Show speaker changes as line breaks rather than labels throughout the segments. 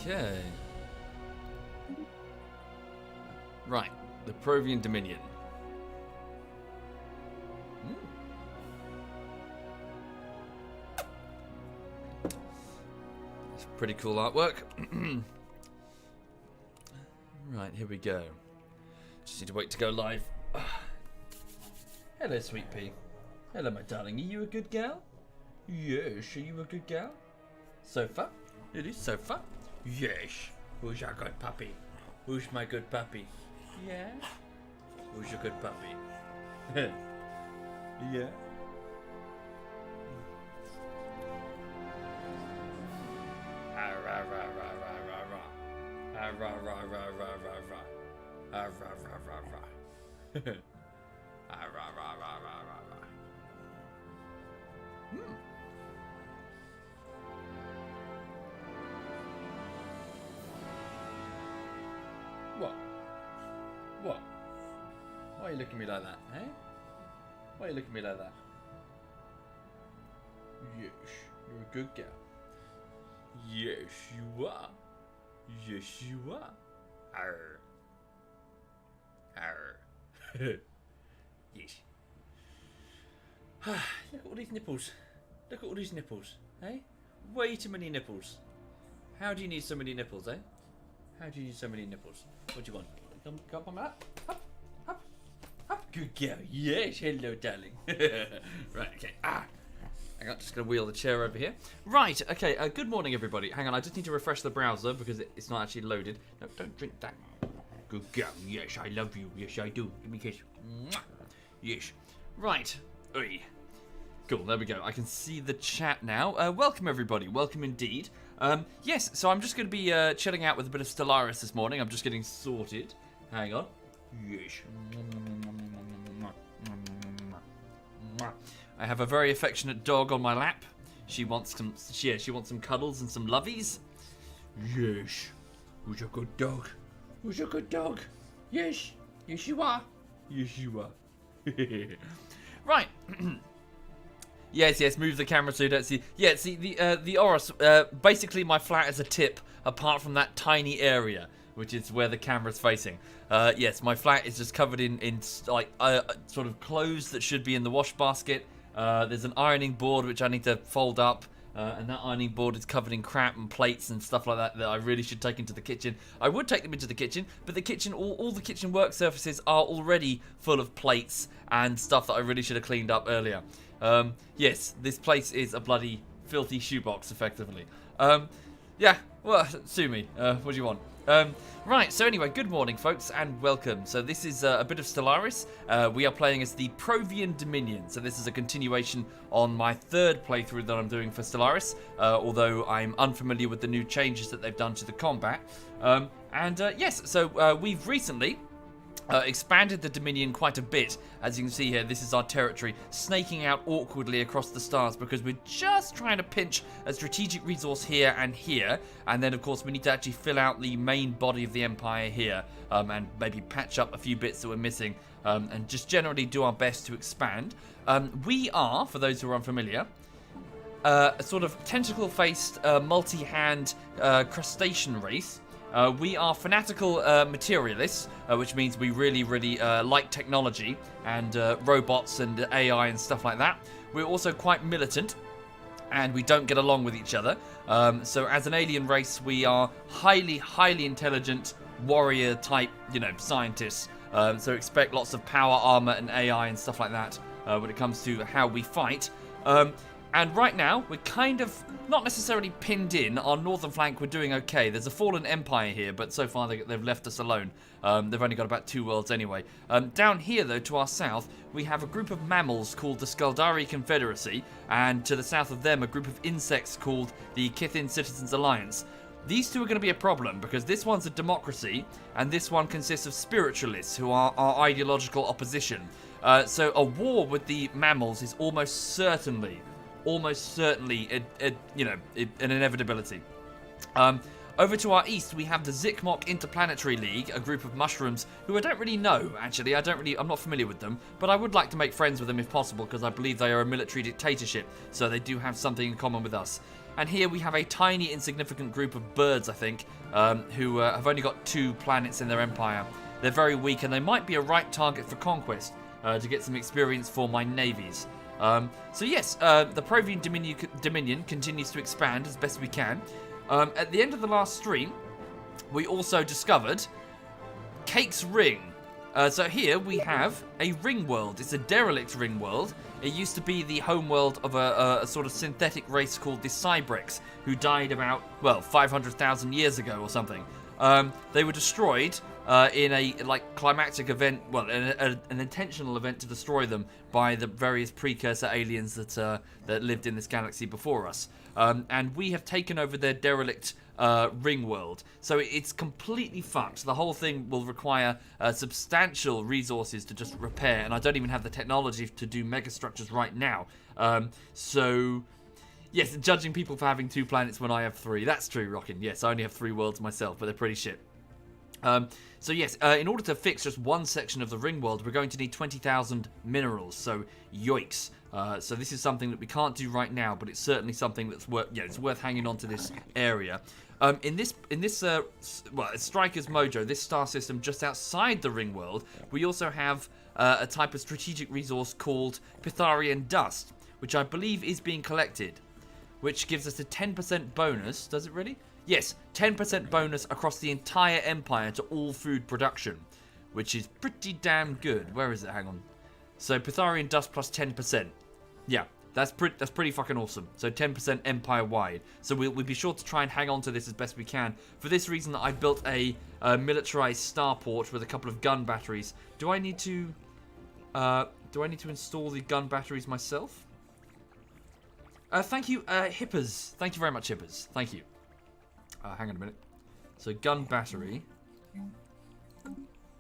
Okay. Right, the Provion Dominion. It's pretty cool artwork. Right, here we go. Just need to wait to go live. Hello, sweet pea. Hello, my darling. Are you a good gal? Yes, are you a good gal? Sofa? It is Sofa? Yes. Who's your good puppy? Who's my good puppy? Yeah? Who's your good puppy? Yeah? What? What? Why are you looking at me like that, eh? Why are you looking at me like that? Yes, you're a good girl. Yes, you are. Yes, you are. Arr. Arr. Yes. Look at all these nipples. Look at all these nipples, eh? Way too many nipples. How do you need so many nipples, eh? How do you need so many nipples? What do you want? Come on up. Up. Up. Up. Good girl. Yes, hello, darling. Right, okay. Hang on, just going to wheel the chair over here. Right, okay, good morning, everybody. Hang on, I just need to refresh the browser because it's not actually loaded. No, don't drink that. Good girl. Yes, I love you. Yes, I do. Give me a kiss. Mwah. Yes. Right. Oi. Cool, there we go. I can see the chat now. Welcome, everybody. Welcome indeed. Yes, so I'm just going to be chilling out with a bit of Stellaris this morning. I'm just getting sorted. Hang on. Yes. I have a very affectionate dog on my lap. She wants some. She wants some cuddles and some lovies. Yes. Who's a good dog? Who's a good dog? Yes. Yes, you are. Yes, you are. Right. Yes. Move the camera so you don't see. Yeah. See the Oris. Basically, my flat is a tip apart from that tiny area, which is where the camera's facing. Yes, my flat is just covered in like sort of clothes that should be in the wash basket. There's an ironing board which I need to fold up, and that ironing board is covered in crap and plates and stuff like that I really should take into the kitchen. I would take them into the kitchen, but the kitchen, all the kitchen work surfaces are already full of plates and stuff that I really should have cleaned up earlier. Yes, this place is a bloody filthy shoebox, effectively. Yeah, well, sue me. What do you want? Right, so anyway, good morning, folks, and welcome. So this is a bit of Stellaris. We are playing as the Provion Dominion. So this is a continuation on my third playthrough that I'm doing for Stellaris, although I'm unfamiliar with the new changes that they've done to the combat. Yes, so we've recently expanded the Dominion quite a bit. As you can see here, this is our territory, snaking out awkwardly across the stars because we're just trying to pinch a strategic resource here and here, and then of course we need to actually fill out the main body of the Empire here, and maybe patch up a few bits that we're missing, and just generally do our best to expand. We are, for those who are unfamiliar, a sort of tentacle-faced, multi-hand crustacean race. We are fanatical materialists, which means we really like technology and robots and AI and stuff like that. We're also quite militant, and we don't get along with each other. So as an alien race, we are highly intelligent, warrior-type, scientists. So expect lots of power, armor, and AI and stuff like that when it comes to how we fight. And right now, we're kind of not necessarily pinned in. Our northern flank, we're doing okay. There's a fallen empire here, but so far they've left us alone. They've only got about 2 worlds anyway. Down here, though, to our south, we have a group of mammals called the Skaldari Confederacy, and to the south of them, a group of insects called the Kithin Citizens Alliance. These two are going to be a problem, because this one's a democracy, and this one consists of spiritualists, who are our ideological opposition. So a war with the mammals is almost certainly an inevitability. Over to our east, we have the Zikmok Interplanetary League, a group of mushrooms who I don't really know, actually. I'm not familiar with them, but I would like to make friends with them if possible, because I believe they are a military dictatorship, so they do have something in common with us. And here we have a tiny, insignificant group of birds, I think, who have only got 2 planets in their empire. They're very weak, and they might be a right target for conquest to get some experience for my navies. So yes, the Provion Dominion continues to expand as best we can. At the end of the last stream, we also discovered Cake's Ring. So here we have a ring world. It's a derelict ring world. It used to be the home world of a sort of synthetic race called the Cybrex, who died about, well, 500,000 years ago or something. They were destroyed in a climactic event, well, an intentional event to destroy them by the various precursor aliens that lived in this galaxy before us. And we have taken over their derelict ring world. So it's completely fucked. The whole thing will require substantial resources to just repair, and I don't even have the technology to do megastructures right now. So yes, judging people for having 2 planets when I have 3. That's true, Rockin'. Yes, I only have 3 worlds myself, but they're pretty shit. So yes, in order to fix just one section of the ring world, we're going to need 20,000 minerals. So yoicks. So this is something that we can't do right now, but it's certainly something that's it's worth hanging on to this area. In this Striker's Mojo, this star system just outside the ring world, we also have a type of strategic resource called Pytharian Dust, which I believe is being collected, which gives us a 10% bonus. Does it really? Yes, 10% bonus across the entire empire to all food production, which is pretty damn good. Where is it? Hang on. So Pytharian Dust plus 10%. Yeah, that's pretty fucking awesome. So 10% empire-wide. So we'll be sure to try and hang on to this as best we can. For this reason, I built a militarized starport with a couple of gun batteries. Do I need to install the gun batteries myself? Thank you, Hippers. Thank you very much, Hippers. Thank you. Hang on a minute. So gun battery.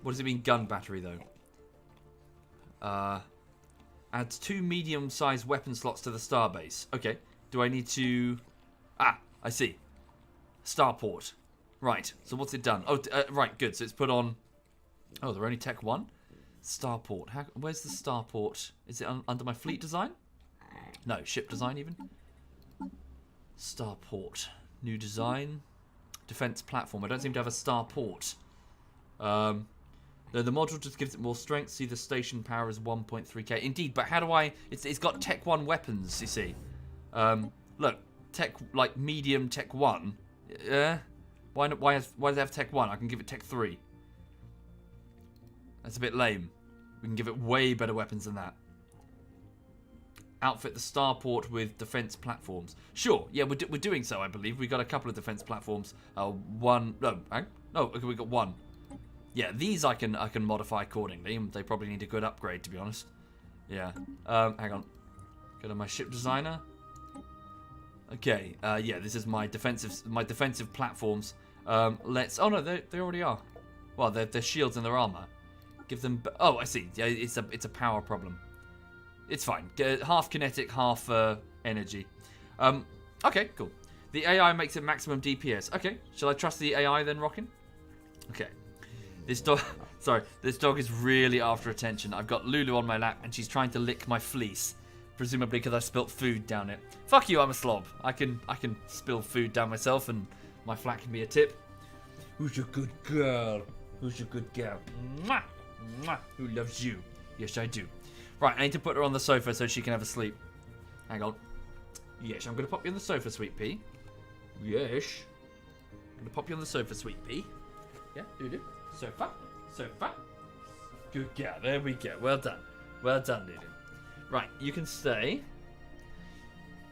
What does it mean, gun battery, though? Adds 2 medium-sized weapon slots to the starbase. Okay. Do I need to... I see. Starport. Right. So what's it done? Oh, right. Good. So it's put on... Oh, they're only Tech 1? Starport. Where's the starport? Is it under my fleet design? No, ship design even. Starport. New design. Defense platform. I don't seem to have a starport. No, the module just gives it more strength. See, the station power is 1.3k. Indeed, but how do I... It's got Tech 1 weapons, you see. Look, Tech, like, medium Tech 1. Why does it have Tech 1? I can give it Tech 3. That's a bit lame. We can give it way better weapons than that. Outfit the starport with defense platforms. Sure, yeah, we're doing so, I believe. We got a couple of defense platforms. One... No, we got 1. Yeah, these I can modify accordingly. They probably need a good upgrade, to be honest. Yeah. Hang on. Go to my ship designer. Okay. Yeah, this is my defensive platforms. Let's... Oh no, they already are. Well, they're shields and their armor. Give them... Oh, I see. Yeah, it's a power problem. It's fine. Half kinetic, half energy. Okay, cool. The AI makes it maximum DPS. Okay, shall I trust the AI then, Rockin'? Okay. This dog... Sorry, this dog is really after attention. I've got Lulu on my lap and she's trying to lick my fleece. Presumably because I spilt food down it. Fuck you, I'm a slob. I can spill food down myself and my flat can be a tip. Who's your good girl? Who's your good girl? Mwah! Mwah! Who loves you? Yes, I do. Right, I need to put her on the sofa so she can have a sleep. Hang on. Yes, I'm going to pop you on the sofa, sweet pea. Yes. I'm going to pop you on the sofa, sweet pea. Yeah, Lulu. Sofa. Sofa. Good girl. There we go. Well done. Well done, Lulu. Right, you can stay.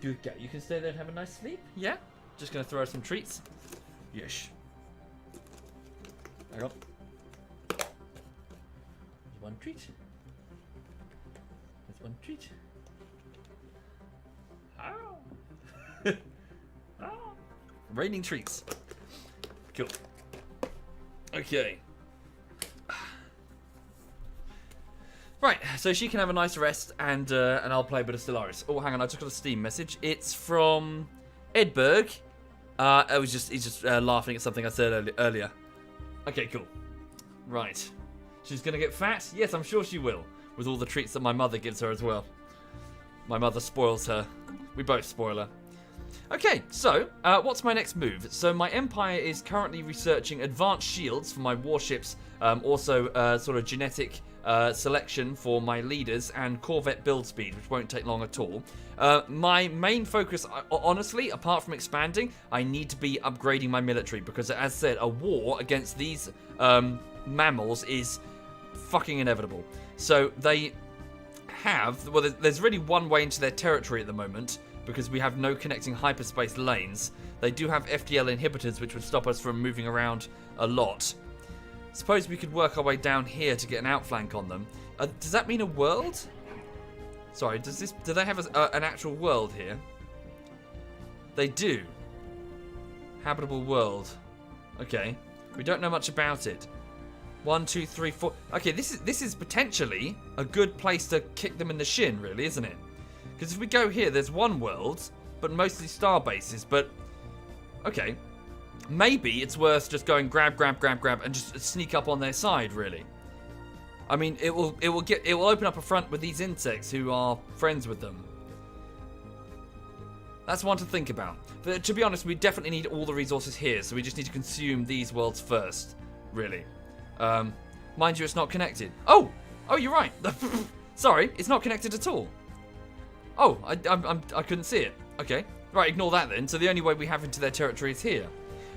Good girl. You can stay there and have a nice sleep. Yeah? Just going to throw her some treats. Yes. Hang on. There's one treat. There's one treat. Oh. Oh. Raining treats. Cool. Okay. Right, so she can have a nice rest, and I'll play a bit of Stellaris. Oh, hang on, I just got a Steam message. It's from Edberg. He's just laughing at something I said earlier. Okay, cool. Right. She's gonna get fat? Yes, I'm sure she will. With all the treats that my mother gives her as well. My mother spoils her. We both spoil her. Okay, so what's my next move? So my Empire is currently researching advanced shields for my warships, also sort of genetic selection for my leaders, and Corvette build speed, which won't take long at all. My main focus, honestly, apart from expanding, I need to be upgrading my military, because as said, a war against these mammals is fucking inevitable. So they have, well, there's really one way into their territory at the moment, because we have no connecting hyperspace lanes. They do have FDL inhibitors, which would stop us from moving around a lot. Suppose we could work our way down here to get an outflank on them. Does that mean a world? Sorry, do they have an actual world here? They do. Habitable world. Okay. We don't know much about it. 1, 2, 3, 4. Okay, this is potentially a good place to kick them in the shin, really, isn't it? Because if we go here, there's one world, but mostly star bases. But okay, maybe it's worth just going grab, and just sneak up on their side. Really, I mean, it will open up a front with these insects who are friends with them. That's one to think about. But to be honest, we definitely need all the resources here, so we just need to consume these worlds first. Really, mind you, it's not connected. Oh, you're right. Sorry, it's not connected at all. Oh, I couldn't see it. Okay. Right, ignore that then. So the only way we have into their territory is here.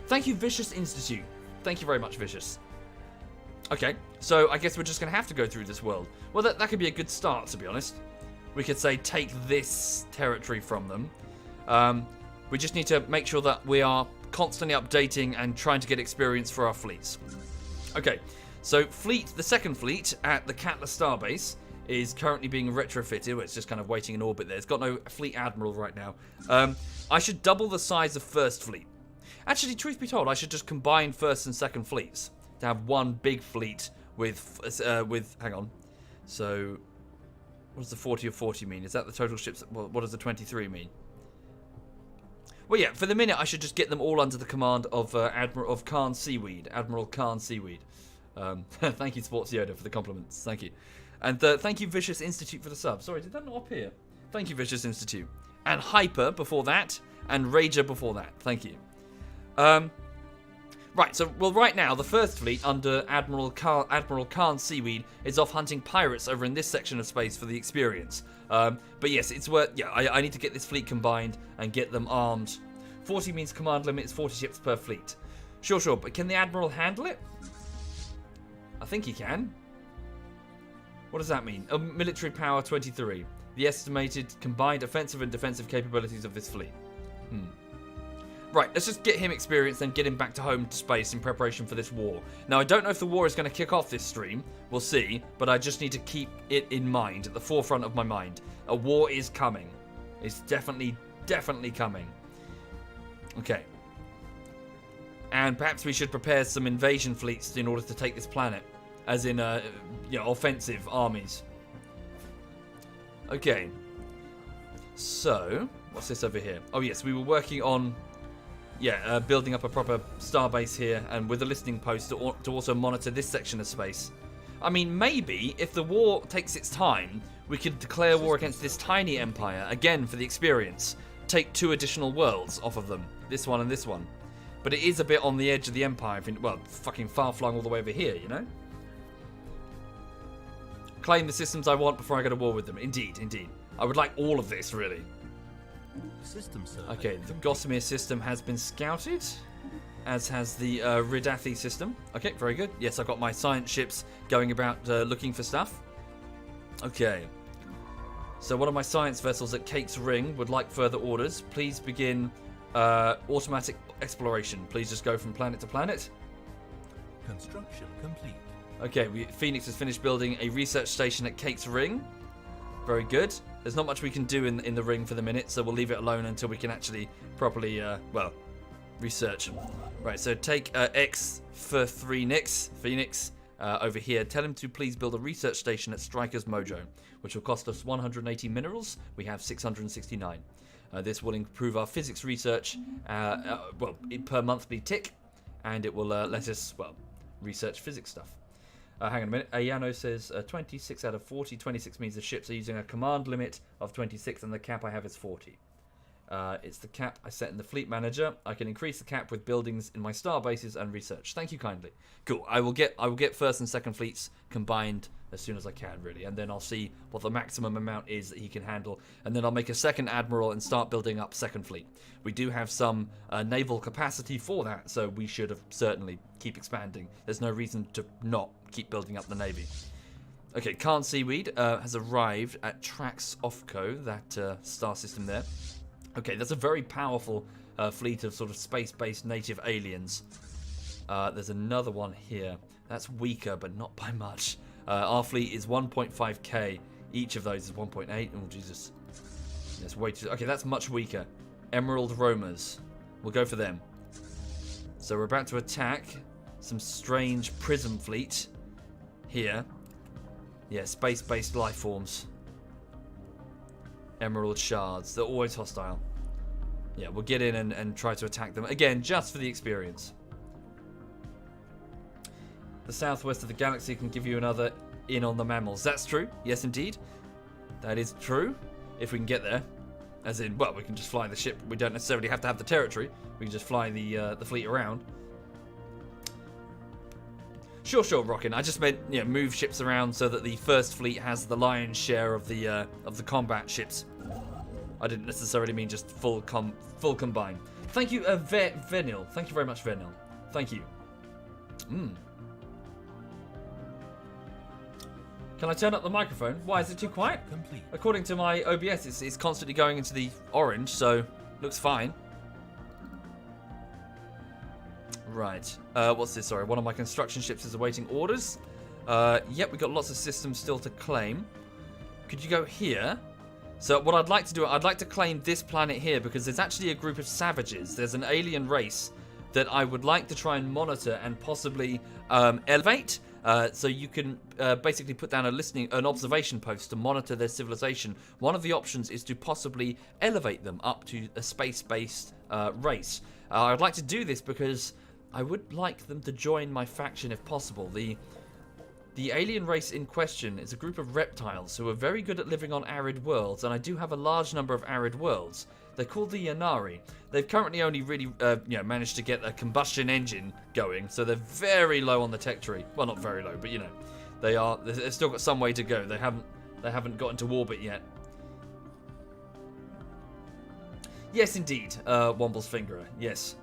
Thank you, Vicious Institute. Thank you very much, Vicious. Okay, so I guess we're just going to have to go through this world. Well, that could be a good start, to be honest. We could say take this territory from them. We just need to make sure that we are constantly updating and trying to get experience for our fleets. Okay, so the second fleet at the Catla Starbase is currently being retrofitted. It's just kind of waiting in orbit there. It's got no fleet admiral right now. I should double the size of first fleet. Actually, truth be told, I should just combine first and second fleets to have one big fleet with hang on. So, what does the 40 of 40 mean? Is that the total ships? Well, what does the 23 mean? Well, yeah, for the minute, I should just get them all under the command of Admiral Khan Seaweed. Admiral Khan Seaweed. Thank you, Sports Yoda, for the compliments. Thank you. And thank you, Vicious Institute, for the sub. Sorry, did that not appear? Thank you, Vicious Institute. And Hyper before that, and Rager before that. Thank you. Right, so, well, right now, the first fleet under Admiral Khan Seaweed is off hunting pirates over in this section of space for the experience. But yes, it's worth... Yeah, I need to get this fleet combined and get them armed. 40 means command limit is 40 ships per fleet. Sure, but can the Admiral handle it? I think he can. What does that mean? Military power 23. The estimated combined offensive and defensive capabilities of this fleet. Right, let's just get him experience and get him back to home space in preparation for this war. Now, I don't know if the war is going to kick off this stream. We'll see. But I just need to keep it in mind, at the forefront of my mind. A war is coming. It's definitely coming. Okay. And perhaps we should prepare some invasion fleets in order to take this planet. As in, offensive armies. Okay. So, what's this over here? Oh, yes, we were working on, building up a proper starbase here, and with a listening post to also monitor this section of space. I mean, maybe, if the war takes its time, we could declare war against this tiny empire, again, for the experience. Take 2 additional worlds off of them. This one and this one. But it is a bit on the edge of the empire. Well, fucking far-flung all the way over here, you know? Claim the systems I want before I go to war with them. Indeed. I would like all of this, really. Okay, the Gossamer system has been scouted, as has the Ridathi system. Okay, very good. Yes, I've got my science ships going about looking for stuff. Okay. So one of my science vessels at Cake's Ring would like further orders. Please begin automatic exploration. Please just go from planet to planet.
Construction complete.
Okay, Phoenix has finished building a research station at Cake's Ring. Very good. There's not much we can do in the ring for the minute, so we'll leave it alone until we can actually properly, research. Right, so take X for 3 Nix, Phoenix, over here. Tell him to please build a research station at Striker's Mojo, which will cost us 180 minerals. We have 669. This will improve our physics research, per monthly tick, and it will let us, research physics stuff. Hang on a minute. Ayano says 26 out of 40. 26 means the ships are using a command limit of 26, and the cap I have is 40. It's the cap I set in the fleet manager. I can increase the cap with buildings in my star bases and research. Thank you kindly. Cool. I will get first and second fleets combined as soon as I can, really, and then I'll see what the maximum amount is that he can handle, and then I'll make a second admiral and start building up second fleet. We do have some naval capacity for that, so we should have certainly keep expanding. There's no reason to not keep building up the navy. Okay, Khan Seaweed has arrived at Trax Offco, that star system there. Okay, that's a very powerful fleet of sort of space-based native aliens. There's another one here. That's weaker, but not by much. Our fleet is 1.5k. Each of those is 1.8. Oh, Jesus. That's way too... Okay, that's much weaker. Emerald Roamers. We'll go for them. So we're about to attack some strange prism fleet here. Yeah, space-based life forms. Emerald Shards. They're always hostile. Yeah, we'll get in and try to attack them. Again, just for the experience. The southwest of the galaxy can give you another in on the mammals. That's true. Yes, indeed. That is true. If we can get there. As in, well, we can just fly the ship. We don't necessarily have to have the territory. We can just fly the fleet around. Sure, Rockin'. I just meant, yeah, move ships around so that the first fleet has the lion's share of the combat ships. I didn't necessarily mean just full combine. Thank you, Venil. Thank you very much, Venil. Thank you. Can I turn up the microphone? Why is it too quiet?
Complete.
According to my OBS, it's constantly going into the orange, so looks fine. Right. What's this? Sorry, one of my construction ships is awaiting orders. Yep, we've got lots of systems still to claim. Could you go here? So what I'd like to do, I'd like to claim this planet here because there's actually a group of savages. There's an alien race that I would like to try and monitor and possibly elevate. So you can basically put down an observation post to monitor their civilization. One of the options is to possibly elevate them up to a space-based race. I'd like to do this because I would like them to join my faction if possible. The alien race in question is a group of reptiles who are very good at living on arid worlds, and I do have a large number of arid worlds. They're called the Yanari. They've currently only really managed to get a combustion engine going, so they're very low on the tech tree. Well, not very low, but you know, they've still got some way to go. They haven't got into orbit yet. Yes, indeed, Womble's Fingerer. Yes.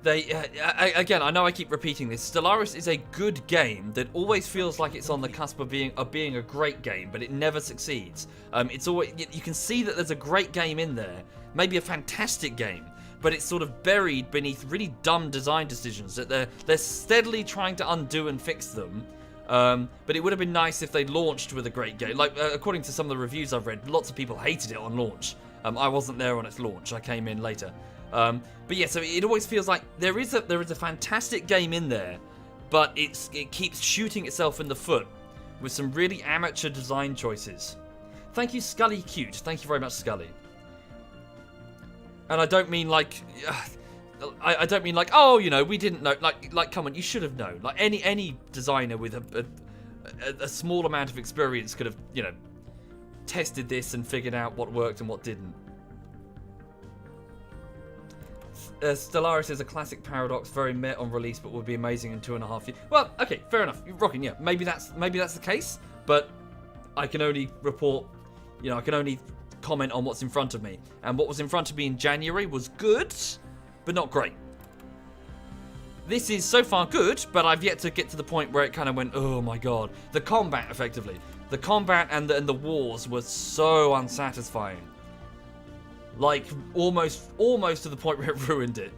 Again, I know I keep repeating this. Stellaris is a good game that always feels like it's on the cusp of being a great game, but it never succeeds. It's always, you can see that there's a great game in there, maybe a fantastic game, but it's sort of buried beneath really dumb design decisions that they're steadily trying to undo and fix them. But it would have been nice if they launched with a great game. Like according to some of the reviews I've read, lots of people hated it on launch. I wasn't there on its launch. I came in later. But yeah, so it always feels like there is a fantastic game in there, but it keeps shooting itself in the foot with some really amateur design choices. Thank you, Scully Cute. Thank you very much, Scully. And I don't mean like, I don't mean like, oh, you know, we didn't know. Like, come on, you should have known. Like any designer with a small amount of experience could have, you know, tested this and figured out what worked and what didn't. Stellaris is a classic paradox, very meh on release, but would be amazing in 2.5 years. Well, okay, fair enough. You're rocking, yeah. Maybe that's the case, but I can only report, you know, I can only comment on what's in front of me. And what was in front of me in January was good, but not great. This is so far good, but I've yet to get to the point where it kind of went, oh my god. The combat, effectively. The combat and the wars were so unsatisfying. Like, almost to the point where it ruined it.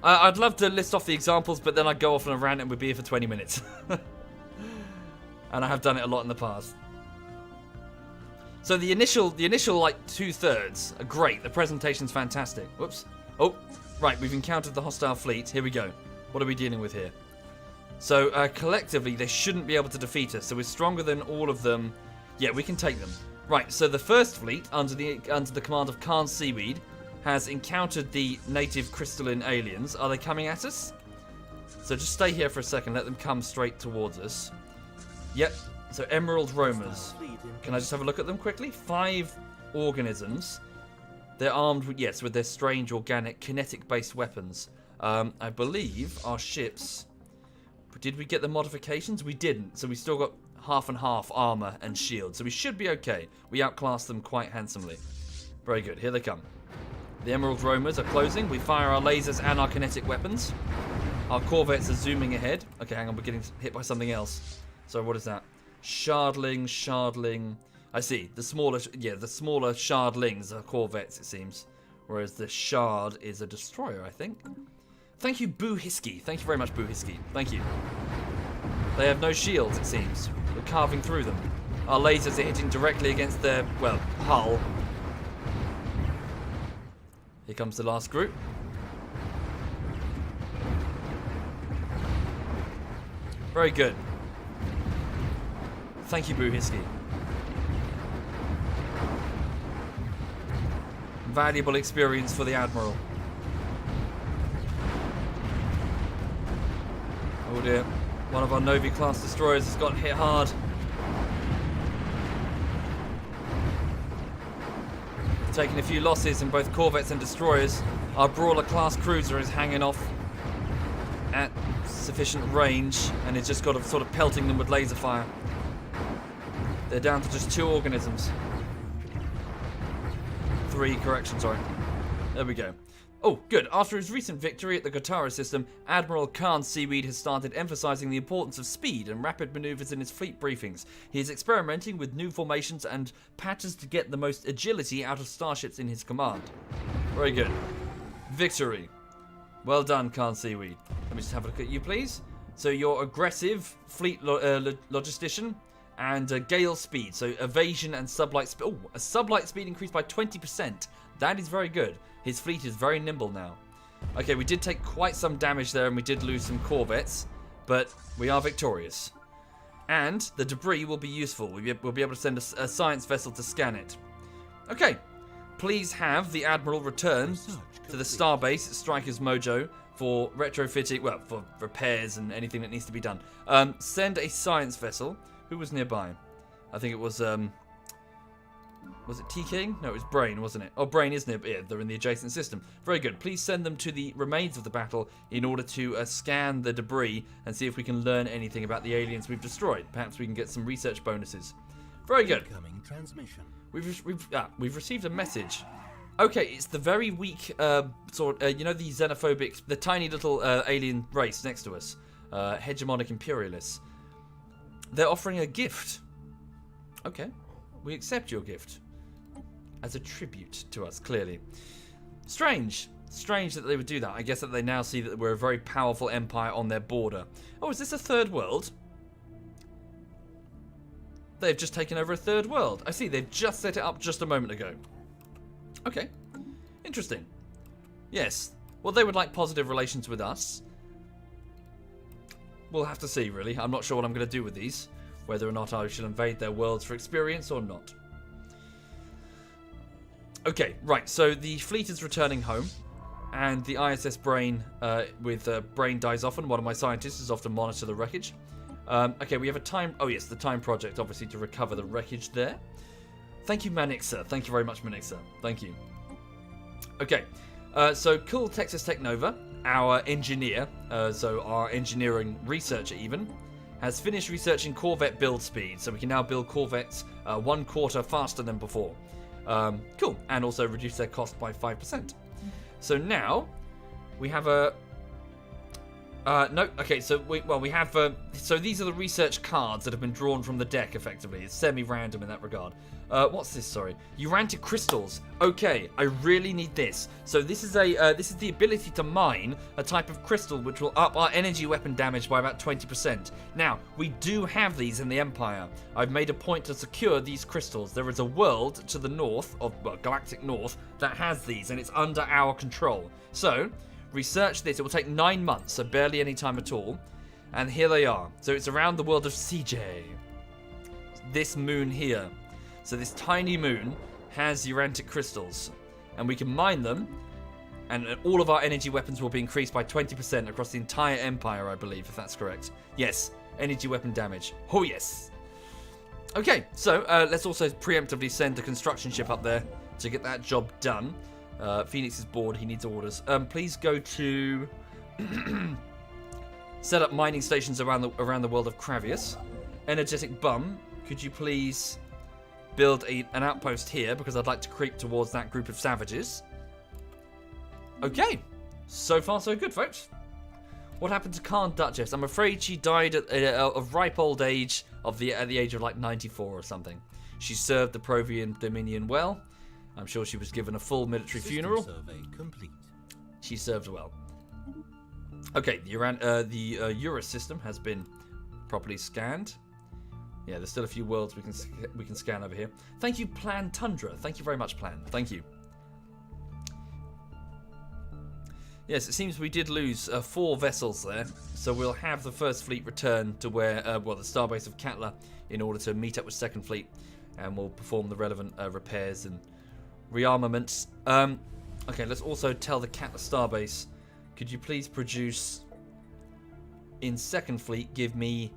I'd love to list off the examples, but then I'd go off on a rant and we'd be here for 20 minutes. And I have done it a lot in the past. So the initial like 2/3 are great. The presentation's fantastic. Whoops. Oh, right, we've encountered the hostile fleet. Here we go. What are we dealing with here? So, collectively, they shouldn't be able to defeat us. So we're stronger than all of them. Yeah, we can take them. Right, so the first fleet, under the command of Khan Seaweed, has encountered the native crystalline aliens. Are they coming at us? So just stay here for a second. Let them come straight towards us. Yep. So Emerald Roamers. Can I just have a look at them quickly? 5 organisms. They're armed with, yes, with their strange organic kinetic-based weapons. I believe our ships... Did we get the modifications? We didn't, so we still got half and half armor and shield. So we should be okay. We outclassed them quite handsomely. Very good, here they come. The Emerald Roamers are closing. We fire our lasers and our kinetic weapons. Our corvettes are zooming ahead. Okay, hang on, we're getting hit by something else. So what is that? Shardling. I see. The smaller shardlings are corvettes, it seems. Whereas the shard is a destroyer, I think. Thank you, Boo Hisky. Thank you very much, Boo Hisky. Thank you. They have no shields, it seems. We're carving through them. Our lasers are hitting directly against their, well, hull. Here comes the last group. Very good. Thank you, Boo Hisky. Valuable experience for the Admiral. Oh dear. One of our Novi-class destroyers has got hit hard. Taking a few losses in both corvettes and destroyers. Our Brawler-class cruiser is hanging off at sufficient range and it's just got a sort of pelting them with laser fire. They're down to just 2 organisms. 3, correction, sorry. There we go. Oh, good. After his recent victory at the Gotara system, Admiral Khan Seaweed has started emphasizing the importance of speed and rapid maneuvers in his fleet briefings. He is experimenting with new formations and patterns to get the most agility out of starships in his command. Very good. Victory. Well done, Khan Seaweed. Let me just have a look at you, please. So you're aggressive, fleet logistician, and gale speed. So evasion and sublight speed. Oh, a sublight speed increased by 20%. That is very good. His fleet is very nimble now. Okay, we did take quite some damage there and we did lose some corvettes, but we are victorious. And the debris will be useful. We'll be able to send a science vessel to scan it. Okay, please have the Admiral return to the starbase at Striker's Mojo for retrofitting, well, for repairs and anything that needs to be done. Send a science vessel. Who was nearby? I think it was it T-King? No, it was Brain, wasn't it? Oh, Brain is near. Yeah, they're in the adjacent system. Very good. Please send them to the remains of the battle in order to scan the debris and see if we can learn anything about the aliens we've destroyed. Perhaps we can get some research bonuses. Very good.
Incoming transmission.
We've received a message. Okay, it's the very weak you know, the xenophobic, the tiny little alien race next to us, hegemonic imperialists. They're offering a gift. Okay, we accept your gift. As a tribute to us, clearly. Strange. Strange that they would do that. I guess that they now see that we're a very powerful empire on their border. Oh, is this a third world? They've just taken over a third world. I see, they've just set it up just a moment ago. Okay. Interesting. Yes. Well, they would like positive relations with us. We'll have to see, really. I'm not sure what I'm going to do with these. Whether or not I shall invade their worlds for experience or not. Okay, right. So the fleet is returning home. And the ISS Brain, with Brain dies often. One of my scientists is off to monitor the wreckage. Okay, we have a time... Oh, yes, the time project, obviously, to recover the wreckage there. Thank you, Manixa. Thank you very much, Manixa. Thank you. Okay, so Cool Texas Technova, our engineer, so our engineering researcher even, has finished researching Corvette build speed, so we can now build Corvettes 1/4 faster than before. Cool, and also reduce their cost by 5%. So now we have a... no, okay, so we have... so these are the research cards that have been drawn from the deck, effectively. It's semi-random in that regard. What's this, sorry? Urantic crystals. Okay, I really need this. So this is the ability to mine a type of crystal which will up our energy weapon damage by about 20%. Now, we do have these in the Empire. I've made a point to secure these crystals. There is a world to the north, of well, Galactic North, that has these, and it's under our control. So... research this. It will take 9 months, so barely any time at all. And here they are. So it's around the world of CJ. This moon here. So this tiny moon has urantic crystals. And we can mine them. And all of our energy weapons will be increased by 20% across the entire empire, I believe, if that's correct. Yes, energy weapon damage. Oh, yes. Okay, so let's also preemptively send a construction ship up there to get that job done. Phoenix is bored. He needs orders. Please go to set up mining stations around the world of Cravius. Energetic Bum, could you please build an outpost here, because I'd like to creep towards that group of savages. Okay, so far so good, folks. What happened to Khan Duchess? I'm afraid she died at a ripe old age at the age of like 94 or something. She served the Provion Dominion well. I'm sure she was given a full military funeral.
Survey complete.
She served well. Okay, the Eurus system has been properly scanned. Yeah, there's still a few worlds we can scan over here. Thank you, Plan Tundra. Thank you very much, Plan. Thank you. Yes, it seems we did lose 4 vessels there, so we'll have the First Fleet return to where, the starbase of Katla, in order to meet up with Second Fleet, and we'll perform the relevant repairs and rearmaments. Okay, let's also tell the Katla starbase, could you please produce, in Second Fleet, give me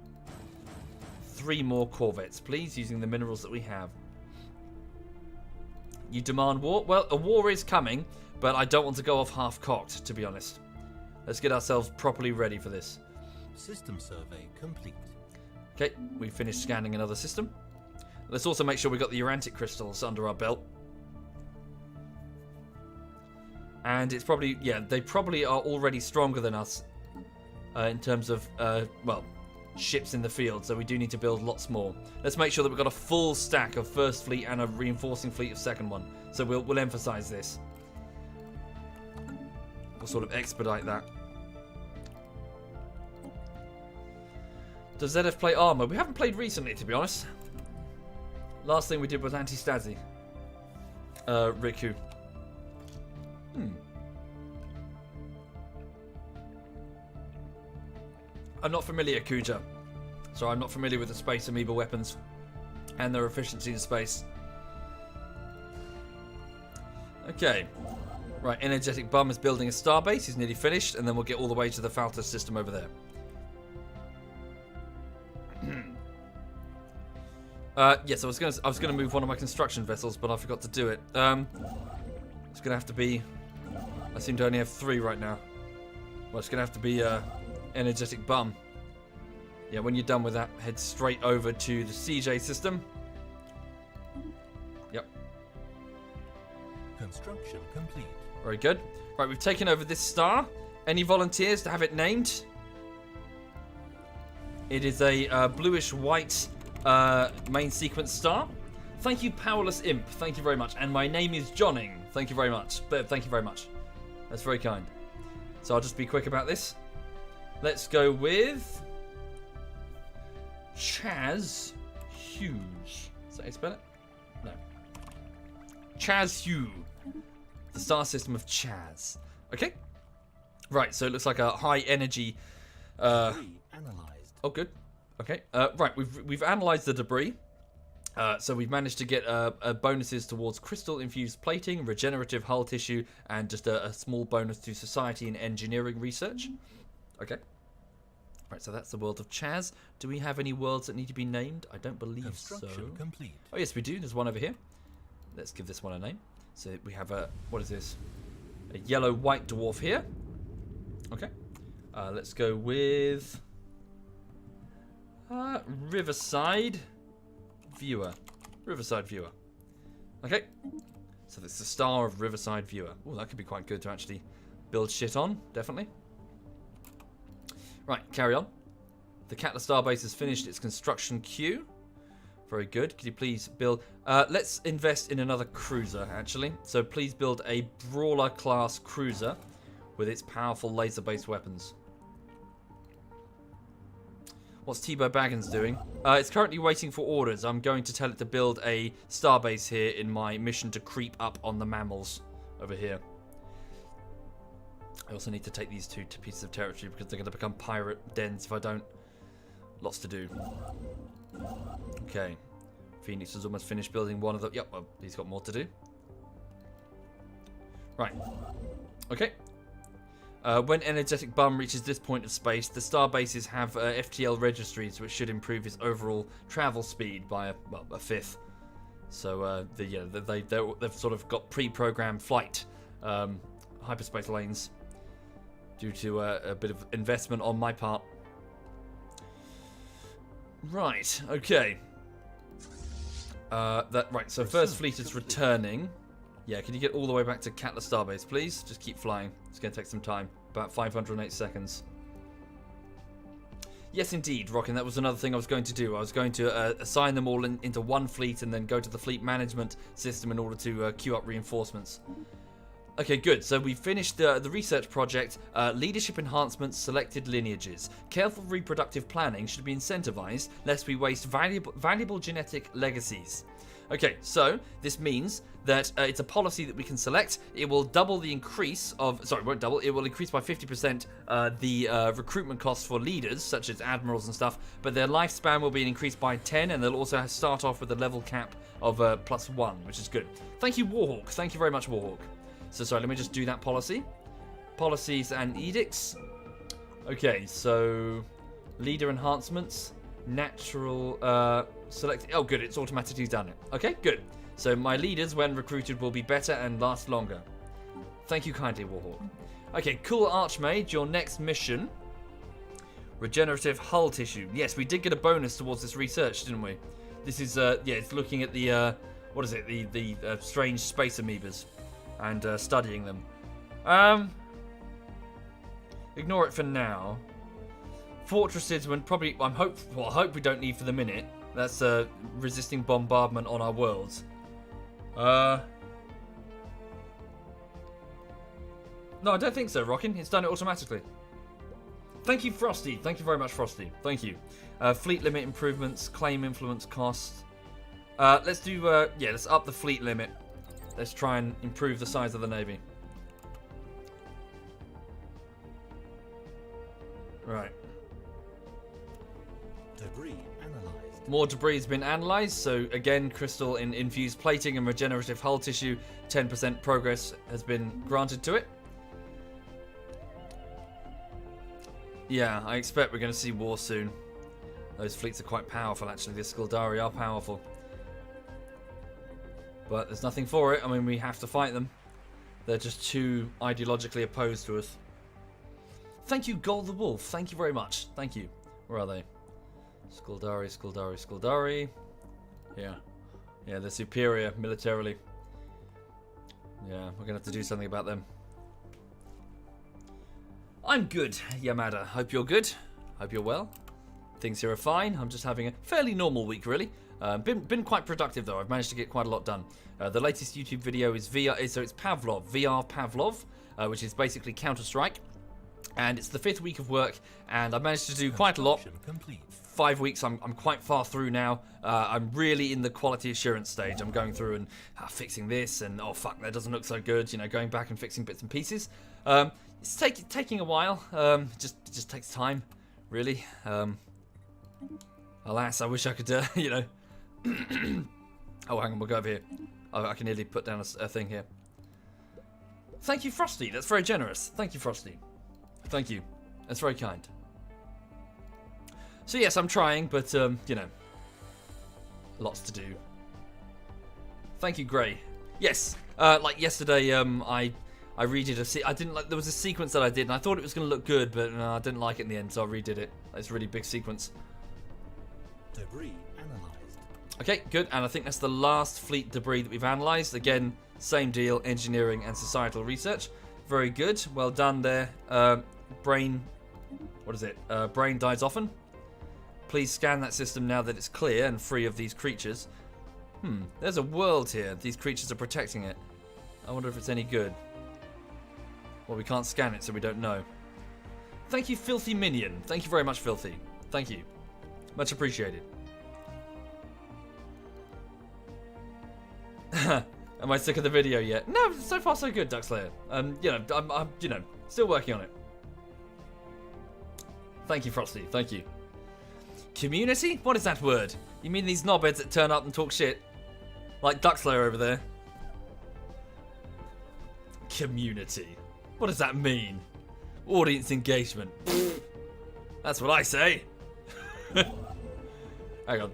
3 more corvettes, please, using the minerals that we have. You demand war? Well, a war is coming, but I don't want to go off half-cocked, to be honest. Let's get ourselves properly ready for this.
System survey complete.
Okay, we finished scanning another system. Let's also make sure we got the Urantic crystals under our belt. And it's probably, yeah, they probably are already stronger than us in terms of, ships in the field, so we do need to build lots more. Let's make sure that we've got a full stack of First Fleet and a reinforcing fleet of Second one. So we'll emphasize this. We'll sort of expedite that. Does ZF play armor? We haven't played recently, to be honest. Last thing we did was anti-Stasi. Riku. I'm not familiar, Kuja. So I'm not familiar with the space amoeba weapons and their efficiency in space. Okay. Right, Energetic Bum is building a starbase. He's nearly finished, and then we'll get all the way to the Faltus system over there. Yes, I was gonna move one of my construction vessels, but I forgot to do it. It's gonna have to be. I seem to only have 3 right now. Well, it's gonna have to be Energetic Bum. Yeah, when you're done with that, head straight over to the CJ system. Yep.
Construction complete.
Very good. Right, we've taken over this star. Any volunteers to have it named? It is a bluish-white main sequence star. Thank you, Powerless Imp. Thank you very much. And my name is Johning. Thank you very much. Thank you very much. That's very kind. So I'll just be quick about this. Let's go with Chaz Hughes. Is that how you spell it? No. Chaz Hugh. The star system of Chaz. Okay. Right, so it looks like a high energy.
Analyzed.
Oh, good. Okay. Right, we've analyzed the debris. So we've managed to get bonuses towards crystal-infused plating, regenerative hull tissue, and just a small bonus to society and engineering research. Okay. Right, so that's the world of Chaz. Do we have any worlds that need to be named? I don't believe so.
Construction complete.
Oh, yes, we do. There's one over here. Let's give this one a name. So we have a, what is this? A yellow-white dwarf here. Okay. Let's go with Riverside Viewer. Riverside Viewer. Okay. So that's the star of Riverside Viewer. Oh, that could be quite good to actually build shit on. Definitely. Right, carry on. The Katla Starbase has finished its construction queue. Very good. Could you please build... let's invest in another cruiser, actually. So please build a Brawler-class cruiser with its powerful laser-based weapons. What's T-Bow Baggins doing? It's currently waiting for orders. I'm going to tell it to build a starbase here in my mission to creep up on the mammals over here. I also need to take these 2 pieces of territory because they're going to become pirate dens if I don't. Lots to do. Okay. Phoenix has almost finished building one of the... Yep, well, he's got more to do. Right. Okay. When Energetic Bum reaches this point of space, the star bases have FTL registries, which should improve his overall travel speed by a fifth. So they've sort of got pre-programmed flight hyperspace lanes due to a bit of investment on my part. Right. Okay. So first fleet is returning. Yeah, can you get all the way back to Catler Starbase, please? Just keep flying. It's going to take some time. About 508 seconds. Yes, indeed, Rockin. That was another thing I was going to do. I was going to assign them all into one fleet and then go to the fleet management system in order to queue up reinforcements. Okay, good. So we finished the research project. Leadership enhancements, selected lineages. Careful reproductive planning should be incentivized, lest we waste valuable genetic legacies. Okay, so this means that it's a policy that we can select. It will double the increase of... Sorry, it won't double. It will increase by 50% the recruitment costs for leaders, such as admirals and stuff, but their lifespan will be increased by 10, and they'll also start off with a level cap of +1, which is good. Thank you, Warhawk. Thank you very much, Warhawk. So, sorry, let me just do that policy. Policies and edicts. Okay, so... Leader enhancements. Natural... Select. Oh, good. It's automatically done it. Okay, good. So my leaders, when recruited, will be better and last longer. Thank you kindly, Warhawk. Okay, cool, Archmage. Your next mission. Regenerative hull tissue. Yes, we did get a bonus towards this research, didn't we? This is, it's looking at the, what is it? The strange space amoebas and studying them. Ignore it for now. Fortresses, when probably, I hope we don't need for the minute. That's resisting bombardment on our worlds. No, I don't think so, Rockin. It's done it automatically. Thank you, Frosty. Thank you very much, Frosty. Thank you. Fleet limit improvements, claim influence costs. Let's do, let's up the fleet limit. Let's try and improve the size of the Navy. Right.
Debris analyzed.
More debris has been analysed, so again, crystal in infused plating and regenerative hull tissue, 10% progress has been granted to it. Yeah, I expect we're going to see war soon. Those fleets are quite powerful, actually. The Skildari are powerful. But there's nothing for it. I mean, we have to fight them. They're just too ideologically opposed to us. Thank you, Gold the Wolf. Thank you very much. Thank you. Where are they? Skildari. Yeah. Yeah, they're superior militarily. Yeah, we're going to have to do something about them. I'm good, Yamada. Hope you're good. Hope you're well. Things here are fine. I'm just having a fairly normal week, really. Been quite productive, though. I've managed to get quite a lot done. The latest YouTube video is VR, so it's Pavlov, VR Pavlov, which is basically Counter-Strike. And it's the 5th week of work, and I've managed to do quite a lot.
Complete.
5 weeks, I'm quite far through now. I'm really in the quality assurance stage. I'm going through and fixing this, and oh fuck, that doesn't look so good. You know, going back and fixing bits and pieces. It's taking a while. Just takes time, really. Alas, I wish I could, you know. Oh, hang on, we'll go over here. Oh, I can nearly put down a thing here. Thank you, Frosty. That's very generous. Thank you, Frosty. Thank you. That's very kind. So yes, I'm trying, but you know, lots to do. Thank you, Gray. Yes, like yesterday, I redid I didn't like. There was a sequence that I did, and I thought it was going to look good, but no, I didn't like it in the end, so I redid it. It's a really big sequence.
Debris analyzed.
Okay, good. And I think that's the last fleet debris that we've analysed. Again, same deal, engineering and societal research. Very good. Well done there. Brain, what is it? Brain dies often. Please scan that system now that it's clear and free of these creatures. There's a world here. These creatures are protecting it. I wonder if it's any good. Well, we can't scan it, so we don't know. Thank you, Filthy Minion. Thank you very much, Filthy. Thank you. Much appreciated. Am I sick of the video yet? No, so far so good, Duckslayer. You know, I'm you know, still working on it. Thank you, Frosty. Thank you. Community? What is that word? You mean these knobheads that turn up and talk shit? Like Duckslayer over there. Community. What does that mean? Audience engagement. That's what I say. Hang on.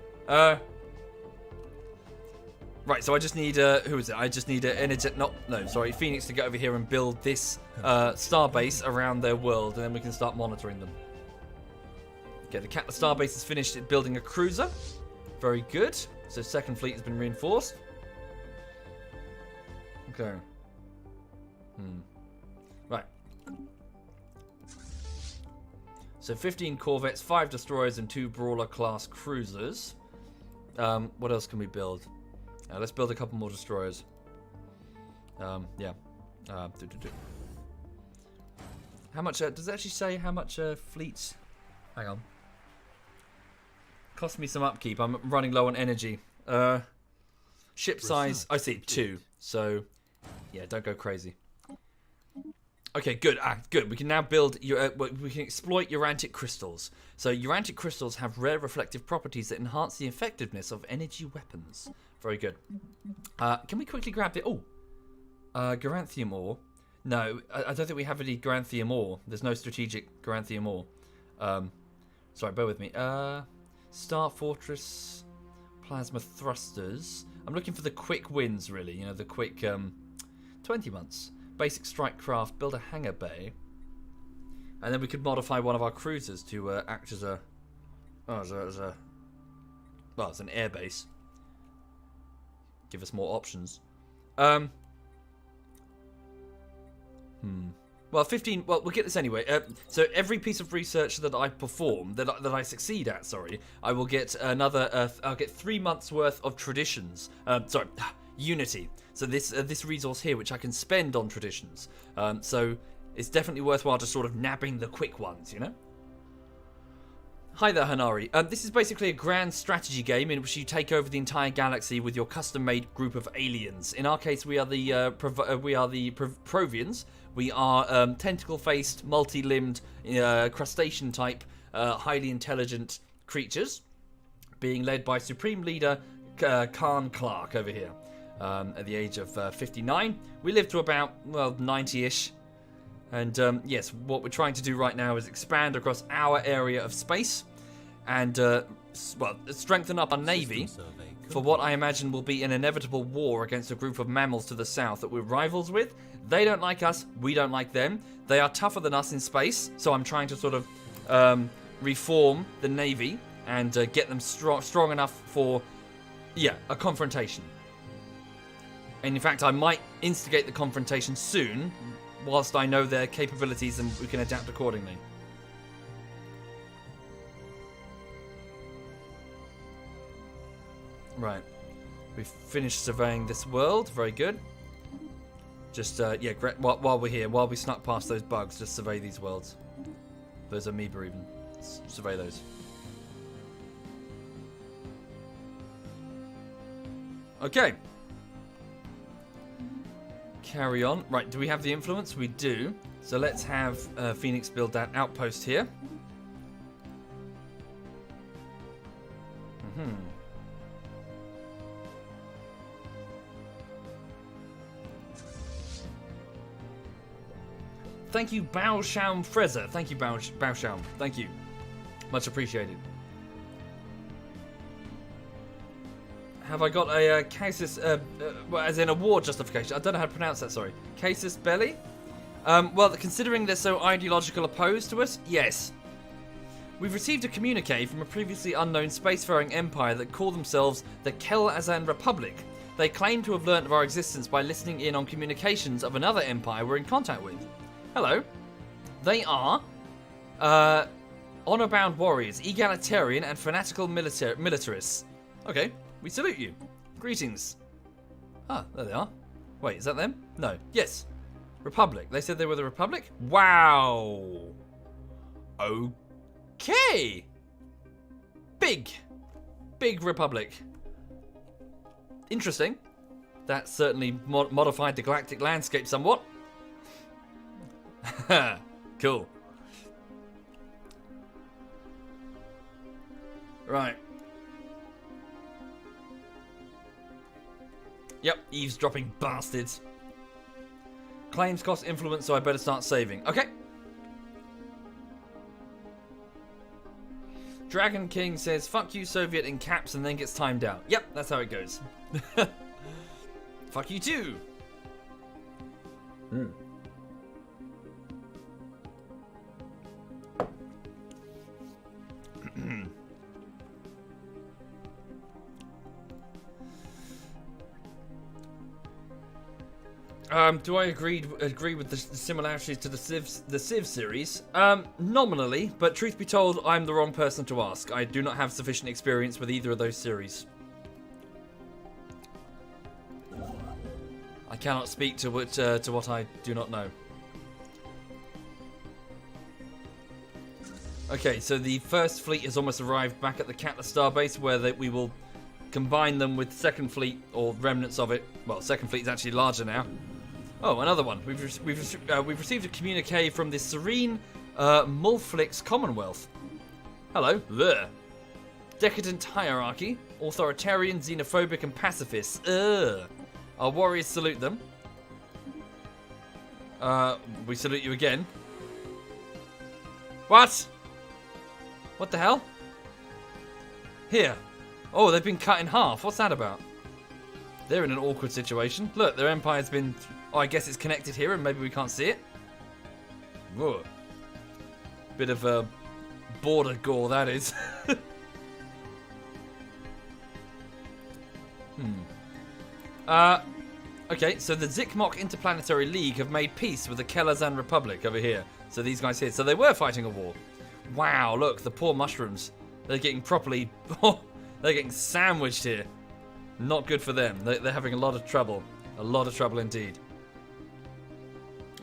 Right, so I just need, who is it? I just need Phoenix to get over here and build this starbase around their world, and then we can start monitoring them. Okay, the starbase is finished at building a cruiser. Very good. So second fleet has been reinforced. Okay. Right. So 15 corvettes, 5 destroyers, and 2 brawler-class cruisers. What else can we build? Let's build a couple more destroyers. Yeah. How much? Does it actually say how much fleets? Hang on. Cost me some upkeep. I'm running low on energy. Ship size. I see 2. So, yeah, don't go crazy. Okay, good. Good. We can now build. We can exploit urantic crystals. So, urantic crystals have rare reflective properties that enhance the effectiveness of energy weapons. Very good. Can we quickly grab the... Garanthium ore. No, I don't think we have any Garanthium ore. There's no strategic Garanthium ore. Sorry, bear with me. Star Fortress Plasma Thrusters. I'm looking for the quick wins, really. You know, the quick 20 months. Basic strike craft, build a hangar bay. And then we could modify one of our cruisers to act as a... as an air base. Give us more options. Well, 15. Well, we'll get this anyway. So every piece of research that I perform, that I succeed at, I will get another. I'll get 3 months worth of traditions. Unity. So this resource here, which I can spend on traditions. So it's definitely worthwhile just sort of nabbing the quick ones, you know. Hi there, Hanari. This is basically a grand strategy game in which you take over the entire galaxy with your custom-made group of aliens. In our case, we are the Provions. We are tentacle-faced, multi-limbed, crustacean-type, highly intelligent creatures, being led by Supreme Leader Khan Clark over here. At the age of 59, we live to about 90-ish. And yes, what we're trying to do right now is expand across our area of space and, strengthen up our navy for what I imagine will be an inevitable war against a group of mammals to the south that we're rivals with. They don't like us, we don't like them. They are tougher than us in space, so I'm trying to sort of reform the navy and get them strong enough for, a confrontation. And in fact, I might instigate the confrontation soon, whilst I know their capabilities and we can adapt accordingly. Right. We've finished surveying this world. Very good. Just, while we're here, while we snuck past those bugs, just survey these worlds. Those amoeba even. Survey those. Okay. Carry on. Right, do we have the influence? We do. So let's have Phoenix build that outpost here. Thank you, Baoshaum Freza. Thank you, Baoshaum. Thank you. Much appreciated. Have I got a casus, as in a war justification? I don't know how to pronounce that, sorry. Casus belli? Well, considering they're so ideological opposed to us, yes. We've received a communique from a previously unknown spacefaring empire that call themselves the Kel Azan Republic. They claim to have learnt of our existence by listening in on communications of another empire we're in contact with. Hello. They are honor-bound warriors, egalitarian and fanatical militarists. Okay. We salute you. Greetings. Ah, there they are. Wait, is that them? No. Yes. Republic. They said they were the Republic? Wow. Okay. Big Republic. Interesting. That certainly modified the galactic landscape somewhat. Cool. Right. Yep, eavesdropping bastards. Claims cost influence, so I better start saving. Okay. Dragon King says, fuck you, Soviet, in caps and then gets timed out. Yep, that's how it goes. Fuck you too. Do I agree with the similarities to the Civ series? Nominally, but truth be told, I'm the wrong person to ask. I do not have sufficient experience with either of those series. I cannot speak to what I do not know. Okay, so the first fleet has almost arrived back at the Catler Starbase, where we will combine them with second fleet, or remnants of it. Well, second fleet is actually larger now. Oh, another one. We've received a communique from the Serene Mulflix Commonwealth. Hello. There. Decadent hierarchy, authoritarian, xenophobic, and pacifists. Our warriors salute them. We salute you again. What? What the hell? Here. Oh, they've been cut in half. What's that about? They're in an awkward situation. Look, their empire's been... Oh, I guess it's connected here and maybe we can't see it. Whoa. Bit of a border gore, that is. Okay, so the Zikmok Interplanetary League have made peace with the Kelazan Republic over here. So these guys here. So they were fighting a war. Wow, look, the poor mushrooms. They're getting properly... they're getting sandwiched here. Not good for them. They're having a lot of trouble. A lot of trouble indeed.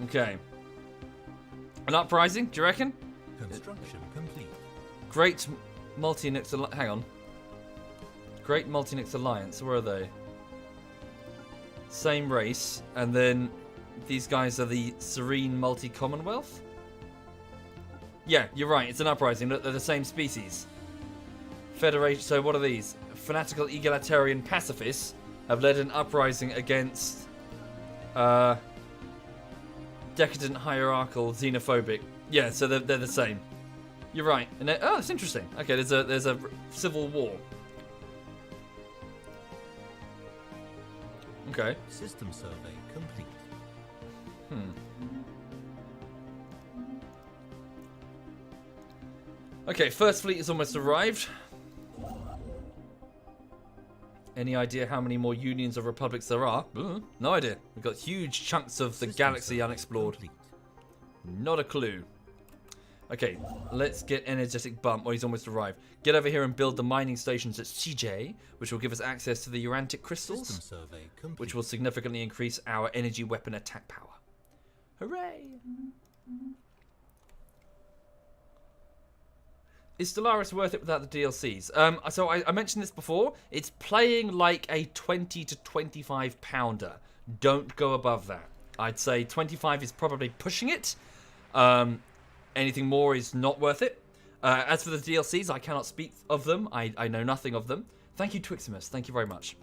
Okay. An uprising, do you reckon?
Construction complete.
Great Multi-Nix... Hang on. Great Multi-Nix Alliance. Where are they? Same race. And then these guys are the Serene Multi-Commonwealth? Yeah, you're right. It's an uprising. Look, they're the same species. Federation... So what are these? Fanatical egalitarian pacifists have led an uprising against decadent hierarchical xenophobic. Yeah, so they're the same. You're right. And oh, it's interesting. Okay, there's a civil war. Okay.
System survey complete.
Okay, first fleet has almost arrived. Any idea how many more unions or republics there are? No idea. We've got huge chunks of the galaxy unexplored. Not a clue. Okay, let's get energetic bump. Oh, he's almost arrived. Get over here and build the mining stations at CJ, which will give us access to the Urantic crystals,
System survey complete.
which will significantly increase our energy weapon attack power. Hooray! Is Stellaris worth it without the DLCs? So I mentioned this before. It's playing like a 20 to 25 pounder. Don't go above that. I'd say 25 is probably pushing it. Anything more is not worth it. As for the DLCs, I cannot speak of them. I know nothing of them. Thank you, Twiximus. Thank you very much.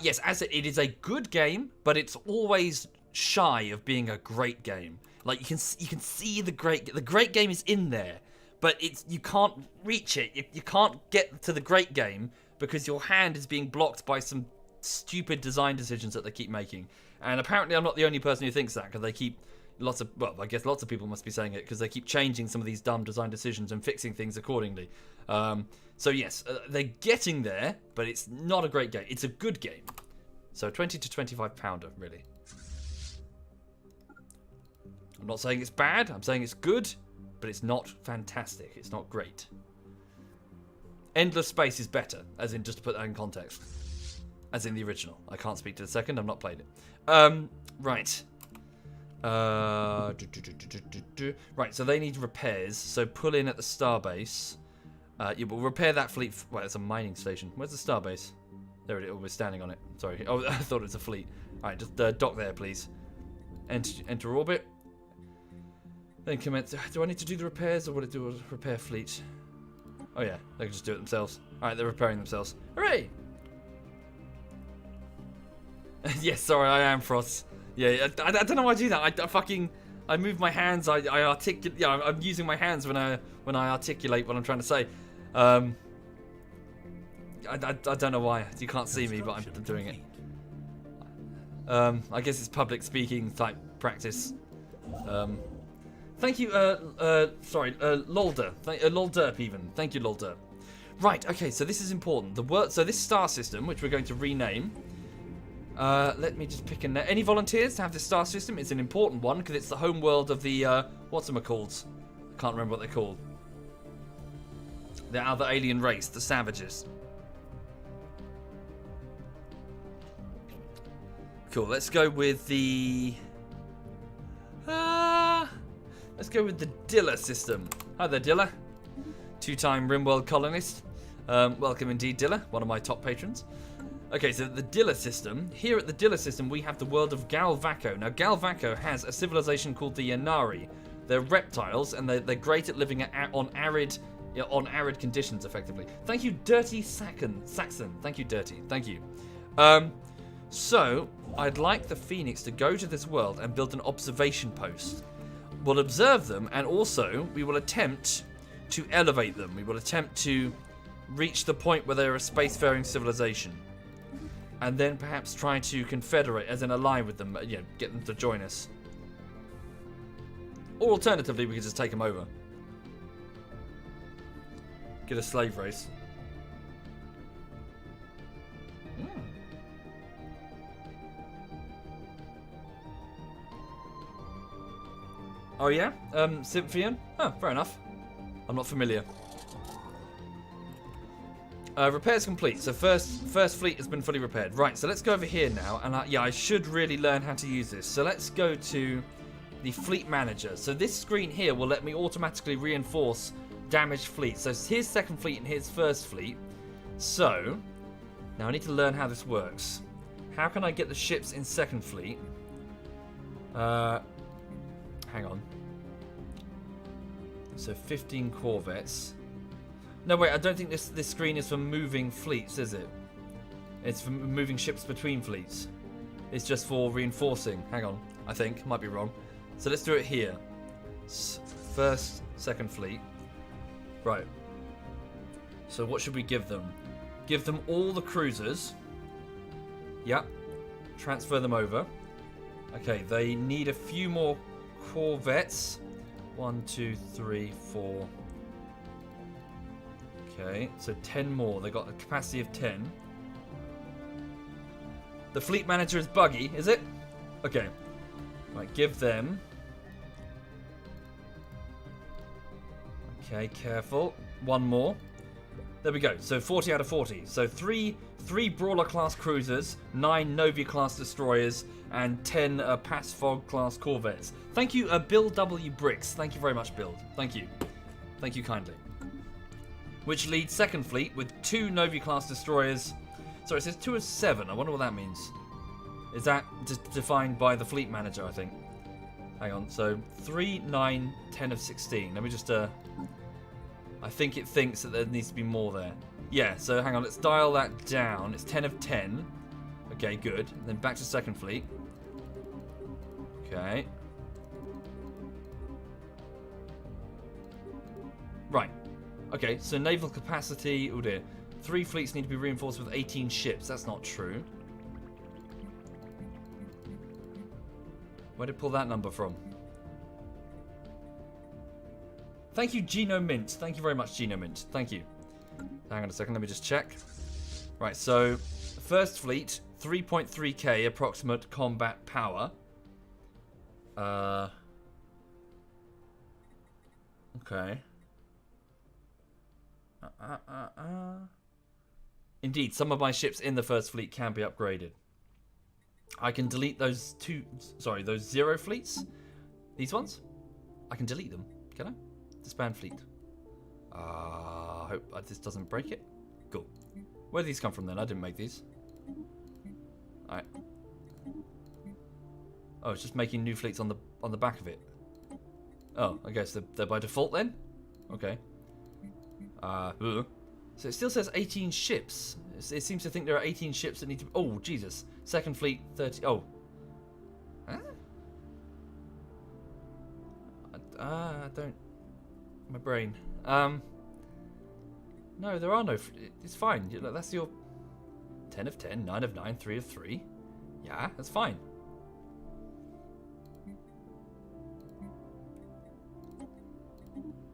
Yes, as it is a good game, but it's always shy of being a great game. Like you can see the great game is in there. But you can't reach it. You can't get to the great game because your hand is being blocked by some stupid design decisions that they keep making. And apparently I'm not the only person who thinks that, because they keep I guess lots of people must be saying it, because they keep changing some of these dumb design decisions and fixing things accordingly. So yes, they're getting there, but it's not a great game. It's a good game. So 20 to 25 pounder, really. I'm not saying it's bad. I'm saying it's good. But it's not fantastic. It's not great. Endless Space is better, as in, just to put that in context. As in the original. I can't speak to the second. I've not played it. Right. Right, so they need repairs. So pull in at the starbase. Yeah, we'll repair that fleet. Well, it's a mining station. Where's the starbase? There it is. Oh, we're standing on it. Sorry. Oh, I thought it was a fleet. Alright, just dock there, please. Enter orbit. Then commence. Do I need to do the repairs, or would it do a repair fleet? Oh yeah, they can just do it themselves. Alright, they're repairing themselves. Hooray! Yes, sorry, I am Frost. Yeah, I don't know why I do that. I move my hands. I articulate. Yeah, I'm using my hands when I articulate what I'm trying to say. I don't know why you can't see me, but I'm doing it. I guess it's public speaking type practice. Thank you, sorry, Lolder. Lolderp even. Thank you, Lolderp. Right, okay, so this is important. So this star system, which we're going to rename. Let me just pick a name. Any volunteers to have this star system? It's an important one because it's the home world of the, what's-em-a-called? I can't remember what they're called. The other alien race, the savages. Cool, let's go with the... let's go with the Dilla system. Hi there, Dilla. Two-time RimWorld colonist. Welcome indeed, Dilla, one of my top patrons. Okay, so the Dilla system. Here at the Dilla system, we have the world of Galvaco. Now, Galvaco has a civilization called the Yanari. They're reptiles, and they're great at living on arid conditions, effectively. Thank you, Dirty Saxon. Thank you, Dirty. Thank you. So, I'd like the Phoenix to go to this world and build an observation post. We'll observe them, and also, we will attempt to elevate them. We will attempt to reach the point where they're a spacefaring civilization. And then perhaps try to confederate, as in ally with them, get them to join us. Or alternatively, we could just take them over. Get a slave race. Oh yeah? Symphian? Oh, fair enough. I'm not familiar. Repairs complete. So first fleet has been fully repaired. Right, so let's go over here now. And I should really learn how to use this. So let's go to the fleet manager. So this screen here will let me automatically reinforce damaged fleets. So here's second fleet and here's first fleet. So now I need to learn how this works. How can I get the ships in second fleet? Hang on. So 15 corvettes. No, wait, I don't think this screen is for moving fleets, is it? It's for moving ships between fleets. It's just for reinforcing. Hang on, I think. Might be wrong. So let's do it here. First, second fleet. Right. So what should we give them? Give them all the cruisers. Yep. Transfer them over. Okay, they need a few more corvettes. 1, 2, 3, 4... Okay, so 10 more. They got a capacity of 10. The fleet manager is buggy, is it? Okay. Right, give them. Okay, careful. One more. There we go. So 40 out of 40. So three Brawler class cruisers, 9 Novi class destroyers, and 10 Passfog class corvettes. Thank you, Bill W. Bricks. Thank you very much, Bill. Thank you. Thank you kindly. Which leads second fleet with 2 Novi class destroyers. Sorry, it says 2 of 7. I wonder what that means. Is that defined by the fleet manager, I think? Hang on. So 3, 9, 10 of 16. Let me just... I think it thinks that there needs to be more there. Yeah, so hang on. Let's dial that down. It's 10 of 10. Okay, good. Then back to second fleet. Okay. Right. Okay, so naval capacity, oh dear. 3 fleets need to be reinforced with 18 ships. That's not true. Where did it pull that number from? Thank you, Geno Mint. Thank you very much, Geno Mint. Thank you. Hang on a second, let me just check. Right, so first fleet, 3.3k approximate combat power. Okay. Indeed, some of my ships in the first fleet can be upgraded. I can delete those those 0 fleets. These ones? I can delete them. Can I? Disband fleet. I hope this doesn't break it. Cool. Where did these come from then? I didn't make these. Alright. Oh, it's just making new fleets on the back of it. Oh, I guess they're by default then? Okay. So it still says 18 ships. It seems to think there are 18 ships that need to... Oh, Jesus. Second fleet, 30... Oh. Huh? I don't... My brain. No, there are no... It's fine. That's your 10 of 10, 9 of 9, 3 of 3. Yeah, that's fine.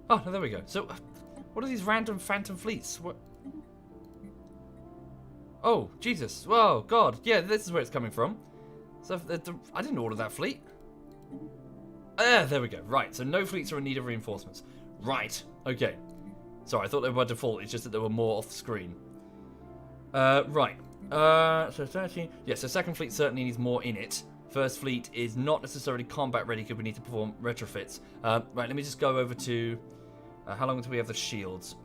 Oh, no, there we go. So, what are these random phantom fleets? What? Oh, Jesus. Whoa, God. Yeah, this is where it's coming from. So, I didn't order that fleet. There we go. Right, so no fleets are in need of reinforcements. Right, okay. Sorry, I thought they were by default. It's just that there were more off the screen. Right. So 13. Yeah, so second fleet certainly needs more in it. First fleet is not necessarily combat ready because we need to perform retrofits. Right, let me just go over to... how long until we have the shields?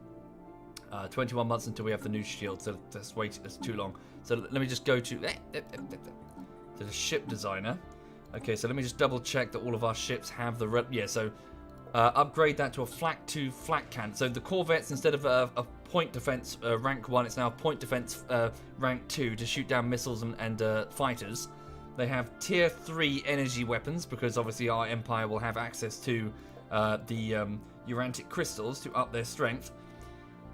21 months until we have the new shield, so that's too long. So let me just go to the ship designer. Okay, so let me just double check that all of our ships have the... Yeah, so upgrade that to a flak 2 flak cannon. So the corvettes, instead of a point defense rank 1, it's now point defense rank 2 to shoot down missiles and fighters. They have tier 3 energy weapons because obviously our empire will have access to the urantic crystals to up their strength.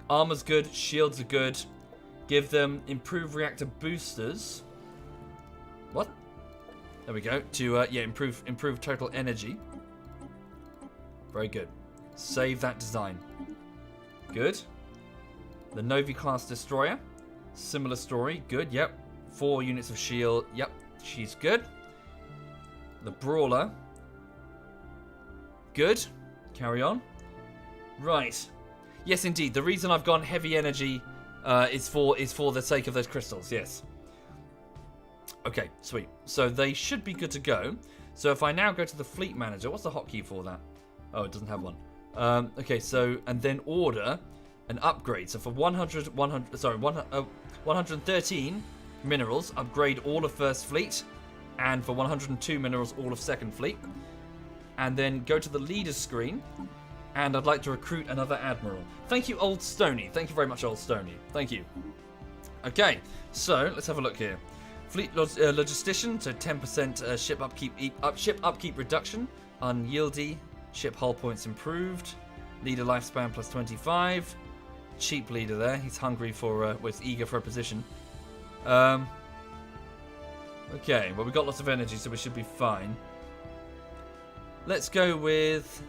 Armor's good, shields are good. Give them improved reactor boosters. What? There we go. To improve total energy. Very good. Save that design. Good. The Novi class destroyer. Similar story. Good. Yep. 4 units of shield. Yep. She's good. The brawler. Good. Carry on. Right. Yes, indeed. The reason I've gone heavy energy is for the sake of those crystals. Yes. Okay. Sweet. So they should be good to go. So if I now go to the fleet manager, what's the hotkey for that? Oh, it doesn't have one. Okay, so, and then order an upgrade. So for 113 minerals, upgrade all of First Fleet. And for 102 minerals, all of Second Fleet. And then go to the leader's screen. And I'd like to recruit another admiral. Thank you, Old Stony. Thank you very much, Old Stony. Thank you. Okay, so let's have a look here. Fleet logistician, so 10% ship upkeep reduction. Unyieldy. Ship hull points improved. Leader lifespan plus 25. Cheap leader there. He's hungry for, was eager for a position. Okay, well, we've got lots of energy, so we should be fine. Let's go with...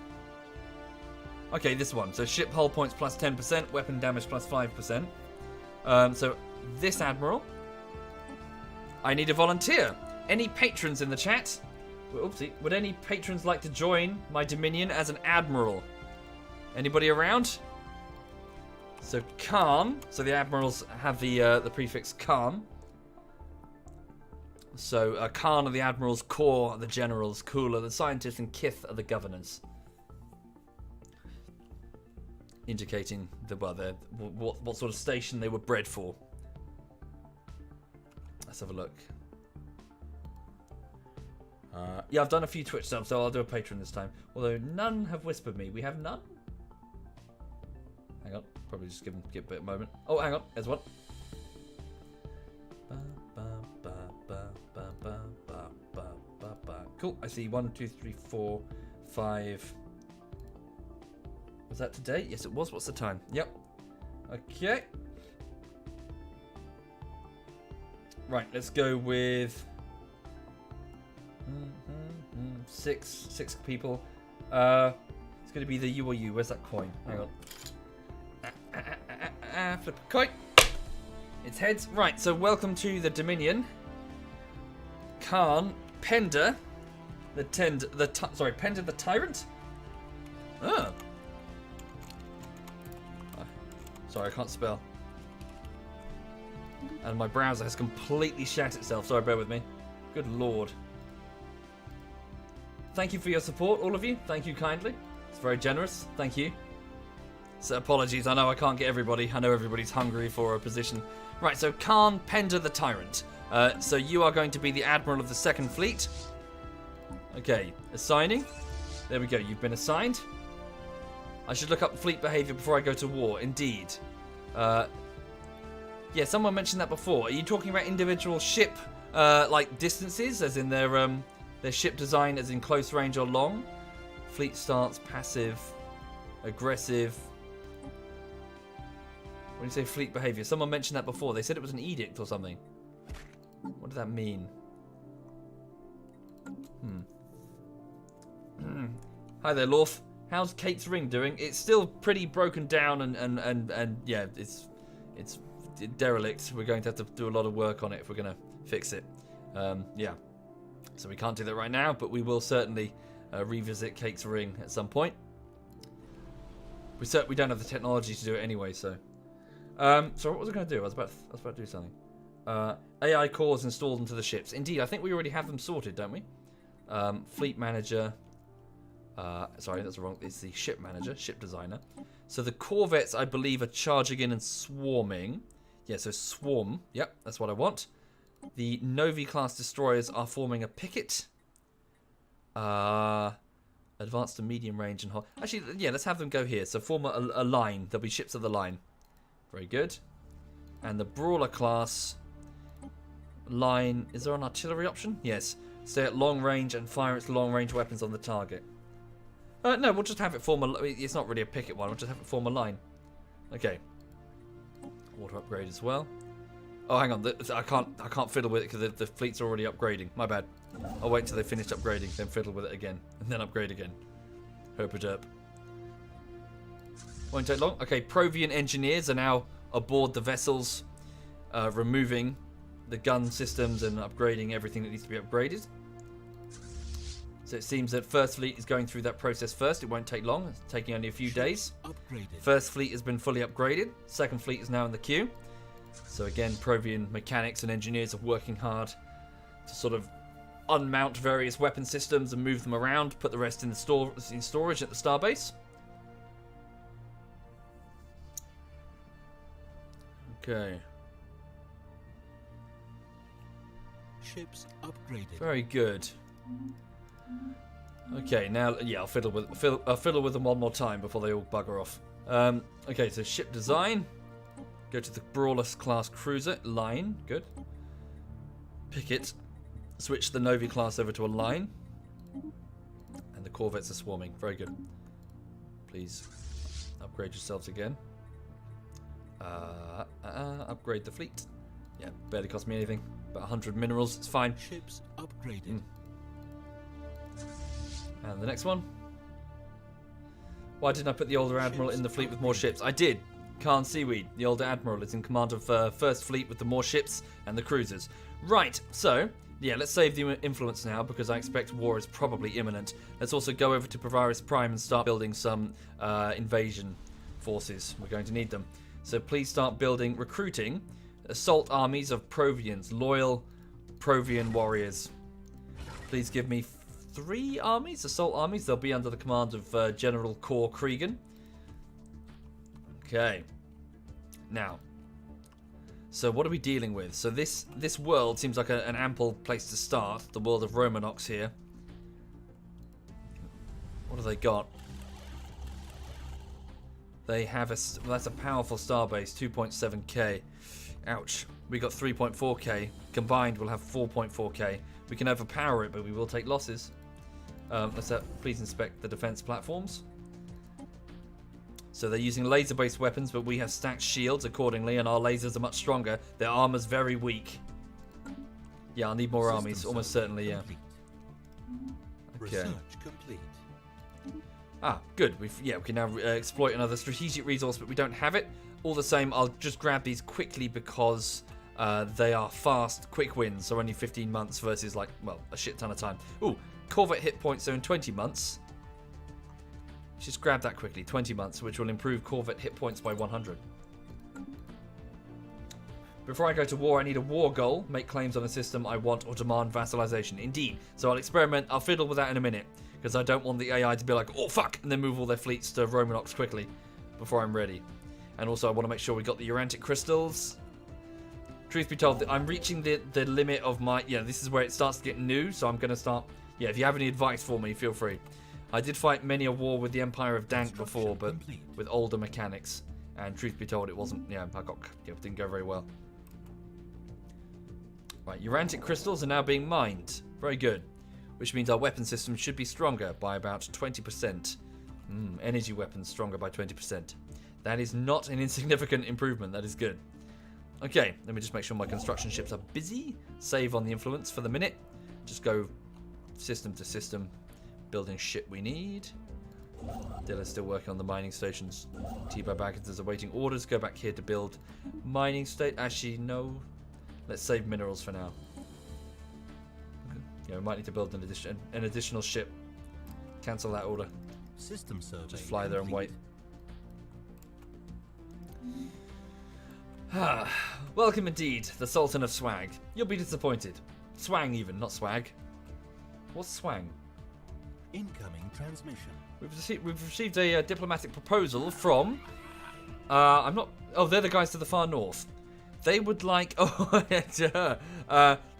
Okay, this one. So ship hull points plus 10%. Weapon damage plus 5%. So this admiral. I need a volunteer. Any patrons in the chat? Oopsie. Would any patrons like to join my Dominion as an admiral? Anybody around? So Khan. So the admirals have the prefix Khan. So Khan are the admirals, Core are the generals, Cool are the scientists, and Kith are the governors. Indicating what sort of station they were bred for. Let's have a look. Yeah, I've done a few Twitch subs, so I'll do a patron this time. Although none have whispered me. We have none? Hang on. Probably just give a bit of a moment. Oh, hang on. There's one. Cool. I see 1, 2, 3, 4, 5. Was that today? Yes, it was. What's the time? Yep. Okay. Right, let's go with... Six people. It's going to be the you or you. Where's that coin? Hang on. Flip a coin. It's heads. Right, so welcome to the Dominion. Khan, Pender, Pender the Tyrant. Oh. Sorry, I can't spell. And my browser has completely shat itself. Sorry, bear with me. Good lord. Thank you for your support, all of you. Thank you kindly. It's very generous. Thank you. So apologies. I know I can't get everybody. I know everybody's hungry for a position. Right, so Khan Pender the Tyrant. So you are going to be the Admiral of the Second Fleet. Okay, assigning. There we go. You've been assigned. I should look up fleet behavior before I go to war. Indeed. Yeah, someone mentioned that before. Are you talking about individual ship, like distances, as in their ship design, as in close range or long? Fleet starts, passive, aggressive. When you say fleet behavior, someone mentioned that before. They said it was an edict or something. What does that mean? Hi there, Lorf. How's Kate's ring doing? It's still pretty broken down and yeah, it's derelict. We're going to have to do a lot of work on it if we're going to fix it. Yeah. So we can't do that right now, but we will certainly revisit Kate's ring at some point. We don't have the technology to do it anyway, so. So what was I going to do? I was about to do something. AI cores installed into the ships. Indeed, I think we already have them sorted, don't we? Fleet manager. Sorry, that's wrong. It's the ship manager, ship designer. So the corvettes, I believe, are charging in and swarming. Yeah, so swarm. Yep, that's what I want. The Novi-class destroyers are forming a picket. Advanced to medium range and hot. Actually, yeah, let's have them go here. So form a line. There'll be ships of the line. Very good. And the Brawler class line. Is there an artillery option? Yes. Stay at long range and fire its long range weapons on the target. No, we'll just have it form a... It's not really a picket one. We'll just have it form a line. Okay. Water upgrade as well. Oh, hang on. I can't fiddle with it because the fleet's already upgrading. My bad. I'll wait until they finish upgrading, then fiddle with it again, and then upgrade again. Herp-a-derp. Won't take long. Okay, Provion engineers are now aboard the vessels, removing the gun systems and upgrading everything that needs to be upgraded. So it seems that First Fleet is going through that process first. It won't take long. It's taking only a few days.
Upgraded.
First Fleet has been fully upgraded. Second Fleet is now in the queue. So again, Provion mechanics and engineers are working hard to sort of unmount various weapon systems and move them around, put the rest in storage at the starbase. Okay.
Ships upgraded.
Very good. Okay, now yeah, I'll fiddle with them one more time before they all bugger off. Okay, so ship design. Go to the Brawler class cruiser line. Good. Picket. Switch the Novi class over to a line. And the corvettes are swarming. Very good. Please upgrade yourselves again. Upgrade the fleet. Yeah, barely cost me anything. About 100 minerals. It's fine.
Ships upgraded.
And the next one. Why didn't I put the older admiral in the fleet with more ships? I did. Khan Seaweed, the older admiral, is in command of First Fleet with the more ships and the cruisers. Right, so, yeah, let's save the influence now because I expect war is probably imminent. Let's also go over to Proviris Prime and start building some invasion forces. We're going to need them. So please start recruiting assault armies of Provians, loyal Provian warriors. Please give me 3 armies, assault armies. They'll be under the command of General Kor Cregan. Okay. Now, so what are we dealing with? So this world seems like an ample place to start. The world of Romanox here. What have they got? They have that's a powerful starbase, 2.7k. Ouch. We got 3.4k. Combined, we'll have 4.4k. We can overpower it, but we will take losses. Please inspect the defense platforms. So they're using laser-based weapons, but we have stacked shields accordingly, and our lasers are much stronger. Their armor's very weak. Yeah, I'll need more armies, almost certainly, yeah. Okay.
Research complete.
Ah, good. We can now exploit another strategic resource, but we don't have it. All the same, I'll just grab these quickly because they are fast, quick wins. So only 15 months versus, like, well, a shit ton of time. Ooh, corvette hit points, so in 20 months. Just grab that quickly. 20 months, which will improve corvette hit points by 100. Before I go to war, I need a war goal. Make claims on a system I want or demand vassalization. Indeed. So I'll experiment. I'll fiddle with that in a minute. Because I don't want the AI to be like, oh, fuck, and then move all their fleets to Romanox quickly before I'm ready. And also, I want to make sure we got the Urantic crystals. Truth be told, I'm reaching the limit of my... Yeah, this is where it starts to get new, so I'm going to start... Yeah, if you have any advice for me, feel free. I did fight many a war with the Empire of Dank before, but with older mechanics. And truth be told, it wasn't... Yeah, it didn't go very well. Right, Urantic crystals are now being mined. Very good. which means our weapon system should be stronger by about 20%. Energy weapons stronger by 20%. That is not an insignificant improvement. That is good. Okay, let me just make sure my construction ships are busy. Save on the influence for the minute. Just go system to system, building shit we need. Dylan's still working on the mining stations. T-Bar Baggins is awaiting orders. Go back here to build mining state. Actually, no. Let's save minerals for now. Okay. Yeah, we might need to build an additional ship. Cancel that order.
System survey.
Just fly there and wait. Welcome indeed, the Sultan of Swag. You'll be disappointed. Swang even, not swag. What's swang?
Incoming transmission.
We've received a diplomatic proposal from... I'm not... Oh, they're the guys to the far north. They would like... Oh,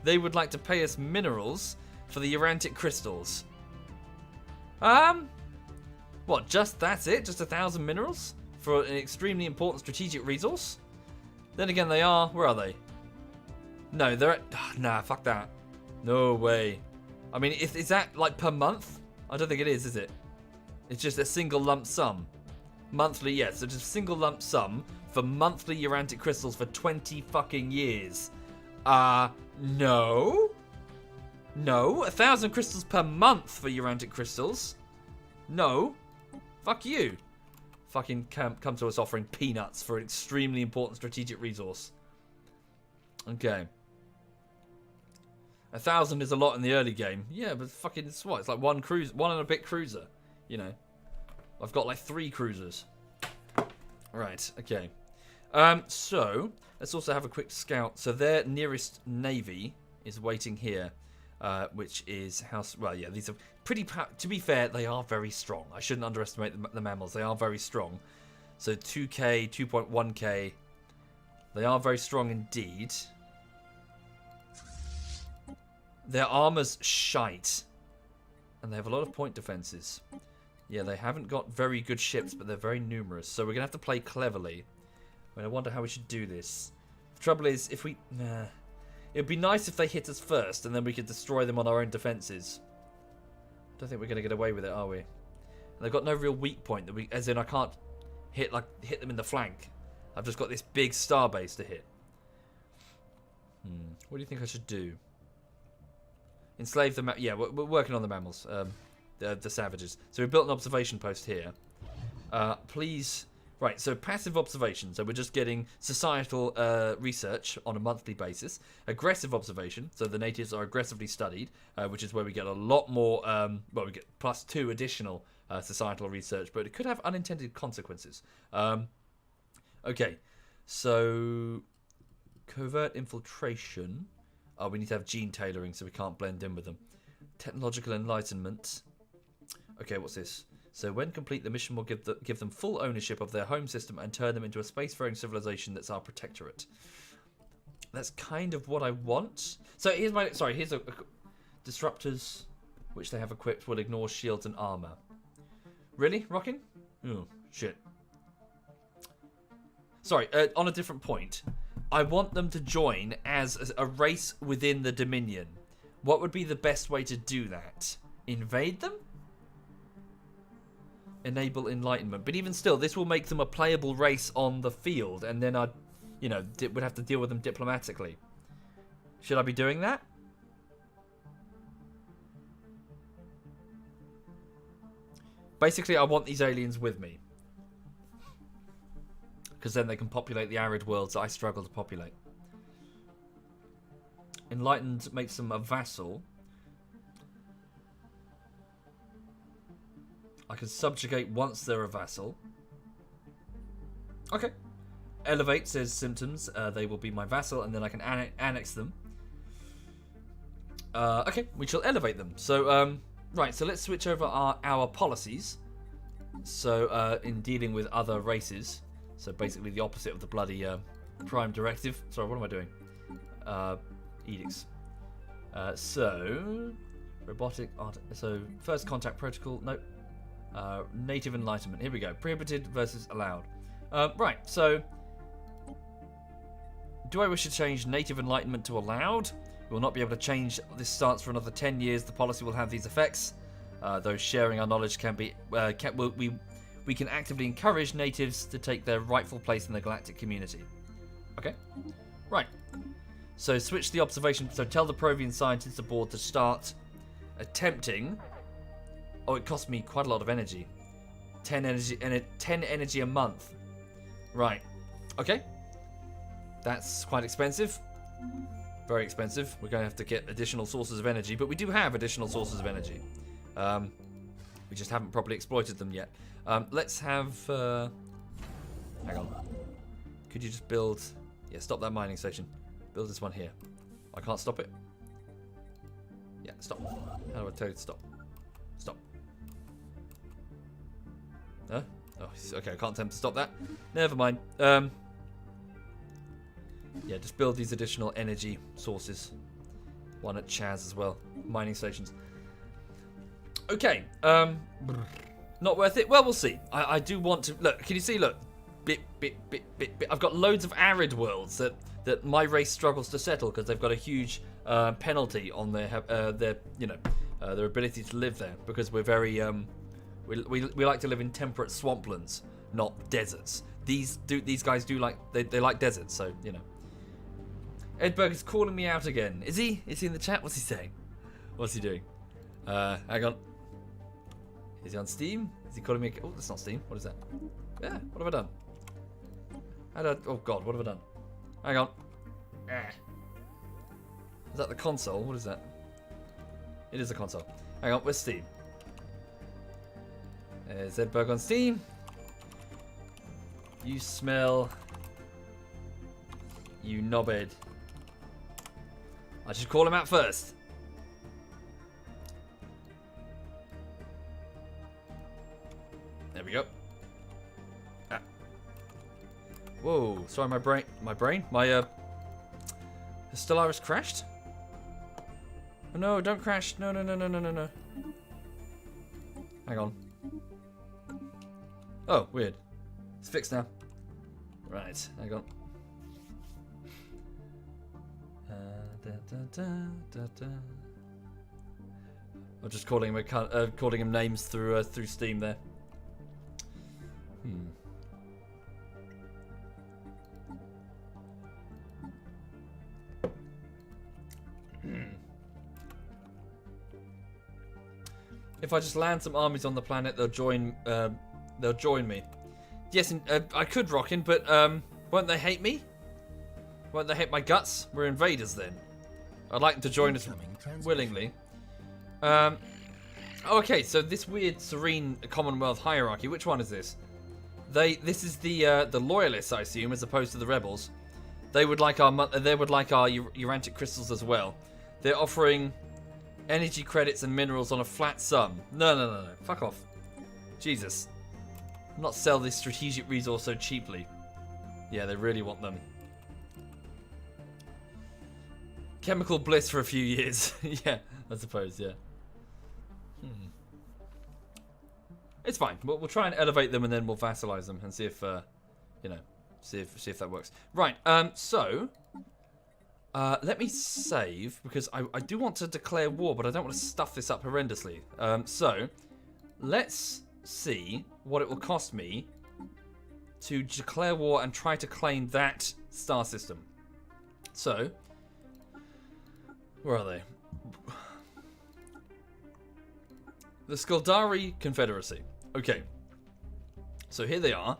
they would like to pay us minerals for the Urantic crystals. What, just that's it? Just 1,000 minerals? For an extremely important strategic resource? Then again, they are... Where are they? No, they're at... Nah, fuck that. No way. I mean, is that, like, per month? I don't think it is it? It's just a single lump sum. Monthly, yes. So just a single lump sum for monthly Urantic crystals for 20 fucking years. No? No? 1,000 crystals per month for Urantic crystals? No? Fuck you. Fucking come to us offering peanuts for an extremely important strategic resource. Okay. 1,000 is a lot in the early game. Yeah, but fucking, it's what? It's like one and a bit cruiser. You know. I've got like 3 cruisers. Right, okay. So, let's also have a quick scout. So their nearest navy is waiting here. Which is house. Well, yeah, these are pretty. To be fair, they are very strong. I shouldn't underestimate the mammals. They are very strong. So 2k, 2.1k. They are very strong indeed. Their armor's shite, and they have a lot of point defenses. Yeah, they haven't got very good ships, but they're very numerous. So we're gonna have to play cleverly. I mean, I wonder how we should do this. The trouble is, if we. It'd be nice if they hit us first, and then we could destroy them on our own defenses. Don't think we're going to get away with it, are we? And they've got no real weak point, as in I can't hit them in the flank. I've just got this big starbase to hit. What do you think I should do? Enslave the yeah, we're working on the mammals, the savages. So we built an observation post here. Please. Right, so passive observation. So we're just getting societal research on a monthly basis. Aggressive observation. So the natives are aggressively studied, which is where we get a lot more. Well, we get +2 additional societal research, but it could have unintended consequences. Okay, so covert infiltration. Oh, we need to have gene tailoring, so we can't blend in with them. Technological enlightenment. Okay, what's this? So when complete, the mission will give them full ownership of their home system and turn them into a spacefaring civilization that's our protectorate. That's kind of what I want. So here's here's a disruptors, which they have equipped, will ignore shields and armor. Really, Rockin'? Oh, shit. Sorry, on a different point. I want them to join as a race within the Dominion. What would be the best way to do that? Invade them? Enable enlightenment, but even still, this will make them a playable race on the field, and then I, would have to deal with them diplomatically. Should I be doing that? Basically, I want these aliens with me, because then they can populate the arid worlds that I struggle to populate. Enlightened makes them a vassal. I can subjugate once they're a vassal. Okay. Elevate says symptoms. They will be my vassal, and then I can annex them. Okay, we shall elevate them. So, right, so let's switch over our policies. So, in dealing with other races. So, basically the opposite of the bloody Prime Directive. Sorry, what am I doing? Edicts. So, robotic art. So, first contact protocol. Nope. Native enlightenment. Here we go. Prohibited versus allowed. Right, so do I wish to change native enlightenment to allowed, We will not be able to change this stance for another 10 years. The policy will have these effects. Though sharing our knowledge can be... we can actively encourage natives to take their rightful place in the galactic community. Okay. Right. So switch the observation... So tell the Provion scientists aboard to start attempting... Oh, it cost me quite a lot of energy. 10 energy a month. Right. Okay. That's quite expensive. Very expensive. We're going to have to get additional sources of energy, but we do have additional sources of energy. We just haven't properly exploited them yet. Let's have... hang on. Could you just build... Yeah, stop that mining station. Build this one here. I can't stop it. Yeah, stop. How do I tell you to stop? Stop. Huh? Oh, okay, I can't attempt to stop that. Never mind. Yeah, just build these additional energy sources. One at Chaz as well. Mining stations. Okay. Not worth it? Well, we'll see. I do want to... Look, can you see? Look. Bit. I've got loads of arid worlds that my race struggles to settle because they've got a huge penalty on their ability to live there because we're very... We like to live in temperate swamplands, not deserts. These guys do like... They like deserts, so, you know. Edberg is calling me out again. Is he? Is he in the chat? What's he saying? What's he doing? Hang on. Is he on Steam? Is he calling me? Oh, that's not Steam. What is that? Yeah. What have I done? Oh God, what have I done? Hang on. Is that the console? What is that? It is a console. Hang on. Where's Steam? There's Edberg on Steam. You smell. You knobhead. I should call him out first. There we go. Ah. Whoa, sorry, my brain, my Stellaris crashed? Oh no, don't crash. No. Hang on. Oh, weird. It's fixed now. Right, hang on. I'm just calling him names through Steam there. If I just land some armies on the planet, they'll join me. Yes, I could Rockin', but won't they hate me? Won't they hate my guts? We're invaders then. I'd like them to join us willingly. Okay, so this weird Serene Commonwealth hierarchy. Which one is this? This is the loyalists, I assume, as opposed to the rebels. They would like our urantic crystals as well. They're offering energy credits and minerals on a flat sum. No. Fuck off. Jesus. I'll not sell this strategic resource so cheaply. Yeah, they really want them. Chemical bliss for a few years. Yeah, I suppose, yeah. It's fine. We'll try and elevate them and then we'll vassalize them and see if, see if that works. Right, so... let me save, because I do want to declare war, but I don't want to stuff this up horrendously. So, let's see what it will cost me to declare war and try to claim that star system. So, where are they? The Skuldari Confederacy. Okay. So here they are.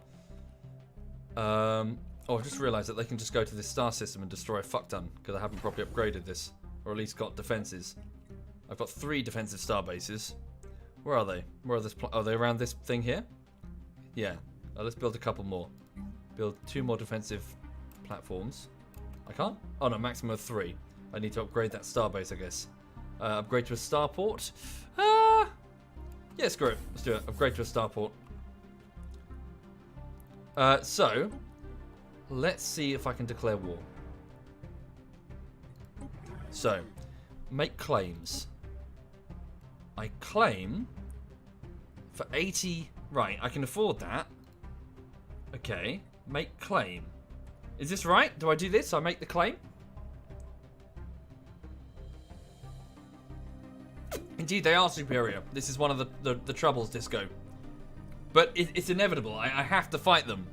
Oh, I just realised that they can just go to this star system and destroy a fuck ton, because I haven't properly upgraded this. Or at least got defences. I've got 3 defensive star bases. Where are they? Where are this? Are they around this thing here? Yeah. Let's build a couple more. Build 2 more defensive platforms. I can't? Oh no, maximum of 3. I need to upgrade that star base, I guess. Upgrade to a starport. Yeah, screw it. Let's do it. Upgrade to a starport. So, let's see if I can declare war. So, make claims. I claim for 80... Right, I can afford that. Okay, make claim. Is this right? Do I do this? I make the claim? Indeed, they are superior. This is one of the troubles, Disco. But it's inevitable. I have to fight them.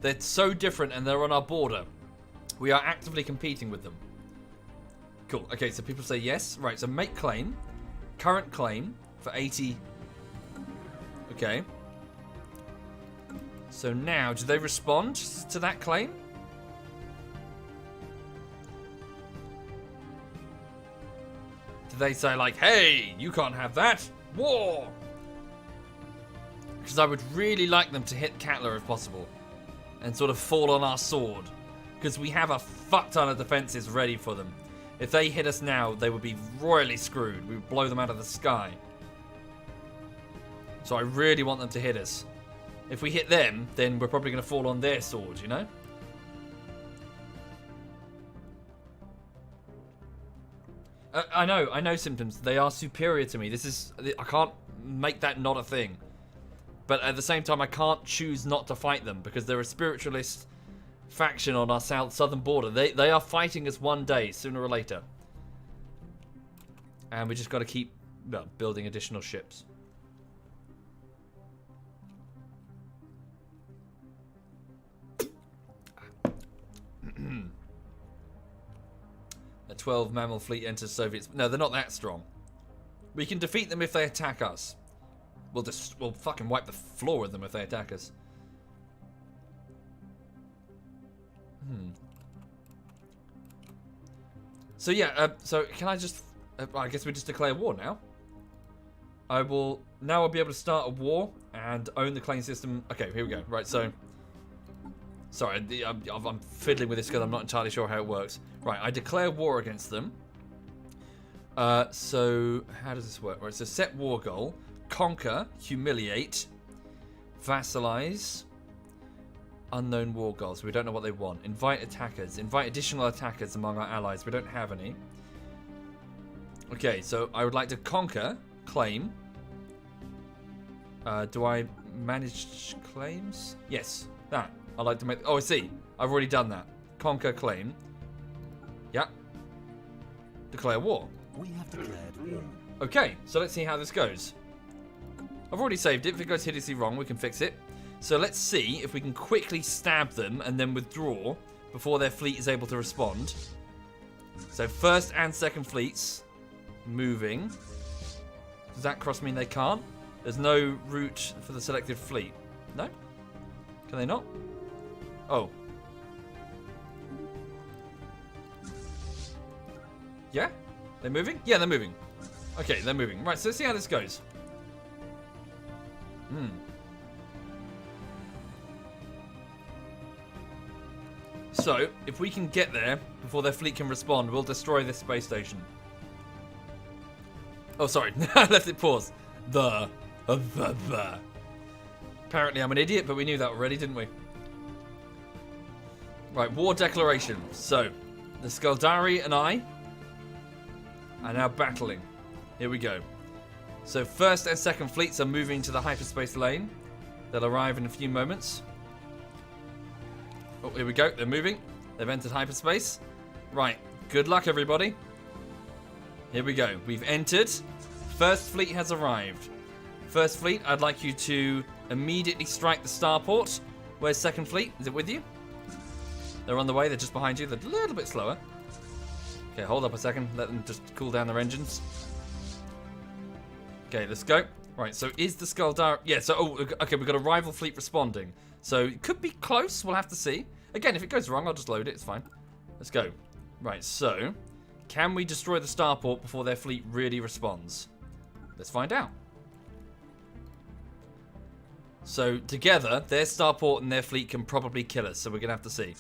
They're so different and they're on our border. We are actively competing with them. Cool. Okay, so people say yes. Right, so make claim. Current claim for 80. Okay. So now, do they respond to that claim? Do they say like, hey, you can't have that? War! Because I would really like them to hit Catler if possible. And sort of fall on our sword. Because we have a fuck ton of defenses ready for them. If they hit us now, they would be royally screwed. We would blow them out of the sky. So I really want them to hit us. If we hit them, then we're probably going to fall on their sword, you know? I know symptoms. They are superior to me. I can't make that not a thing. But at the same time, I can't choose not to fight them because they're a spiritualist faction on our southern border. They are fighting us one day, sooner or later. And we just got to keep building additional ships. A 12 mammal fleet enters Soviets. No, they're not that strong. We can defeat them if they attack us. We'll fucking wipe the floor with them if they attack us. So yeah, so can I just... I guess we just declare war now. Now I'll be able to start a war and own the claim system. Okay, here we go. Right, so... Sorry, I'm fiddling with this because I'm not entirely sure how it works. Right, I declare war against them. So, how does this work? Right, so set war goal. Conquer, humiliate, vassalize, unknown war goals. We don't know what they want. Invite attackers. Invite additional attackers among our allies. We don't have any. Okay, so I would like to conquer, claim. Do I manage claims? Yes, that. I'd like to make... Oh, I see. I've already done that. Conquer, claim. Yeah. Declare war.
We have declared war.
Okay, so let's see how this goes. I've already saved it. If it goes hideously wrong, we can fix it. So let's see if we can quickly stab them and then withdraw before their fleet is able to respond. So first and second fleets moving. Does that cross mean they can't? There's no route for the selected fleet. No? Can they not? Oh. Yeah? They're moving? Yeah, they're moving. Okay, they're moving. Right, so let's see how this goes. So, if we can get there before their fleet can respond, we'll destroy this space station. Oh, sorry. I left it pause. Apparently I'm an idiot, but we knew that already, didn't we? Right, war declaration. So, the Skaldari and I are now battling. Here we go. So, first and second fleets are moving to the hyperspace lane. They'll arrive in a few moments. Oh, here we go. They're moving. They've entered hyperspace. Right. Good luck, everybody. Here we go. We've entered. First fleet has arrived. First fleet, I'd like you to immediately strike the starport. Where's second fleet? Is it with you? They're on the way. They're just behind you. They're a little bit slower. Okay, hold up a second. Let them just cool down their engines. Okay, let's go. Right, so is the Skaldar... Yeah, so... Oh, okay, we've got a rival fleet responding. So, it could be close. We'll have to see. Again, if it goes wrong, I'll just load it. It's fine. Let's go. Right, so... Can we destroy the starport before their fleet really responds? Let's find out. So, together, their starport and their fleet can probably kill us. So, we're going to have to see.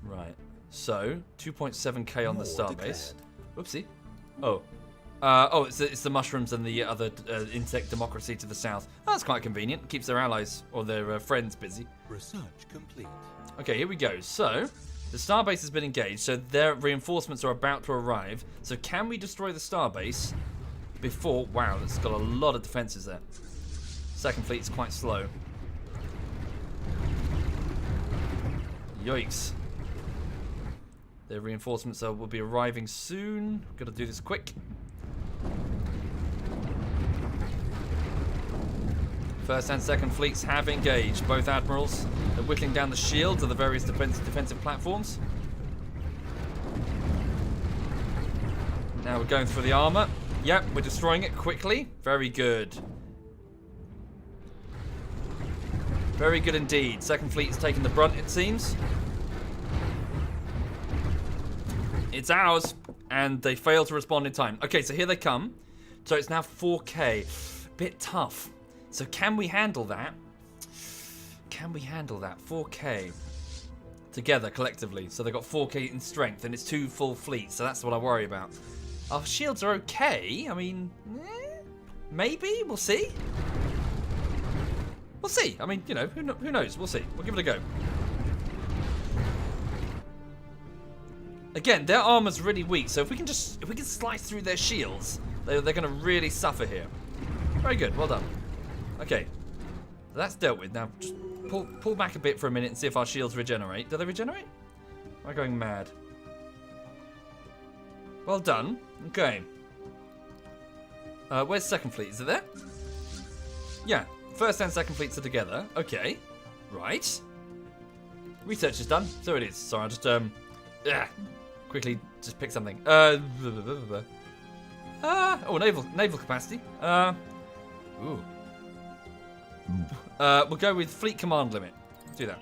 Right. So, 2.7k on the starbase. Whoopsie. Oh. It's the mushrooms and the other insect democracy to the south. Oh, that's quite convenient. Keeps their allies or their friends busy.
Research complete.
Okay, here we go. So, the starbase has been engaged, so their reinforcements are about to arrive. So, can we destroy the starbase before... Wow, it's got a lot of defenses there. Second fleet's quite slow. Yikes. Their reinforcements will be arriving soon. Gotta do this quick. First and second fleets have engaged. Both admirals are whittling down the shields of the various defensive platforms. Now we're going through the armor. Yep, we're destroying it quickly. Very good. Very good indeed. Second fleet is taking the brunt, it seems. It's ours, and they fail to respond in time. Okay, so here they come. So it's now 4K. Bit tough. So can we handle that? Can we handle that? 4K. Together, collectively. So they've got 4K in strength, and it's 2 full fleets, so that's what I worry about. Our shields are okay. I mean, maybe? We'll see. We'll see. I mean, you know, who knows? We'll see. We'll give it a go. Again, their armor's really weak, so if we can slice through their shields, they're going to really suffer here. Very good. Well done. Okay. So that's dealt with. Now, just pull back a bit for a minute and see if our shields regenerate. Do they regenerate? Am I going mad? Well done. Okay. Where's second fleet? Is it there? Yeah. First and second fleets are together. Okay. Right. Research is done. So it is. Sorry, I'll just quickly just pick something. Oh, naval capacity. Ooh. We'll go with fleet command limit. Do that.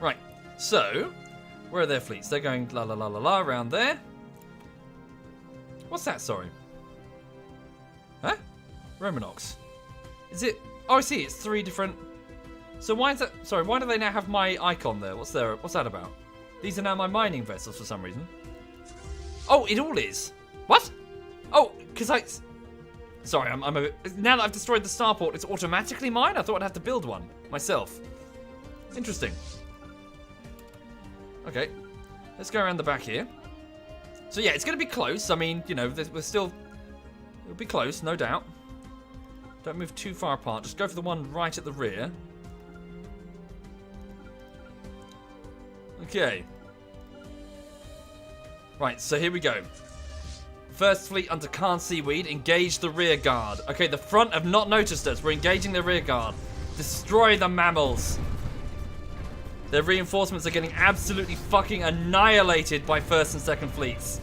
Right. So, where are their fleets? They're going la la la la la around there. What's that? Sorry. Huh? Romanox. Is it? Oh, I see. It's 3 different. So why is that? Sorry. Why do they now have my icon there? What's that about? These are now my mining vessels for some reason. Oh, it all is. What? Oh, because I. Sorry, I'm a bit. Now that I've destroyed the starport, it's automatically mine. I thought I'd have to build one myself. Interesting. Okay, let's go around the back here. So yeah, it's going to be close. I mean, you know, we're still. It'll be close, no doubt. Don't move too far apart. Just go for the one right at the rear. Okay. Right, so here we go. First fleet under Khan Seaweed, engage the rear guard. Okay, the front have not noticed us. We're engaging the rear guard. Destroy the mammals. Their reinforcements are getting absolutely fucking annihilated by first and second fleets.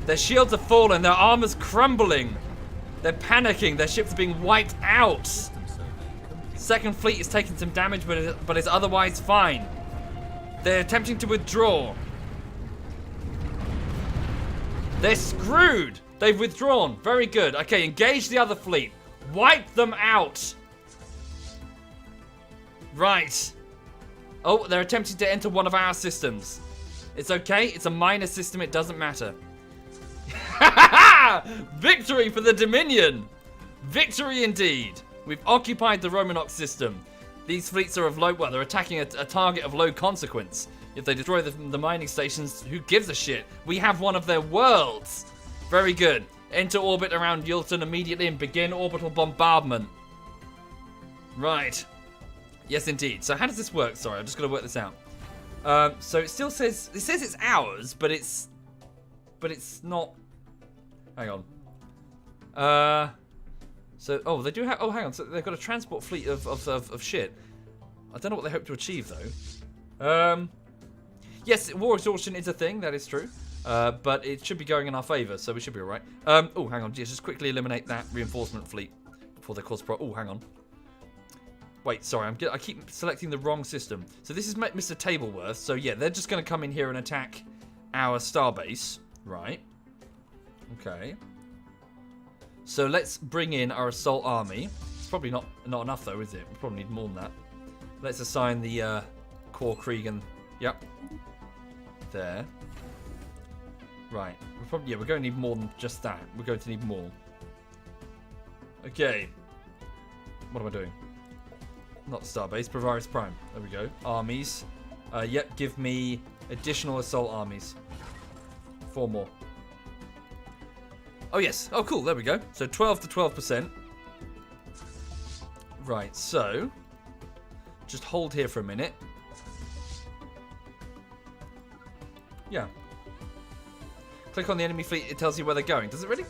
Their shields are falling. Their armor's crumbling. They're panicking. Their ships are being wiped out. Second fleet is taking some damage, but is otherwise fine. They're attempting to withdraw. They're screwed. They've withdrawn. Very good. Okay, engage the other fleet. Wipe them out. Right. Oh, they're attempting to enter one of our systems. It's okay. It's a minor system. It doesn't matter. Victory for the Dominion. Victory indeed. We've occupied the Romanox system. These fleets are of low... Well, they're attacking a target of low consequence. If they destroy the mining stations, who gives a shit? We have one of their worlds. Very good. Enter orbit around Yulton immediately and begin orbital bombardment. Right. Yes, indeed. So how does this work? Sorry, I'm just going to work this out. So it still says... It says it's ours, but it's not... Hang on. So, oh, they do have... Oh, hang on. So they've got a transport fleet of shit. I don't know what they hope to achieve, though. Yes, war exhaustion is a thing. That is true. But it should be going in our favour, so we should be all right. Oh, hang on. Just quickly eliminate that reinforcement fleet before they cause... Oh, hang on. Wait, sorry. I keep selecting the wrong system. So this is Mr. Tableworth. So, yeah, they're just going to come in here and attack our starbase. Right. Okay. So let's bring in our assault army. It's probably not enough though, is it? We probably need more than that. Let's assign the core Krieg. Yep. There. Right. We're going to need more than just that. We're going to need more. Okay. What am I doing? Not the starbase. Provaris Prime. There we go. Armies. Yep. Give me additional assault armies. 4 more. Oh, yes. Oh, cool. There we go. So 12 to 12%. Right. So just hold here for a minute. Yeah. Click on the enemy fleet, it tells you where they're going. Does it really?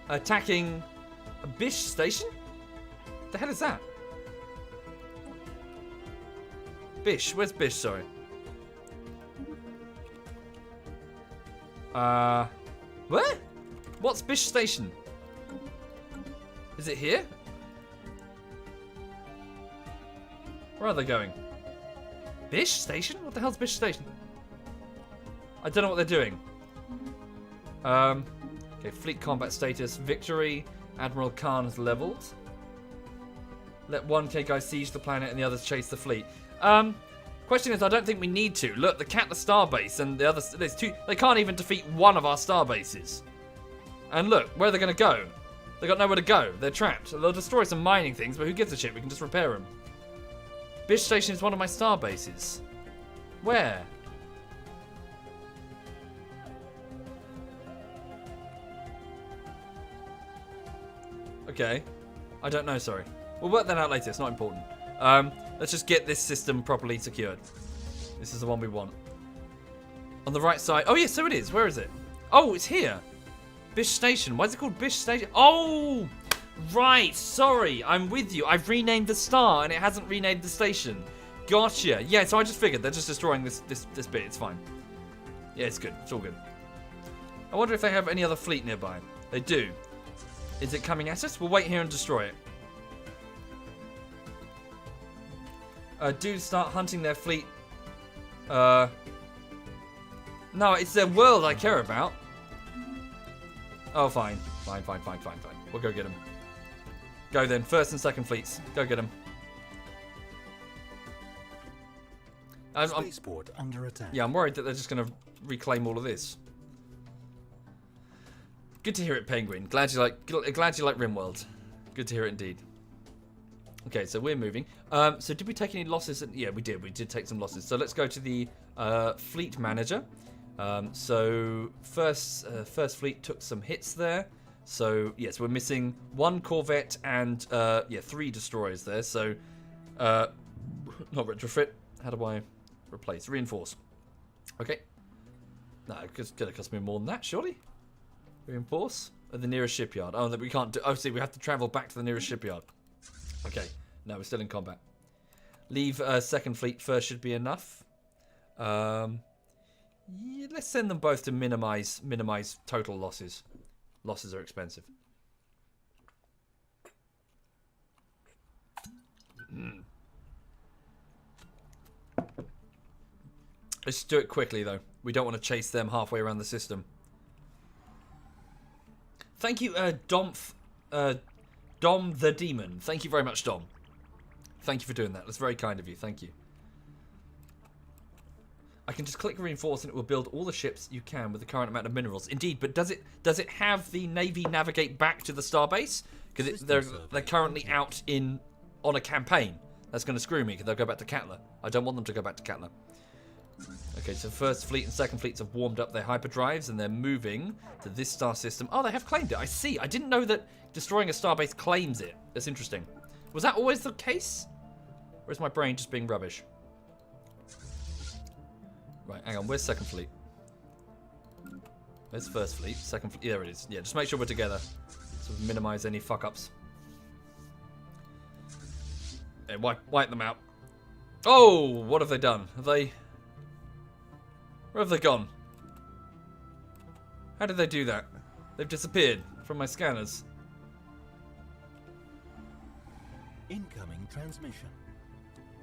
Attacking a Bish station? The hell is that? Bish, where's Bish, sorry? Where? What's Bish station? Is it here? Where are they going? Bish station? What the hell's Bish station? I don't know what they're doing. Okay, fleet combat status, victory. Admiral Khan has leveled. Let 1K guys siege the planet and the others chase the fleet. Question is, I don't think we need to. Look, the Catla starbase and the other, there's two. They can't even defeat one of our starbases. And look, where are they going to go? They got nowhere to go. They're trapped. They'll destroy some mining things, but who gives a shit? We can just repair them. Bish Station is one of my starbases. Where? Okay. I don't know, sorry. We'll work that out later. It's not important. Let's just get this system properly secured. This is the one we want. On the right side. Oh, yeah, so it is. Where is it? Oh, it's here. Bish Station. Why is it called Bish Station? Oh, right. Sorry. I'm with you. I've renamed the star and it hasn't renamed the station. Gotcha. Yeah, so I just figured they're just destroying this bit. It's fine. Yeah, it's good. It's all good. I wonder if they have any other fleet nearby. They do. Is it coming at us? We'll wait here and destroy it. Dudes start hunting their fleet. No, it's their world I care about. Oh, fine. Fine. We'll go get them. Go then. First and second fleets. Go get them.
Spaceport under attack.
Yeah, I'm worried that they're just going to reclaim all of this. Good to hear it, Penguin. Glad you like RimWorld. Good to hear it indeed. Okay, so we're moving. So did we take any losses? Yeah, we did. We did take some losses. So let's go to the fleet manager. So first fleet took some hits there. So yes, we're missing 1 corvette and 3 destroyers there. So not retrofit. How do I replace? Reinforce. Okay. No, it's gonna cost me more than that, surely. Reinforce at the nearest shipyard. Oh, that we can't do. Oh, see, we have to travel back to the nearest shipyard. Okay. No, we're still in combat. Leave second fleet first should be enough. Yeah, let's send them both to minimize total losses. Losses are expensive. Let's do it quickly though. We don't want to chase them halfway around the system. Thank you, Dom the Demon. Thank you very much, Dom. Thank you for doing that. That's very kind of you. Thank you. I can just click reinforce and it will build all the ships you can with the current amount of minerals. Indeed, but does it have the Navy navigate back to the starbase? Because they're currently out on a campaign. That's going to screw me because they'll go back to Catla. I don't want them to go back to Catla. Okay, so first fleet and second fleets have warmed up their hyperdrives and they're moving to this star system. Oh, they have claimed it. I see. I didn't know that destroying a starbase claims it. That's interesting. Was that always the case? Or is my brain just being rubbish? Right, hang on. Where's second fleet? Where's first fleet? Second fleet. Yeah, there it is. Yeah, just make sure we're together. So we minimize any fuck-ups. Yeah, wipe them out. Oh, what have they done? Have they... Where have they gone? How did they do that? They've disappeared from my scanners.
Incoming transmission.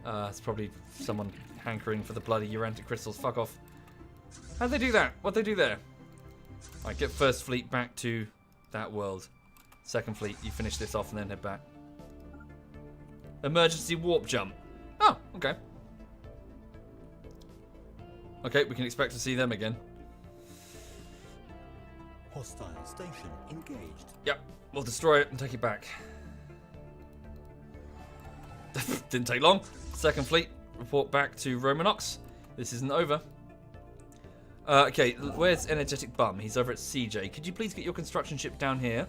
It's probably someone hankering for the bloody urantic crystals. Fuck off. How'd they do that? What'd they do there? Alright, get first fleet back to that world. Second fleet, you finish this off and then head back. Emergency warp jump. Oh, okay. Okay, we can expect to see them again.
Hostile station engaged.
Yep, we'll destroy it and take it back. Didn't take long. Second fleet, report back to Romanox. This isn't over. Okay, where's Energetic Bum? He's over at CJ. Could you please get your construction ship down here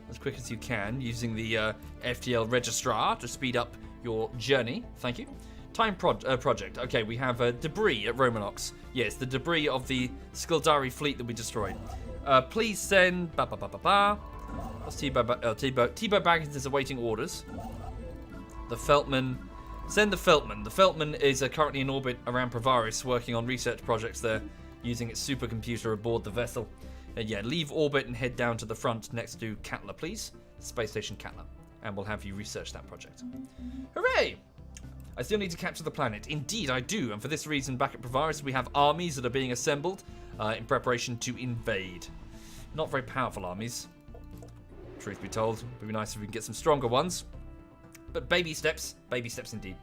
as quick as you can using the FTL Registrar to speed up your journey? Thank you. project. Okay, we have debris at Romanox. Yes, the debris of the Skildari fleet that we destroyed. Please send... What's T-Bow Baggins is awaiting orders. The Feltman... Send the Feltman. The Feltman is currently in orbit around Provaris, working on research projects there, using its supercomputer aboard the vessel. Yeah, leave orbit and head down to the front next to Katla, please. Space Station Katla. And we'll have you research that project. Hooray! I still need to capture the planet. Indeed, I do. And for this reason, back at Provaris, we have armies that are being assembled in preparation to invade. Not very powerful armies, truth be told. It would be nice if we can get some stronger ones. But baby steps indeed.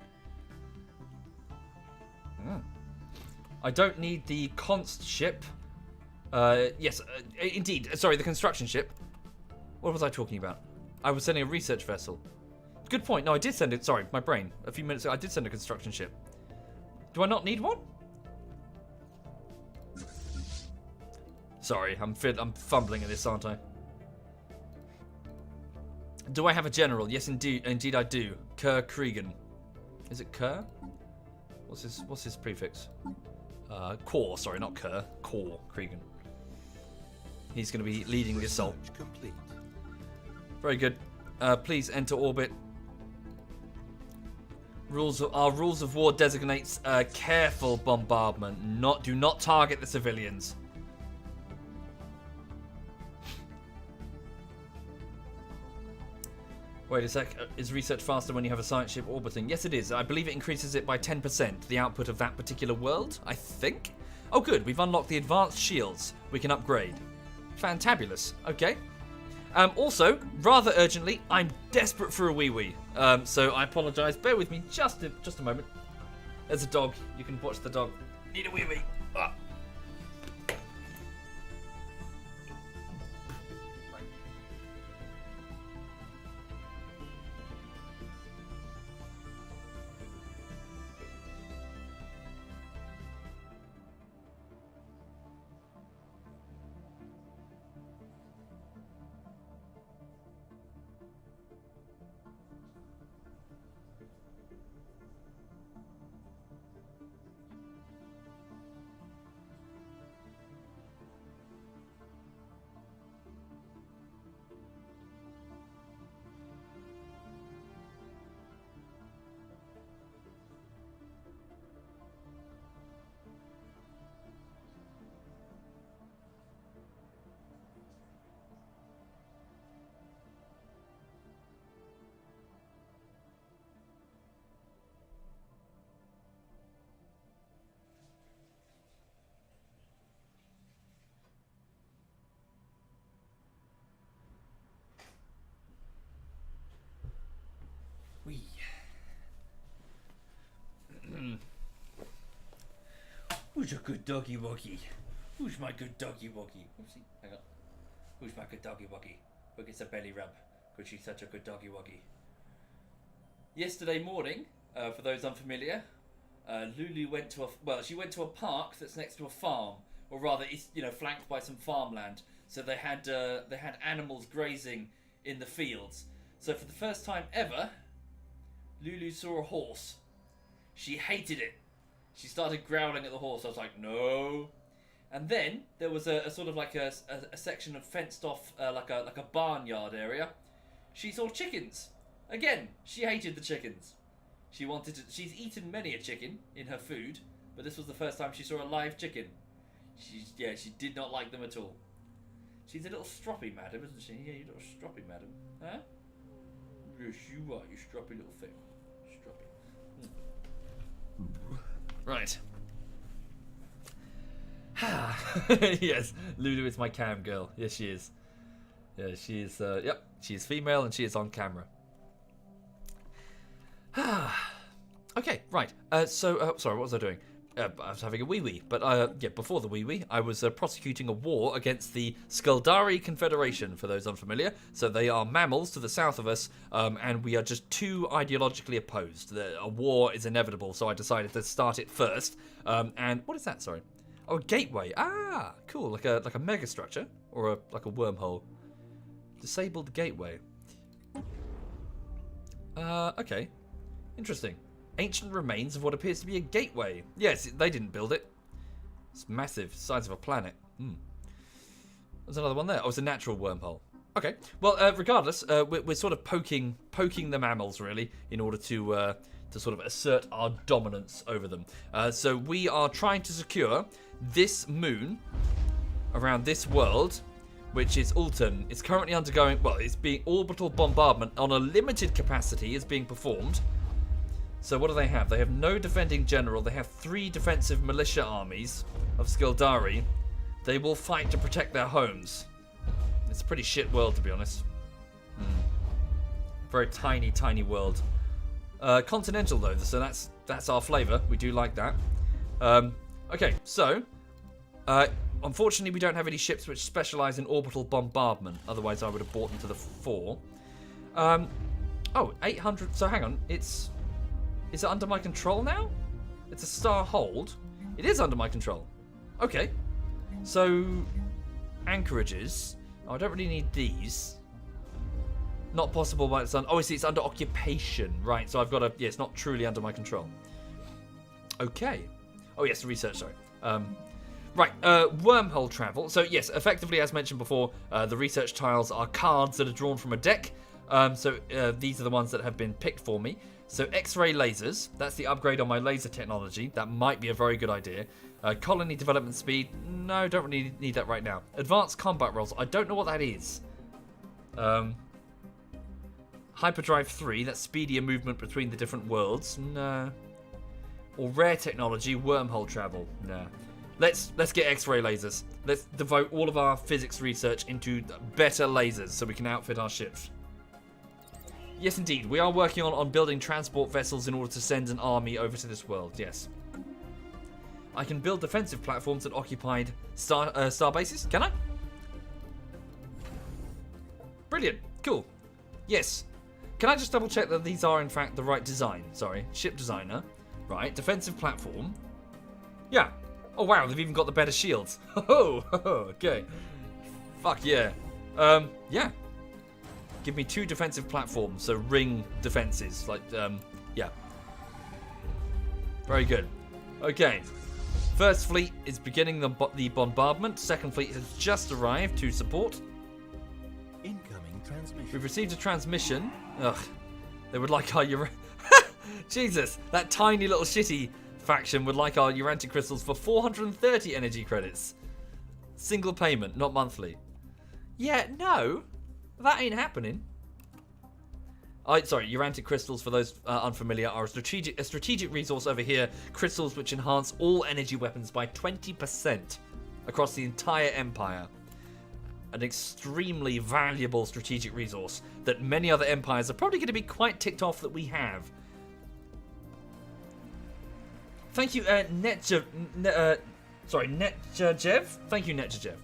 I don't need the const ship. Yes, indeed. Sorry, the construction ship. What was I talking about? I was sending a research vessel. Good point. No, I did send it. Sorry, my brain. A few minutes ago, I did send a construction ship. Do I not need one? Sorry, I'm fumbling at this, aren't I? Do I have a general? Yes, indeed I do. Kerr Cregan. Is it Kerr? What's his prefix? Core, sorry, not Kerr. Core Cregan. He's going to be leading the assault.
Complete.
Very good. Please enter orbit. Our rules of war designates careful bombardment. Do not target the civilians. Wait a sec. Is research faster when you have a science ship orbiting? Yes, it is. I believe it increases it by 10%, the output of that particular world, I think? Oh, good. We've unlocked the advanced shields. We can upgrade. Fantabulous. Okay. Also, rather urgently, I'm desperate for a wee-wee. So I apologise. Bear with me just a moment. There's a dog. You can watch the dog. Need a wee-wee. Ah. Wee. Who's a good doggy woggy? Who's my good doggy woggy? Oopsie, hang on. Who's my good doggy woggy? Who gets a belly rub? Because she's such a good doggy woggy. Yesterday morning, for those unfamiliar, Lulu went to she went to a park that's next to a farm, or rather, it's flanked by some farmland. So they had animals grazing in the fields. So for the first time ever, Lulu saw a horse. She hated it. She started growling at the horse. I was like, no. And then there was a sort of like a section of fenced off, like a barnyard area. She saw chickens. Again, she hated the chickens. She's eaten many a chicken in her food, but this was the first time she saw a live chicken. She did not like them at all. She's a little stroppy madam, isn't she? Yeah, you little stroppy madam. Huh? Yes, you are, you stroppy little thing. Right. Yes, Lulu is my cam girl. Yes, she is. Yeah, she is. Yep, she is female and she is on camera. Okay, right. Sorry, what was I doing? I was having a wee-wee, but before the wee-wee, I was prosecuting a war against the Skildari Confederation, for those unfamiliar. So they are mammals to the south of us, and we are just too ideologically opposed. A war is inevitable, so I decided to start it first. And what is that, sorry? Oh, a gateway. Ah, cool, like a megastructure, or like a wormhole. Disabled gateway. Okay, interesting. Ancient remains of what appears to be a gateway. Yes, they didn't build it. It's massive, size of a planet. There's another one there. Oh, it's a natural wormhole. Okay. Well, regardless, we're sort of poking the mammals really in order to sort of assert our dominance over them. So we are trying to secure this moon around this world, which is Ulton. It's currently undergoing, well, it's being orbital bombardment on a limited capacity is being performed. So what do they have? They have no defending general. They have 3 defensive militia armies of Skildari. They will fight to protect their homes. It's a pretty shit world, to be honest. Very tiny, tiny world. Continental, though, so that's our flavour. We do like that. Okay, so... unfortunately, we don't have any ships which specialise in orbital bombardment. Otherwise, I would have bought them to the fore. Oh, 800... So, hang on. Is it under my control now? It's a star hold. It is under my control. Okay. So, anchorages. Oh, I don't really need these. Not possible while it's on... Oh, I see, it's under occupation. Right, so I've got to... Yeah, it's not truly under my control. Okay. Oh, yes, research, sorry. Right, wormhole travel. So, yes, effectively, as mentioned before, the research tiles are cards that are drawn from a deck. So, these are the ones that have been picked for me. So, X-ray lasers. That's the upgrade on my laser technology. That might be a very good idea. Colony development speed. No, don't really need that right now. Advanced combat rolls. I don't know what that is. Hyperdrive 3. That's speedier movement between the different worlds. No. Or rare technology. Wormhole travel. No. Let's get X-ray lasers. Let's devote all of our physics research into better lasers so we can outfit our ships. Yes, indeed. We are working on building transport vessels in order to send an army over to this world. Yes. I can build defensive platforms at occupied star bases. Can I? Brilliant. Cool. Yes. Can I just double check that these are in fact the right design? Sorry. Ship designer. Right. Defensive platform. Yeah. Oh wow, they've even got the better shields. Oh, okay. Fuck yeah. Yeah. Give me 2 defensive platforms, so ring defenses. Like, yeah. Very good. Okay. First fleet is beginning the bombardment. Second fleet has just arrived to support.
Incoming transmission.
We've received a transmission. Ugh. They would like our Jesus, that tiny little shitty faction would like our Urantic crystals for 430 energy credits. Single payment, not monthly. Yeah, no. That ain't happening. Sorry, Urantic crystals, for those unfamiliar, are a strategic resource over here. Crystals which enhance all energy weapons by 20% across the entire empire. An extremely valuable strategic resource that many other empires are probably going to be quite ticked off that we have. Thank you, Netjajev. Thank you, Netjajev.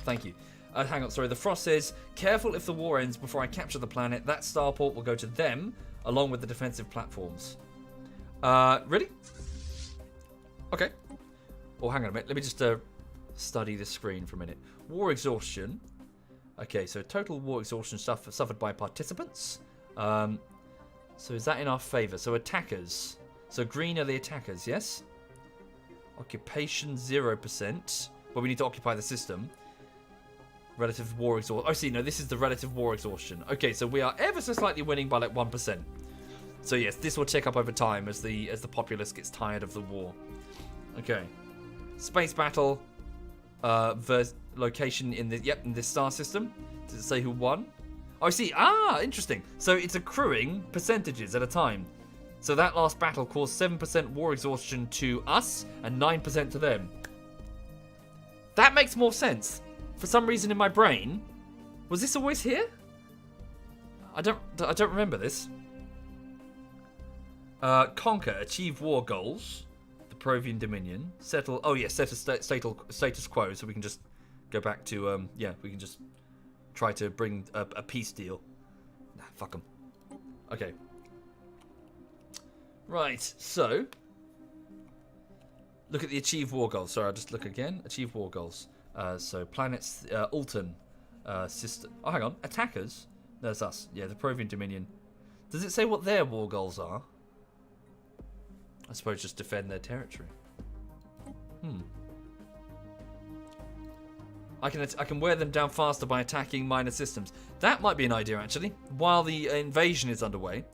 Thank you. Hang on, sorry. The Frost says, careful if the war ends before I capture the planet. That starport will go to them, along with the defensive platforms. Really? Okay. Oh, hang on a minute. Let me just study the screen for a minute. War exhaustion. Okay, so total war exhaustion suffered by participants. So is that in our favour? So attackers. So green are the attackers, yes? Occupation 0%. Well, we need to occupy the system. Relative war exhaustion. Oh, see, no, this is the relative war exhaustion. Okay, so we are ever so slightly winning by like 1%. So yes, this will tick up over time as the populace gets tired of the war. Okay. Space battle. Location in this star system. Does it say who won? Oh, I see. Ah, interesting. So it's accruing percentages at a time. So that last battle caused 7% war exhaustion to us and 9% to them. That makes more sense. For some reason in my brain, was this always here? I don't remember this. Conquer, achieve war goals. The Provion Dominion, settle. Oh yeah, set a status quo, so we can just go back to yeah, we can just try to bring a peace deal. Nah, fuck them. Okay. Right, so look at the achieve war goals. Sorry, I'll just look again. Achieve war goals. So planets, Ulton, system. Oh, hang on, attackers. There's us. Yeah, the Provion Dominion. Does it say what their war goals are? I suppose just defend their territory. I can wear them down faster by attacking minor systems. That might be an idea, actually. While the invasion is underway.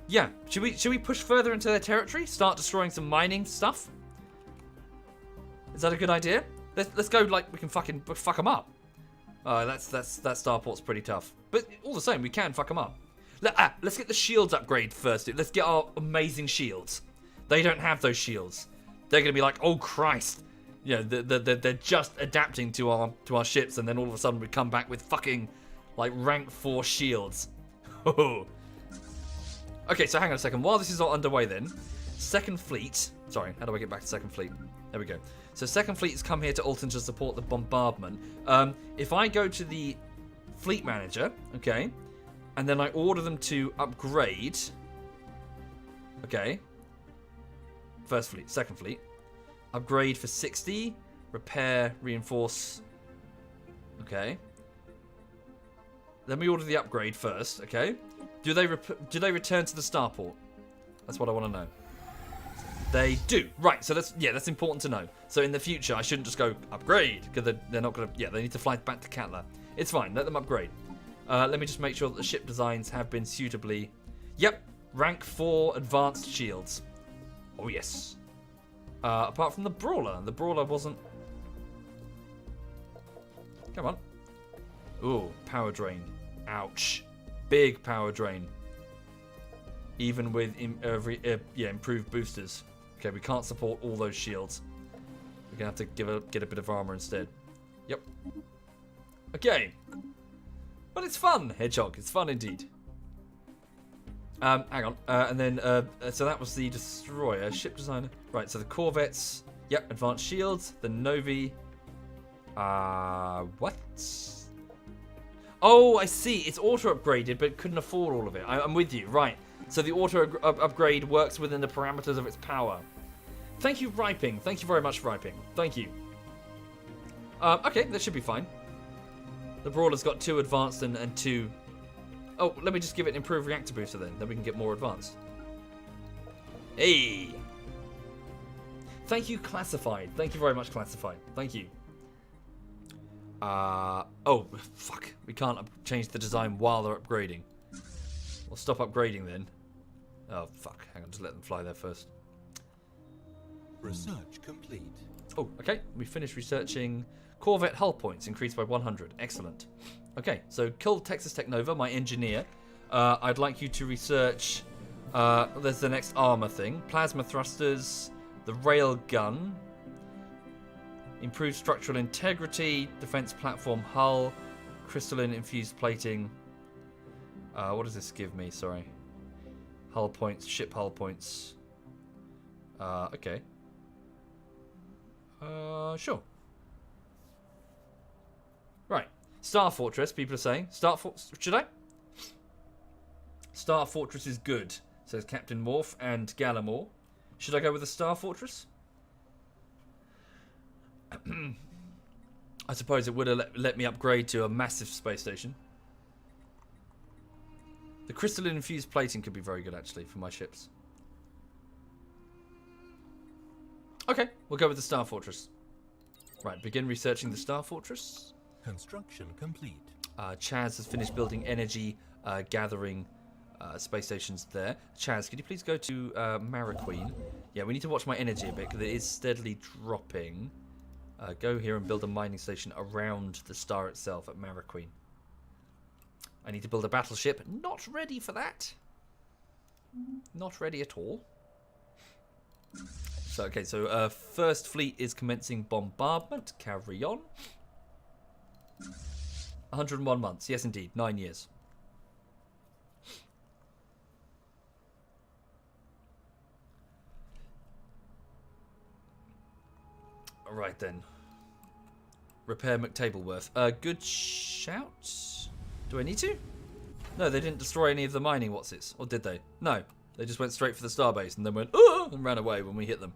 Yeah, should we push further into their territory? Start destroying some mining stuff? Is that a good idea? Let's go like we can fuck them up. That starport's pretty tough. But all the same, we can fuck them up. Let's get the shields upgrade first. Let's get our amazing shields. They don't have those shields. They're gonna be like, oh Christ. You know, they're just adapting to our ships, and then all of a sudden we come back with fucking like rank 4 shields. Okay, so hang on a second. While this is all underway then, Second Fleet... Sorry, how do I get back to Second Fleet? There we go. So Second Fleet has come here to Alton to support the bombardment. If I go to the Fleet Manager, okay, and then I order them to upgrade... Okay. First Fleet, Second Fleet. Upgrade for 60. Repair, reinforce. Okay. Let me order the upgrade first, okay? Do they return to the starport? That's what I want to know. They do. Right, so that's important to know. So in the future, I shouldn't just go upgrade, because they're not going to... Yeah, they need to fly back to Katla. It's fine, let them upgrade. Let me just make sure that the ship designs have been suitably... Yep, rank 4 advanced shields. Oh, yes. Apart from the Brawler wasn't... Come on. Ooh, power drain. Ouch. Big power drain. Even with improved boosters. Okay, we can't support all those shields. We're gonna have to get a bit of armor instead. Yep. Okay. But it's fun, Hedgehog. It's fun indeed. Hang on. And then, so that was the destroyer, ship designer. Right, so the corvettes. Yep, advanced shields. The Novi. What? Oh, I see. It's auto-upgraded, but couldn't afford all of it. I'm with you. Right. So the auto-upgrade works within the parameters of its power. Thank you, Riping. Thank you very much, Riping. Thank you. Okay, that should be fine. The Brawler's got 2 advanced and 2... Oh, let me just give it an improved reactor booster then. Then we can get more advanced. Hey! Thank you, Classified. Thank you very much, Classified. Thank you. Oh, fuck. We can't change the design while they're upgrading. We'll stop upgrading then. Oh, fuck. Hang on, just let them fly there first.
Research complete.
Oh, okay. We finished researching Corvette hull points, increased by 100. Excellent. Okay, so kill Texas Tech Nova, my engineer. I'd like you to research... there's the next armor thing. Plasma thrusters, the rail gun... Improved structural integrity, defense platform hull, crystalline infused plating. What does this give me? Sorry. Hull points, ship hull points. Okay. Sure. Right. Star Fortress, people are saying. Should I? Star Fortress is good, says Captain Morph and Gallimore. Should I go with the Star Fortress? I suppose it would have let me upgrade to a massive space station. The crystalline infused plating could be very good, actually, for my ships. Okay, we'll go with the Star Fortress. Right, begin researching the Star Fortress.
Construction complete.
Chaz has finished building energy gathering space stations there. Chaz, could you please go to Mariqueen? Yeah, we need to watch my energy a bit, because it is steadily dropping. Go here and build a mining station around the star itself at Mariqueen. I need to build a battleship. Not ready for that. Not ready at all. So, okay, so First Fleet is commencing bombardment. Carry on. 101 months. Yes, indeed. 9 years. Right then. Repair McTableworth. Good shout. Do I need to? No, they didn't destroy any of the mining whatsits. Or did they? No. They just went straight for the starbase and then went, oh, and ran away when we hit them.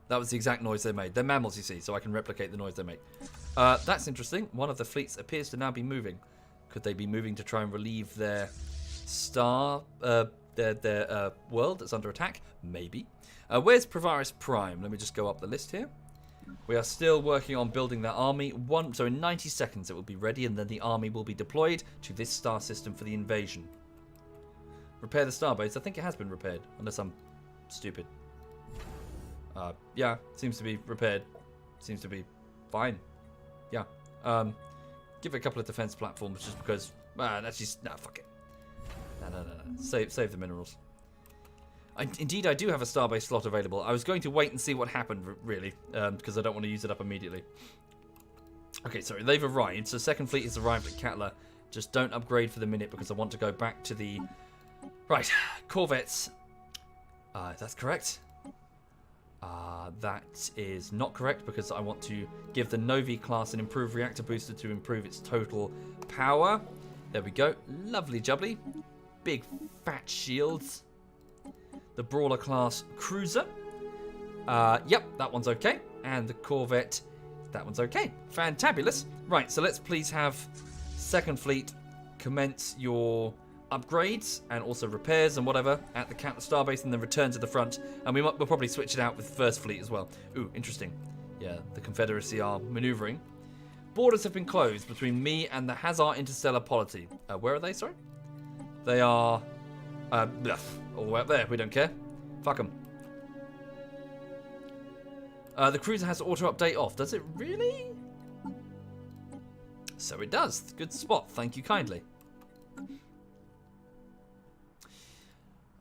That was the exact noise they made. They're mammals, you see, so I can replicate the noise they make. That's interesting. One of the fleets appears to now be moving. Could they be moving to try and relieve their star their world that's under attack? Maybe. Where's Provion Prime? Let me just go up the list here. We are still working on building their army. So in 90 seconds it will be ready, and then the army will be deployed to this star system for the invasion. Repair the starbase. I think it has been repaired, unless I'm stupid. Yeah, seems to be repaired. Seems to be fine. Yeah. Give it a couple of defense platforms just because. That's just fuck it. No. Save the minerals. Indeed, I do have a starbase slot available. I was going to wait and see what happened, really, because I don't want to use it up immediately. Okay, sorry, they've arrived. So Second Fleet has arrived at Katla. Just don't upgrade for the minute because I want to go back to the... Right, corvettes. That's correct. That is not correct because I want to give the Novi class an improved reactor booster to improve its total power. There we go. Lovely jubbly. Big fat shields. The Brawler class cruiser. Yep, that one's okay. And the Corvette, that one's okay. Fantabulous. Right, so let's please have Second Fleet commence your upgrades and also repairs and whatever at the Katla Starbase, and then return to the front. And we'll probably switch it out with First Fleet as well. Ooh, interesting. Yeah, the Confederacy are maneuvering. Borders have been closed between me and the Hazar Interstellar Polity. Where are they, sorry? They are... all the way up there, we don't care. Fuck them. The cruiser has auto-update off. Does it really? So it does. Good spot. Thank you kindly.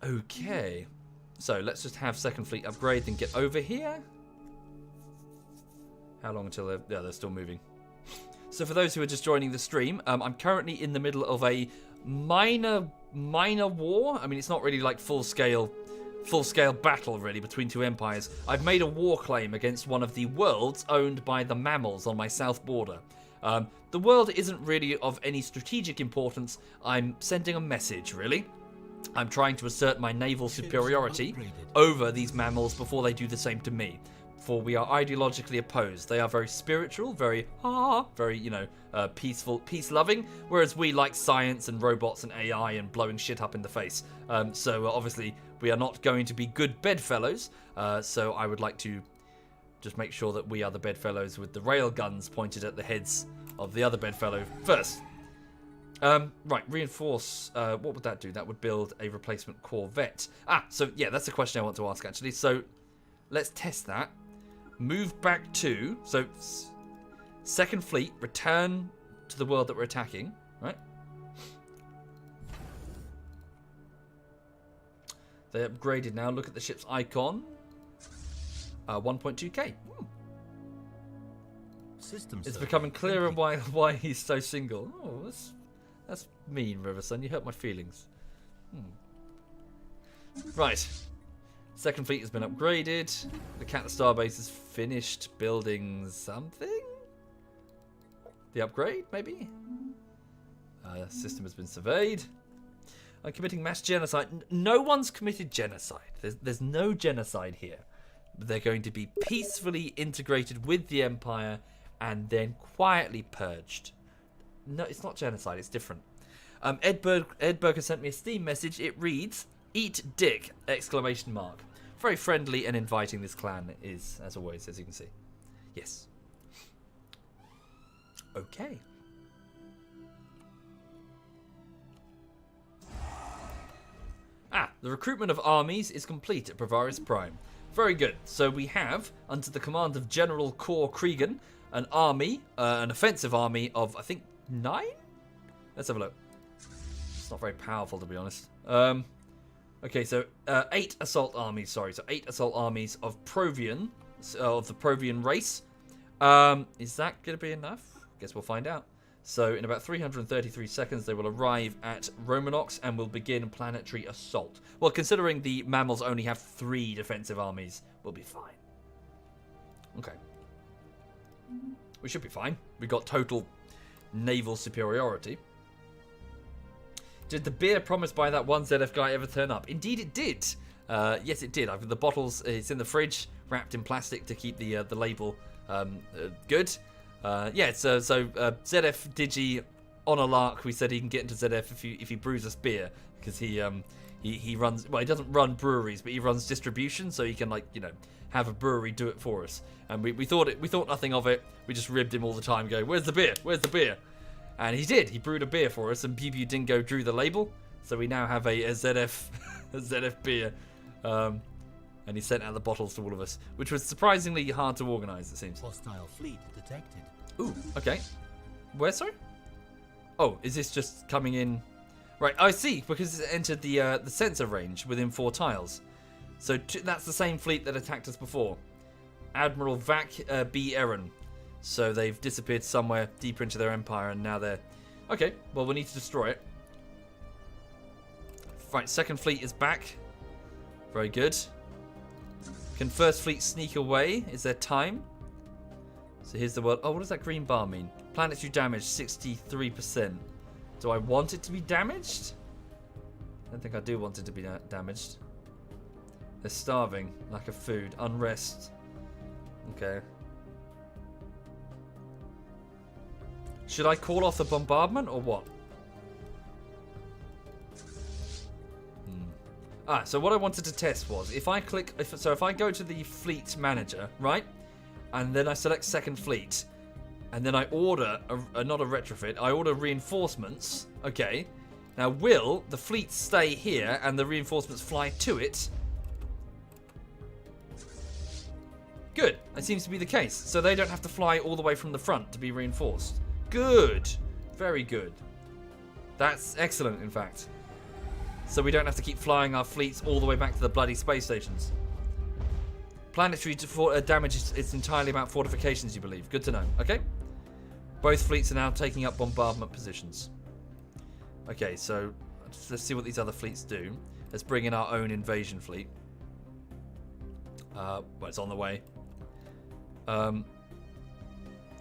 Okay. So let's just have Second Fleet upgrade, then get over here. How long until they're... Yeah, they're still moving. So for those who are just joining the stream, I'm currently in the middle of a minor war. I mean, it's not really like full scale battle really between two empires. I've made a war claim against one of the worlds owned by the mammals on my south border. The world isn't really of any strategic importance. I'm sending a message, really. I'm trying to assert my naval superiority over these mammals before they do the same to me. For we are ideologically opposed. They are very spiritual, very, peaceful, peace-loving, whereas we like science and robots and AI and blowing shit up in the face. So obviously we are not going to be good bedfellows. So I would like to just make sure that we are the bedfellows with the rail guns pointed at the heads of the other bedfellow first. Right, reinforce. What would that do? That would build a replacement corvette. So yeah, that's a question I want to ask actually. So let's test that. Move back to, so Second Fleet, return to the world that we're attacking, right? They upgraded now. Look at the ship's icon. 1.2k. It's becoming clearer why he's so single. Oh, that's mean, Riverson. You hurt my feelings. Right. Second Fleet has been upgraded. The Katla Starbase has finished building something? The upgrade, maybe? System has been surveyed. I'm committing mass genocide. No one's committed genocide. There's no genocide here. They're going to be peacefully integrated with the Empire and then quietly purged. No, it's not genocide. It's different. Ed Berger sent me a Steam message. It reads, "Eat dick!" exclamation mark. Very friendly and inviting this clan is, as always, as you can see. Yes. Okay. The recruitment of armies is complete at Provion Prime. Very good. So we have, under the command of General Kor Kregan, an army, an offensive army of, I think, 9? Let's have a look. It's not very powerful, to be honest. Okay, so 8 assault armies, sorry. So 8 assault armies of Provion, of the Provion race. Is that going to be enough? Guess we'll find out. So in about 333 seconds, they will arrive at Romanox and will begin planetary assault. Well, considering the mammals only have 3 defensive armies, we'll be fine. Okay. We should be fine. We got total naval superiority. Did the beer promised by that one ZF guy ever turn up? Indeed it did. Yes, it did. The bottles, it's in the fridge, wrapped in plastic to keep the label good. Yeah, so ZF Digi on a lark. We said he can get into ZF if he brews us beer because he He runs, well, he doesn't run breweries, but he runs distribution, so he can, like, you know, have a brewery do it for us. And we thought nothing of it. We just ribbed him all the time, going, "Where's the beer? Where's the beer?" And he did. He brewed a beer for us, and BB Dingo drew the label, so we now have a ZF a ZF beer. And he sent out the bottles to all of us, which was surprisingly hard to organise, it seems.
Hostile fleet detected.
Ooh, okay. Where, sorry? Oh, is this just coming in? Right, I see, because it's entered the sensor range within 4 tiles. So that's the same fleet that attacked us before. Admiral Vac B. Erin. So they've disappeared somewhere deeper into their empire, and now they're... Okay, well, we need to destroy it. Right, second fleet is back. Very good. Can first fleet sneak away? Is there time? So here's the world. Oh, what does that green bar mean? Planetary damage, 63%. Do I want it to be damaged? I don't think I do want it to be damaged. They're starving. Lack of food. Unrest. Okay. Should I call off the bombardment or what? So what I wanted to test was if I go to the fleet manager, right, and then I select second fleet, and then I order not a retrofit, I order reinforcements. Okay, now will the fleet stay here and the reinforcements fly to it? Good, that seems to be the case. So they don't have to fly all the way from the front to be reinforced. Good, very good. That's excellent, in fact. So we don't have to keep flying our fleets all the way back to the bloody space stations. Planetary damage is entirely about fortifications, you believe. Good to know. Okay. Both fleets are now taking up bombardment positions. Okay, so let's see what these other fleets do. Let's bring in our own invasion fleet. Well, it's on the way.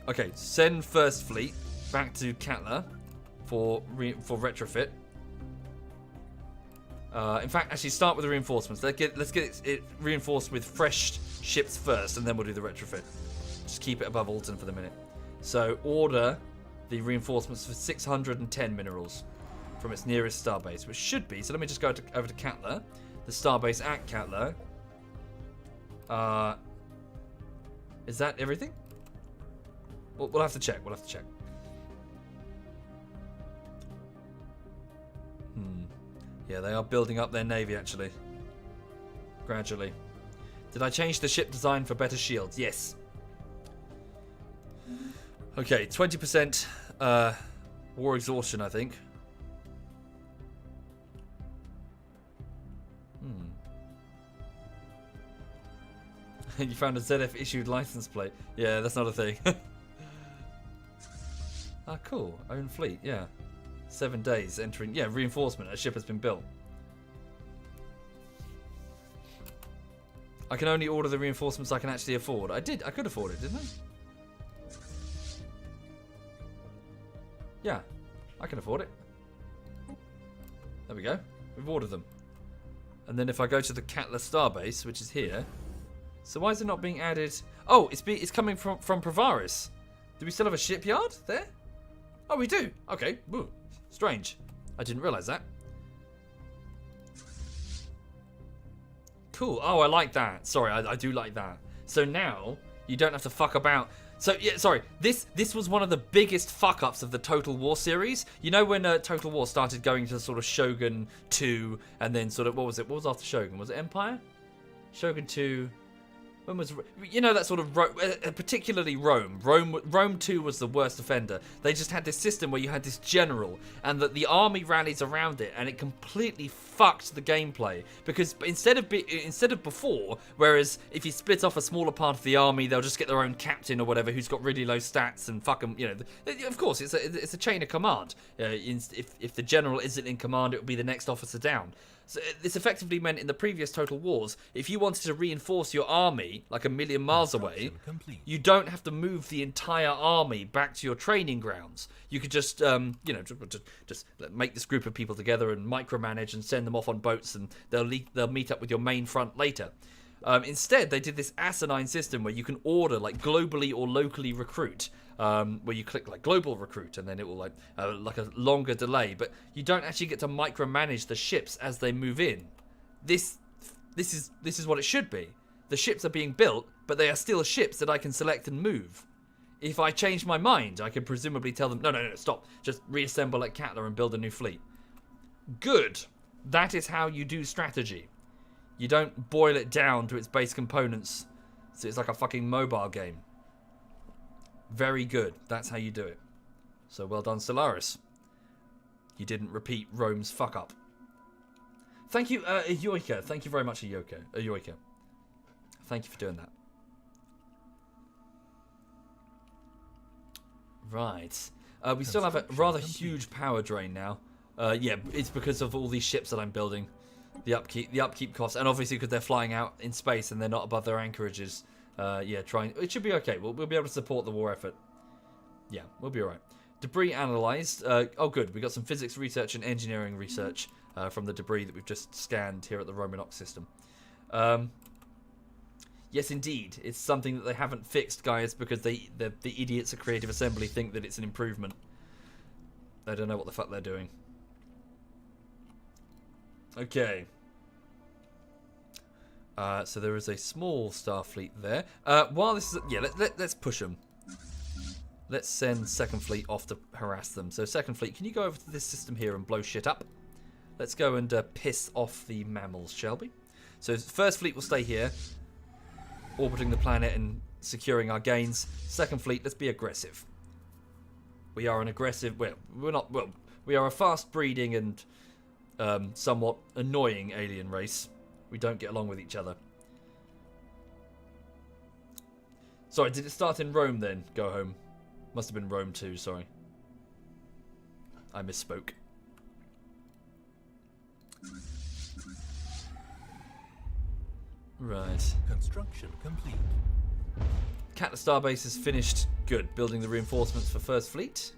Okay, send first fleet back to Katla for retrofit. In fact, actually start with the reinforcements. Let's get it reinforced with fresh ships first, and then we'll do the retrofit. Just keep it above Alton for the minute. So order the reinforcements for 610 minerals from its nearest starbase, which should be. So let me just go over to Katla, the starbase at Katla. Is that everything? We'll have to check. We'll have to check. Yeah, they are building up their navy, actually. Gradually. Did I change the ship design for better shields? Yes. Okay, 20% war exhaustion, I think. You found a ZF-issued license plate. Yeah, that's not a thing. Ah, cool. Own fleet, yeah. 7 days entering. Yeah, reinforcement. A ship has been built. I can only order the reinforcements I can actually afford. I could afford it, didn't I? Yeah, I can afford it. There we go. We've ordered them. And then if I go to the Katla starbase, which is here. So why is it not being added? Oh, it's coming from Provaris. Do we still have a shipyard there? Oh, we do. Okay. Woo. Strange. I didn't realize that. Cool. Oh, I like that. Sorry, I do like that. So now you don't have to fuck about. So yeah, sorry. This was one of the biggest fuck ups of the Total War series. You know when Total War started going to sort of Shogun 2, and then sort of what was it? What was after Shogun? Was it Empire? Shogun 2. When was, you know, that sort of particularly Rome 2 was the worst offender. They just had this system where you had this general and that the army rallies around it, and it completely fucked the gameplay, because instead of before, whereas if you split off a smaller part of the army, they'll just get their own captain or whatever who's got really low stats and fuck them, you know. Of course, it's a chain of command. If the general isn't in command, it will be the next officer down. So this effectively meant in the previous Total Wars, if you wanted to reinforce your army like a million miles away, you don't have to move the entire army back to your training grounds. You could just, just make this group of people together and micromanage and send them off on boats, and they'll meet up with your main front later. Instead, they did this asinine system where you can order, like, globally or locally recruit. where you click like global recruit, and then it will like a longer delay. But you don't actually get to micromanage the ships as they move in. This is what it should be. The ships are being built, but they are still ships that I can select and move. If I change my mind, I can presumably tell them, no, stop. Just reassemble at Catler and build a new fleet. Good. That is how you do strategy. You don't boil it down to its base components, so it's like a fucking mobile game. Very good. That's how you do it. So well done, Stellaris. You didn't repeat Rome's fuck up. Thank you, Yoika. Thank you very much, Yoika. Thank you for doing that. Right. We still have a rather huge power drain now. Yeah, it's because of all these ships that I'm building. The upkeep costs, and obviously because they're flying out in space and they're not above their anchorages. Yeah, it should be okay. We'll be able to support the war effort. Yeah, we'll be alright. Debris analysed. Oh, good. We got some physics research and engineering research from the debris that we've just scanned here at the Romanox system. Yes, indeed. It's something that they haven't fixed, guys, because the idiots at Creative Assembly think that it's an improvement. They don't know what the fuck they're doing. Okay. So there is a small Starfleet there. While this is... Yeah, let's push them. Let's send Second Fleet off to harass them. So Second Fleet, can you go over to this system here and blow shit up? Let's go and piss off the mammals, shall we? So First Fleet will stay here, orbiting the planet and securing our gains. Second Fleet, let's be aggressive. We are an aggressive... Well, we're not... Well, we are a fast-breeding and somewhat annoying alien race. We don't get along with each other. Sorry, did it start in Rome then? Go home. Must have been Rome too, sorry. I misspoke. Right.
Construction complete.
Catler Starbase is finished. Good. Building the reinforcements for First Fleet.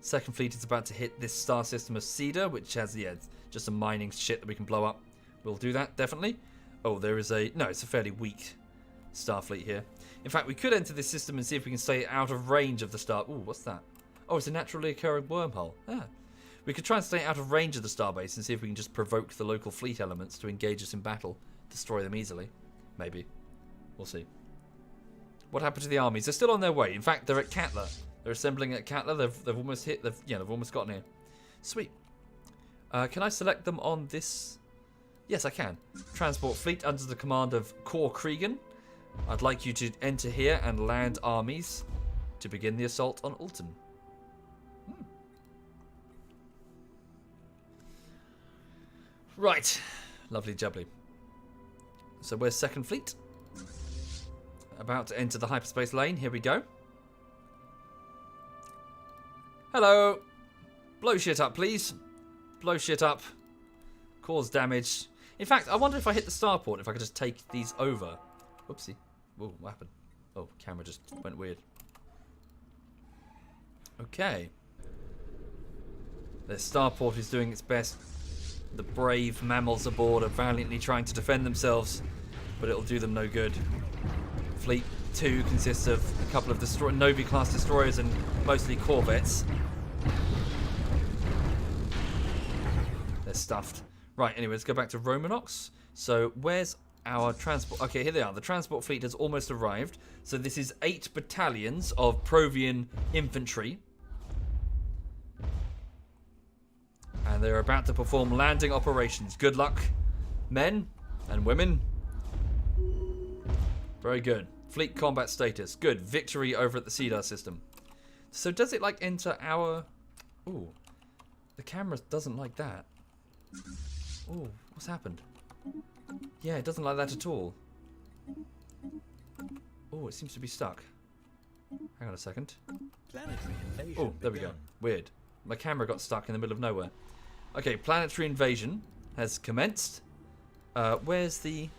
Second Fleet is about to hit this star system of Cedar, which has, yeah, just some mining shit that we can blow up. We'll do that, definitely. Oh, there is a... No, it's a fairly weak Starfleet here. In fact, we could enter this system and see if we can stay out of range of the star... Ooh, what's that? Oh, it's a naturally occurring wormhole. Ah. We could try and stay out of range of the starbase and see if we can just provoke the local fleet elements to engage us in battle. Destroy them easily. Maybe. We'll see. What happened to the armies? They're still on their way. In fact, they're at Catler. They're assembling at Catler. They've almost hit... They've almost gotten here. Sweet. Can I select them on this... Yes, I can. Transport fleet under the command of Kor Kriegan. I'd like you to enter here and land armies to begin the assault on Ulton. Right. Lovely jubbly. So where's Second Fleet? About to enter the hyperspace lane. Here we go. Hello. Blow shit up, please. Blow shit up. Cause damage. In fact, I wonder if I hit the starport, if I could just take these over. Whoopsie. Whoa, what happened? Oh, camera just went weird. Okay. The starport is doing its best. The brave mammals aboard are valiantly trying to defend themselves, but it'll do them no good. Fleet 2 consists of a couple of Novi-class destroyers and mostly corvettes. They're stuffed. Right, anyway, let's go back to Romanox. So, where's our transport? Okay, here they are. The transport fleet has almost arrived. So this is 8 battalions of Provion infantry. And they're about to perform landing operations. Good luck, men and women. Very good. Fleet combat status. Good. Victory over at the Cedar system. So does it, like, enter our... Ooh. The camera doesn't like that. Ooh, what's happened? Yeah, it doesn't like that at all. Oh, it seems to be stuck. Hang on a second. Oh, there we go. Weird. My camera got stuck in the middle of nowhere. Okay, planetary invasion has commenced. Where's the...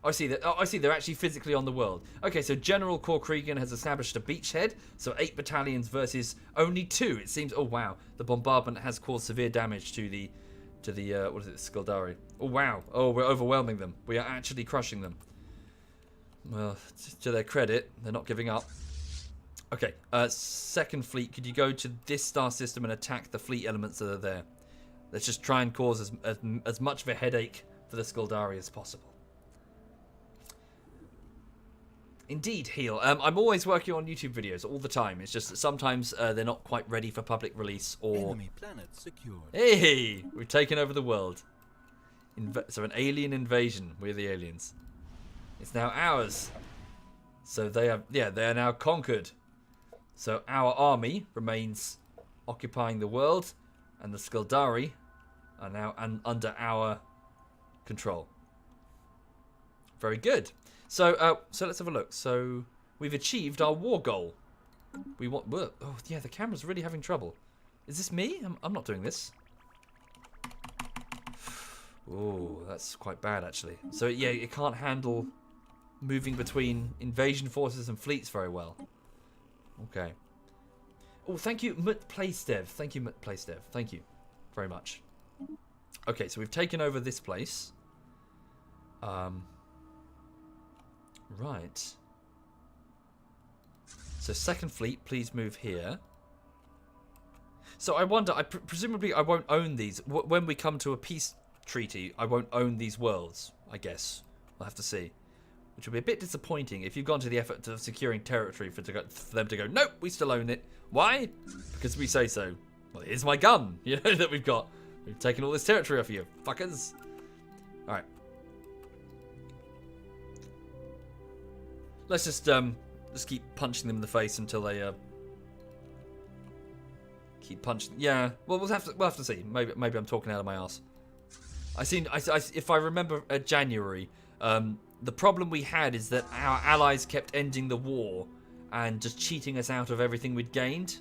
Oh, I see that. Oh, I see. They're actually physically on the world. Okay, so General Kor Kriegan has established a beachhead. So 8 battalions versus only 2. It seems. Oh wow, the bombardment has caused severe damage to the what is it, Skaldari? Oh wow. Oh, we're overwhelming them. We are actually crushing them. Well, to their credit, they're not giving up. Okay, second fleet, could you go to this star system and attack the fleet elements that are there? Let's just try and cause as much of a headache for the Skaldari as possible. Indeed, Heel. I'm always working on YouTube videos all the time. It's just that sometimes they're not quite ready for public release or...
Enemy planet secured.
Hey! We've taken over the world. So an alien invasion. We're the aliens. It's now ours. So they are now conquered. So our army remains occupying the world, and the Skaldari are now under our control. Very good. So let's have a look. So we've achieved our war goal. We want. Oh yeah, the camera's really having trouble. Is this me? I'm not doing this. Oh, that's quite bad actually. So yeah, it can't handle moving between invasion forces and fleets very well. Okay. Oh, thank you, MutPlaceDev. Thank you, MutPlaceDev. Thank you very much. Okay, so we've taken over this place. Right. So second fleet, please move here. So I wonder, presumably I won't own these. When we come to a peace treaty, I won't own these worlds, I guess. We'll have to see. Which will be a bit disappointing if you've gone to the effort of securing territory for them to go, nope, we still own it. Why? Because we say so. Well, here's my gun, you know, that we've got. We've taken all this territory off you, fuckers. Alright. Let's just keep punching them in the face until they keep punching. Yeah, well, we'll have to see. Maybe I'm talking out of my ass. If I remember January, the problem we had is that our allies kept ending the war and just cheating us out of everything we'd gained.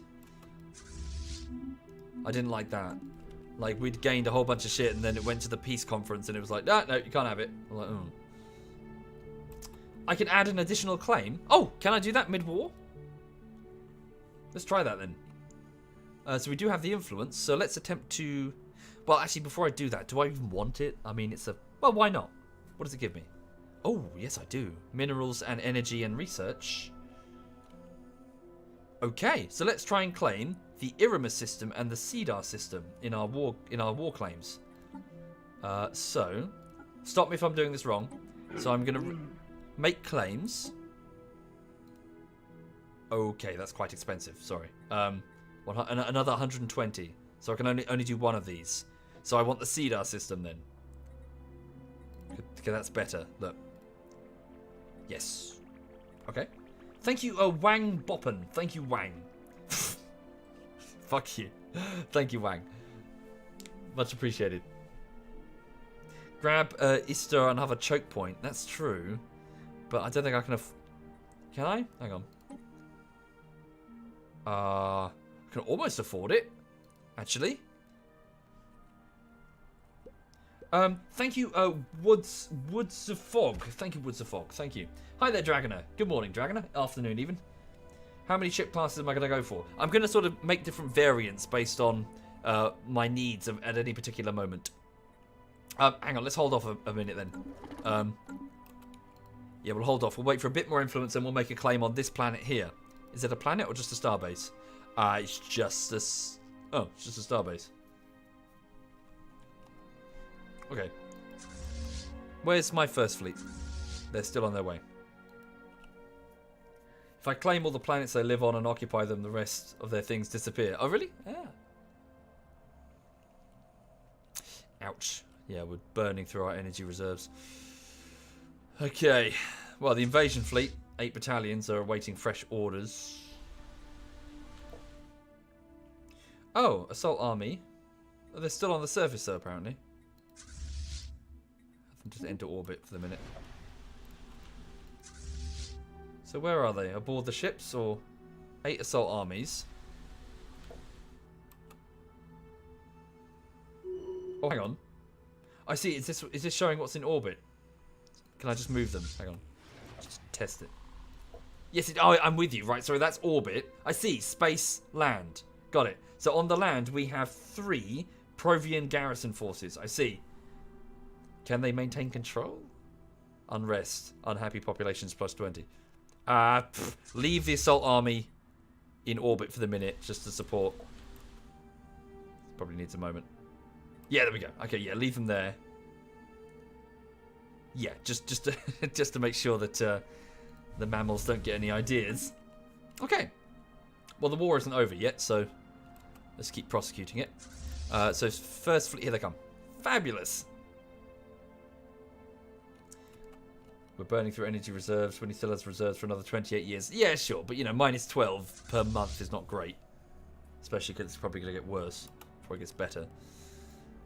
I didn't like that. Like, we'd gained a whole bunch of shit and then it went to the peace conference and it was like, no, you can't have it. I'm like, oh. I can add an additional claim. Oh, can I do that mid-war? Let's try that then. So we do have the influence, so let's attempt to... Well, actually, before I do that, do I even want it? I mean, it's a... Well, why not? What does it give me? Oh, yes, I do. Minerals and energy and research. Okay, so let's try and claim the Iramus system and the Cedar system in our war claims. So, stop me if I'm doing this wrong. So I'm going to make claims. Okay, that's quite expensive. Sorry. Another 120. So I can only do one of these. So I want the Cedar system then. Okay, that's better. Look. Yes. Okay. Thank you, Wang Boppen. Thank you, Wang. Fuck you. Thank you, Wang. Much appreciated. Grab Easter and have a choke point. That's true. But I don't think I can... Can I? Hang on. I can almost afford it, actually. Thank you, Woods of Fog. Thank you, Woods of Fog. Thank you. Hi there, Dragoner. Good morning, Dragoner. Afternoon, even. How many ship classes am I going to go for? I'm going to sort of make different variants based on my needs at any particular moment. Hang on, let's hold off a minute then. Yeah, we'll hold off. We'll wait for a bit more influence and we'll make a claim on this planet here. Is it a planet or just a starbase? It's just a... Oh, it's just a starbase. Okay. Where's my first fleet? They're still on their way. If I claim all the planets they live on and occupy them, the rest of their things disappear. Oh, really? Yeah. Ouch. Yeah, we're burning through our energy reserves. Okay. Well, the invasion fleet, 8 battalions, are awaiting fresh orders. Oh, assault army. Oh, they're still on the surface, though, apparently. Have them just enter orbit for the minute. So where are they? Aboard the ships, or 8 assault armies? Oh, hang on. I see. Is this showing what's in orbit? Can I just move them? Hang on. Just test it. Yes, I'm with you. Right, sorry, that's orbit. I see. Space, land. Got it. So on the land, we have 3 Provion garrison forces. I see. Can they maintain control? Unrest. Unhappy populations plus 20. Leave the assault army in orbit for the minute, just to support. Probably needs a moment. Yeah, there we go. Okay, yeah, leave them there. Yeah, just to, just to make sure that the mammals don't get any ideas. Okay. Well, the war isn't over yet, so let's keep prosecuting it. So first fleet, here they come. Fabulous. We're burning through energy reserves when he still has reserves for another 28 years. Yeah, sure, but you know, minus 12 per month is not great. Especially because it's probably going to get worse before it gets better.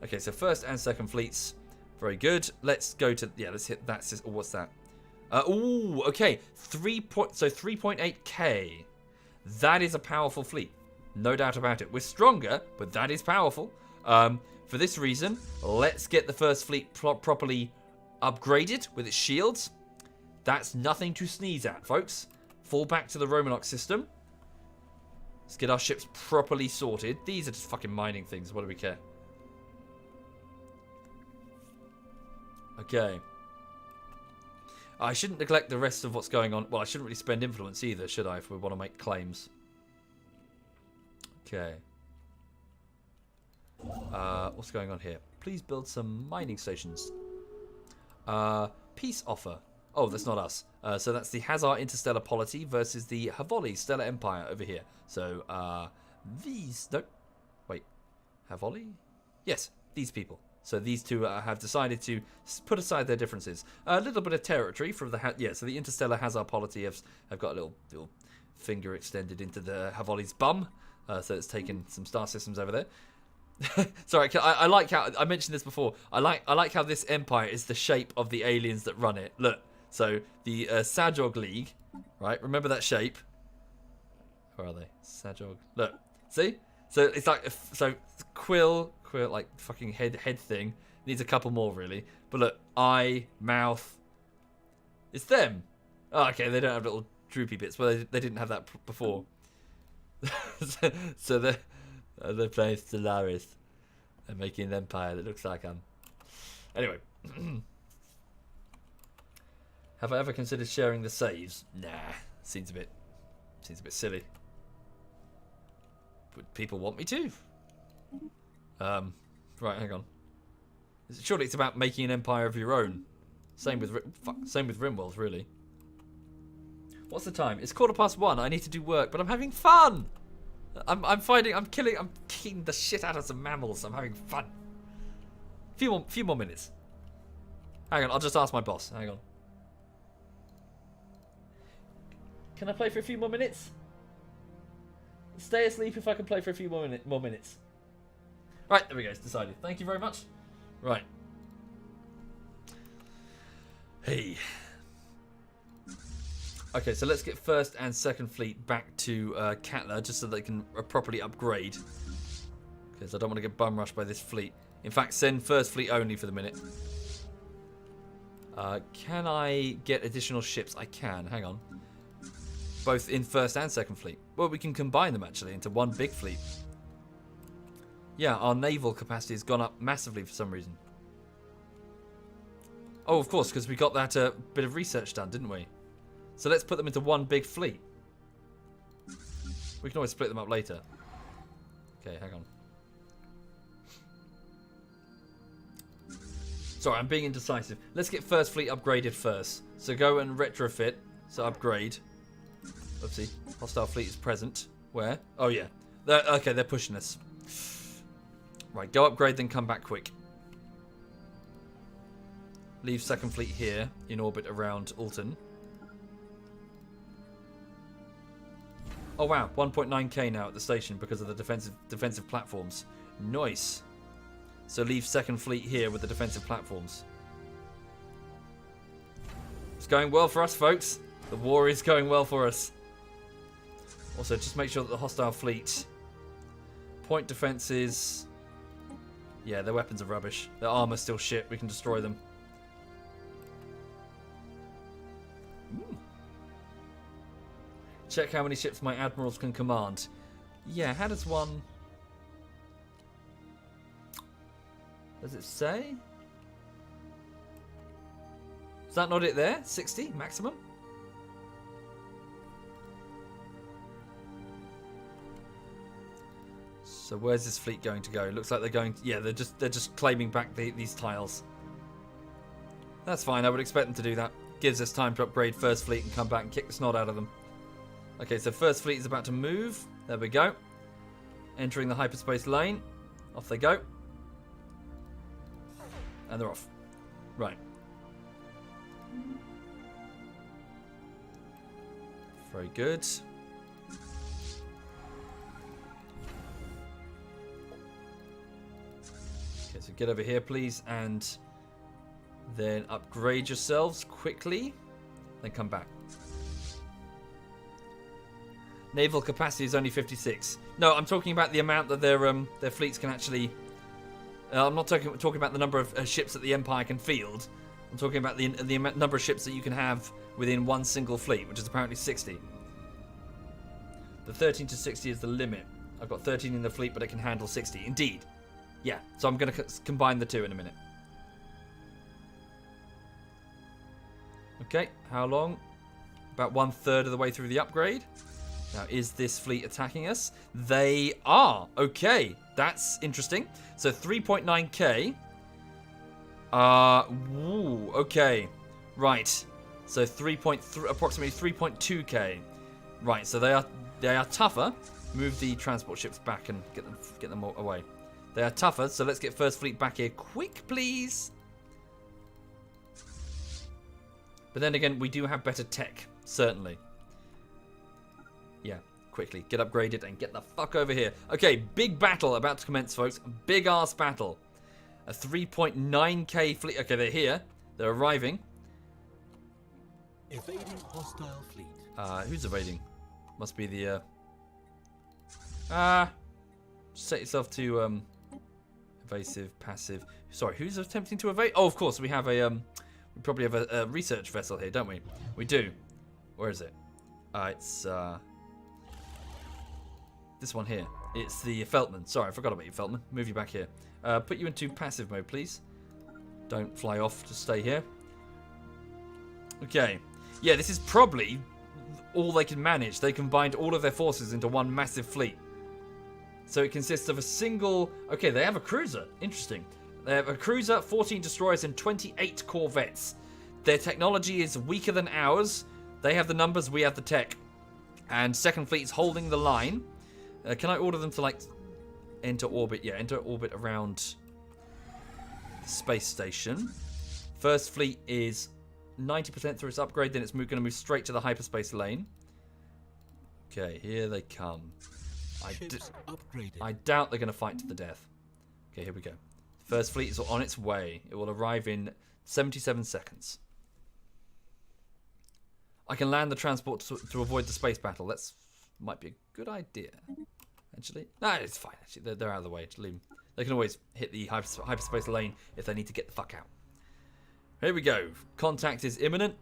Okay, so first and second fleets. Very good. Let's go to, yeah, let's hit that. Oh, what's that? Ooh, okay. 3.8k. That is a powerful fleet. No doubt about it. We're stronger, but that is powerful. For this reason, let's get the first fleet properly upgraded with its shields. That's nothing to sneeze at, folks. Fall back to the Romanox system. Let's get our ships properly sorted. These are just fucking mining things. What do we care? Okay. I shouldn't neglect the rest of what's going on. Well, I shouldn't really spend influence either, should I, if we want to make claims. Okay. What's going on here? Please build some mining stations. Peace offer. Oh, that's not us. So that's the Hazar Interstellar Polity versus the Havoli Stellar Empire over here. So, these... No. Wait. Havoli? Yes, these people. So these two have decided to put aside their differences. A little bit of territory from the... so the Interstellar Hazar Polity have got a little finger extended into the Havoli's bum. So it's taken some star systems over there. Sorry, I like how... I mentioned this before. I like how this empire is the shape of the aliens that run it. Look. So the Sajog League, right? Remember that shape? Where are they? Sajog. Look. See? So it's like... So Quill, like fucking head thing. Needs a couple more, really. But look. Eye, mouth. It's them. Oh, okay, they don't have little droopy bits. Well, they didn't have that before. So they're playing Stellaris. They're making an empire that looks like Anyway. Have I ever considered sharing the saves? Nah. Seems a bit silly. But people want me to. Right, hang on. Surely it's about making an empire of your own. Same with Rimworld, really. What's the time? It's 1:15. I need to do work, but I'm having fun. I'm kicking the shit out of some mammals. I'm having fun. Few more minutes. Hang on, I'll just ask my boss. Hang on. Can I play for a few more minutes? Stay asleep if I can play for a few more minutes. Right, there we go. It's decided. Thank you very much. Right. Hey. Okay, so let's get first and second fleet back to Katla, just so they can properly upgrade. Because I don't want to get bum rushed by this fleet. In fact, send first fleet only for the minute. Can I get additional ships? I can. Hang on. Both in first and second fleet. Well, we can combine them, actually, into one big fleet. Yeah, our naval capacity has gone up massively for some reason. Oh, of course, because we got that bit of research done, didn't we? So let's put them into one big fleet. We can always split them up later. Okay, hang on. Sorry, I'm being indecisive. Let's get first fleet upgraded first. So go and retrofit. So upgrade. Oopsie. Hostile fleet is present. Where? Oh, yeah. Okay, they're pushing us. Right, go upgrade, then come back quick. Leave second fleet here in orbit around Alton. Oh wow, 1.9k now at the station because of the defensive platforms. Nice. So leave second fleet here with the defensive platforms. It's going well for us, folks. The war is going well for us. Also, just make sure that the hostile fleet point defenses. Yeah, their weapons are rubbish. Their armor's still shit. We can destroy them. Ooh. Check how many ships my admirals can command. Yeah, how does one... Does it say? Is that not it there? 60 maximum? So where's this fleet going to go? It looks like they're going. Yeah, they're just claiming back these tiles. That's fine. I would expect them to do that. Gives us time to upgrade first fleet and come back and kick the snot out of them. Okay, so first fleet is about to move. There we go. Entering the hyperspace lane. Off they go. And they're off. Right. Very good. Okay, so get over here, please, and then upgrade yourselves quickly. Then come back. Naval capacity is only 56. No, I'm talking about the amount that their fleets can actually. I'm not talking about the number of ships that the Empire can field. I'm talking about the number of ships that you can have within one single fleet, which is apparently 60. The 13 to 60 is the limit. I've got 13 in the fleet, but it can handle 60. Indeed. Yeah, so I'm going to combine the two in a minute. Okay, how long? About 1/3 of the way through the upgrade. Now, is this fleet attacking us? They are. Okay, that's interesting. So 3.9k. Woo, okay. Right. So approximately 3.2k. Right, so they are tougher. Move the transport ships back and get them away. They are tougher, so let's get first fleet back here quick, please. But then again, we do have better tech, certainly. Yeah, quickly. Get upgraded and get the fuck over here. Okay, big battle about to commence, folks. Big ass battle. A 3.9k fleet. Okay, they're here. They're arriving.
Evading hostile fleet.
Who's evading? Must be the, set yourself to, evasive, passive. Sorry, who's attempting to evade? Oh, of course, we have a, we probably have a research vessel here, don't we? We do. Where is it? It's, this one here. It's the Feltman. Sorry, I forgot about you, Feltman. Move you back here. Put you into passive mode, please. Don't fly off. Just stay here. Okay. Yeah, this is probably all they can manage. They combined all of their forces into one massive fleet. So it consists of a single... Okay, they have a cruiser. Interesting. They have a cruiser, 14 destroyers, and 28 corvettes. Their technology is weaker than ours. They have the numbers, we have the tech. And second fleet is holding the line. Can I order them to, like, enter orbit? Yeah, enter orbit around the space station. First fleet is 90% through its upgrade, then it's going to move straight to the hyperspace lane. Okay, here they come. I doubt they're going to fight to the death. Okay, here we go. First fleet is on its way. It will arrive in 77 seconds. I can land the transport to avoid the space battle. That's might be a good idea, actually. No, it's fine, actually. They're out of the way. Just leave them. They can always hit the hyperspace lane if they need to get the fuck out. Here we go. Contact is imminent.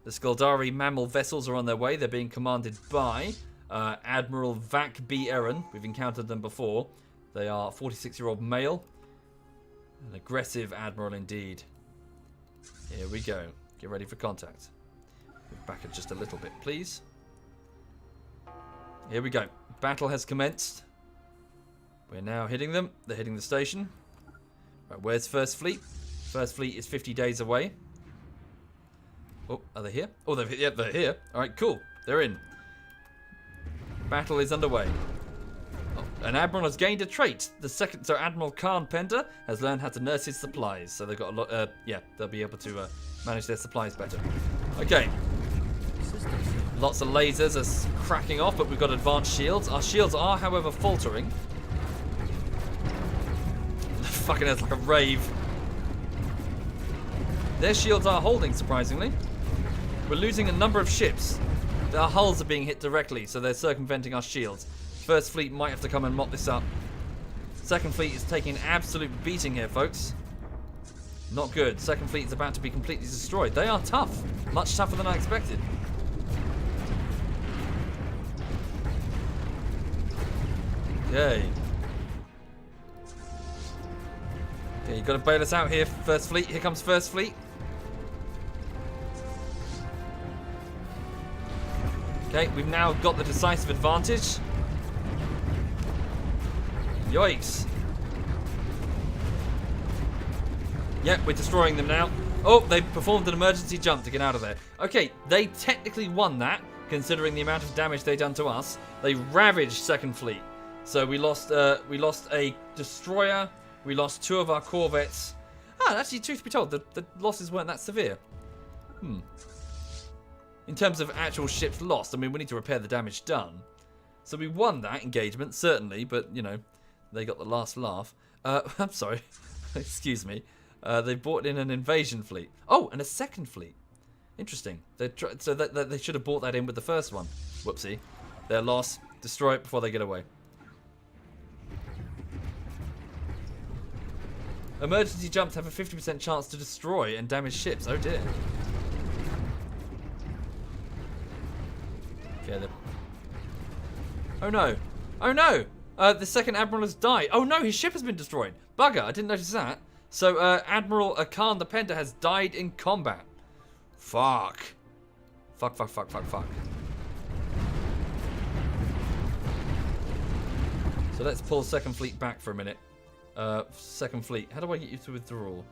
The Skuldari mammal vessels are on their way. They're being commanded by Admiral Vac B. Erin. We've encountered them before. They are 46-year-old male. An aggressive admiral indeed. Here we go. Get ready for contact. Move back just a little bit, please. Here we go. Battle has commenced. We're now hitting them. They're hitting the station. Right, where's First Fleet? First Fleet is 50 days away. Oh, are they here? Oh, they're here. All right, cool. They're in. Battle is underway. Oh, an admiral has gained a trait. So Admiral Khan Pender has learned how to nurse his supplies. So they've got a lot. Yeah, they'll be able to manage their supplies better. Okay. Lots of lasers are cracking off, but we've got advanced shields. Our shields are, however, faltering. Fucking it's like a rave. Their shields are holding, surprisingly. We're losing a number of ships. Our hulls are being hit directly, so they're circumventing our shields. First fleet might have to come and mop this up. Second fleet is taking an absolute beating here, folks. Not good. Second fleet is about to be completely destroyed. They are tough. Much tougher than I expected. Okay. Okay, you've got to bail us out here, First Fleet. Here comes First Fleet. Okay, we've now got the decisive advantage. Yikes. Yep, we're destroying them now. Oh, they performed an emergency jump to get out of there. Okay, they technically won that, considering the amount of damage they done to us. They ravaged Second Fleet. So we lost a destroyer. We lost 2 of our corvettes. Actually, truth be told, the losses weren't that severe. In terms of actual ships lost, I mean, we need to repair the damage done. So we won that engagement, certainly, but, you know, they got the last laugh. I'm sorry. Excuse me. They brought in an invasion fleet. Oh, and a second fleet. Interesting. So they should have brought that in with the first one. Whoopsie. Their loss. Destroy it before they get away. Emergency jumps have a 50% chance to destroy and damage ships. Oh dear. Okay, oh no. Oh no! The second admiral has died. Oh no, his ship has been destroyed. Bugger, I didn't notice that. So, Admiral Khan the Pender has died in combat. Fuck. Fuck. So let's pull Second Fleet back for a minute. Second Fleet, how do I get you to withdrawal?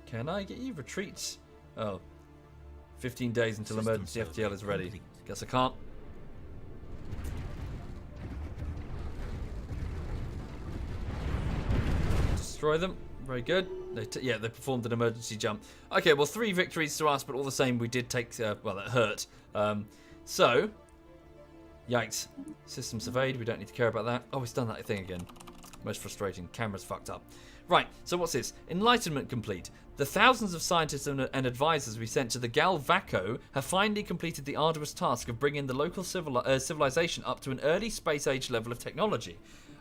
Can I get you? Retreat? Oh. 15 days until emergency FTL is ready. Guess I can't. Destroy them. Very good. They performed an emergency jump. Okay, well, 3 victories to us, but all the same, we did take... well, that hurt. So... Yikes. System surveyed. We don't need to care about that. Oh, it's done that thing again. Most frustrating. Camera's fucked up. Right, so what's this? Enlightenment complete. The thousands of scientists and advisors we sent to the Galvaco have finally completed the arduous task of bringing the local civilization up to an early space age level of technology.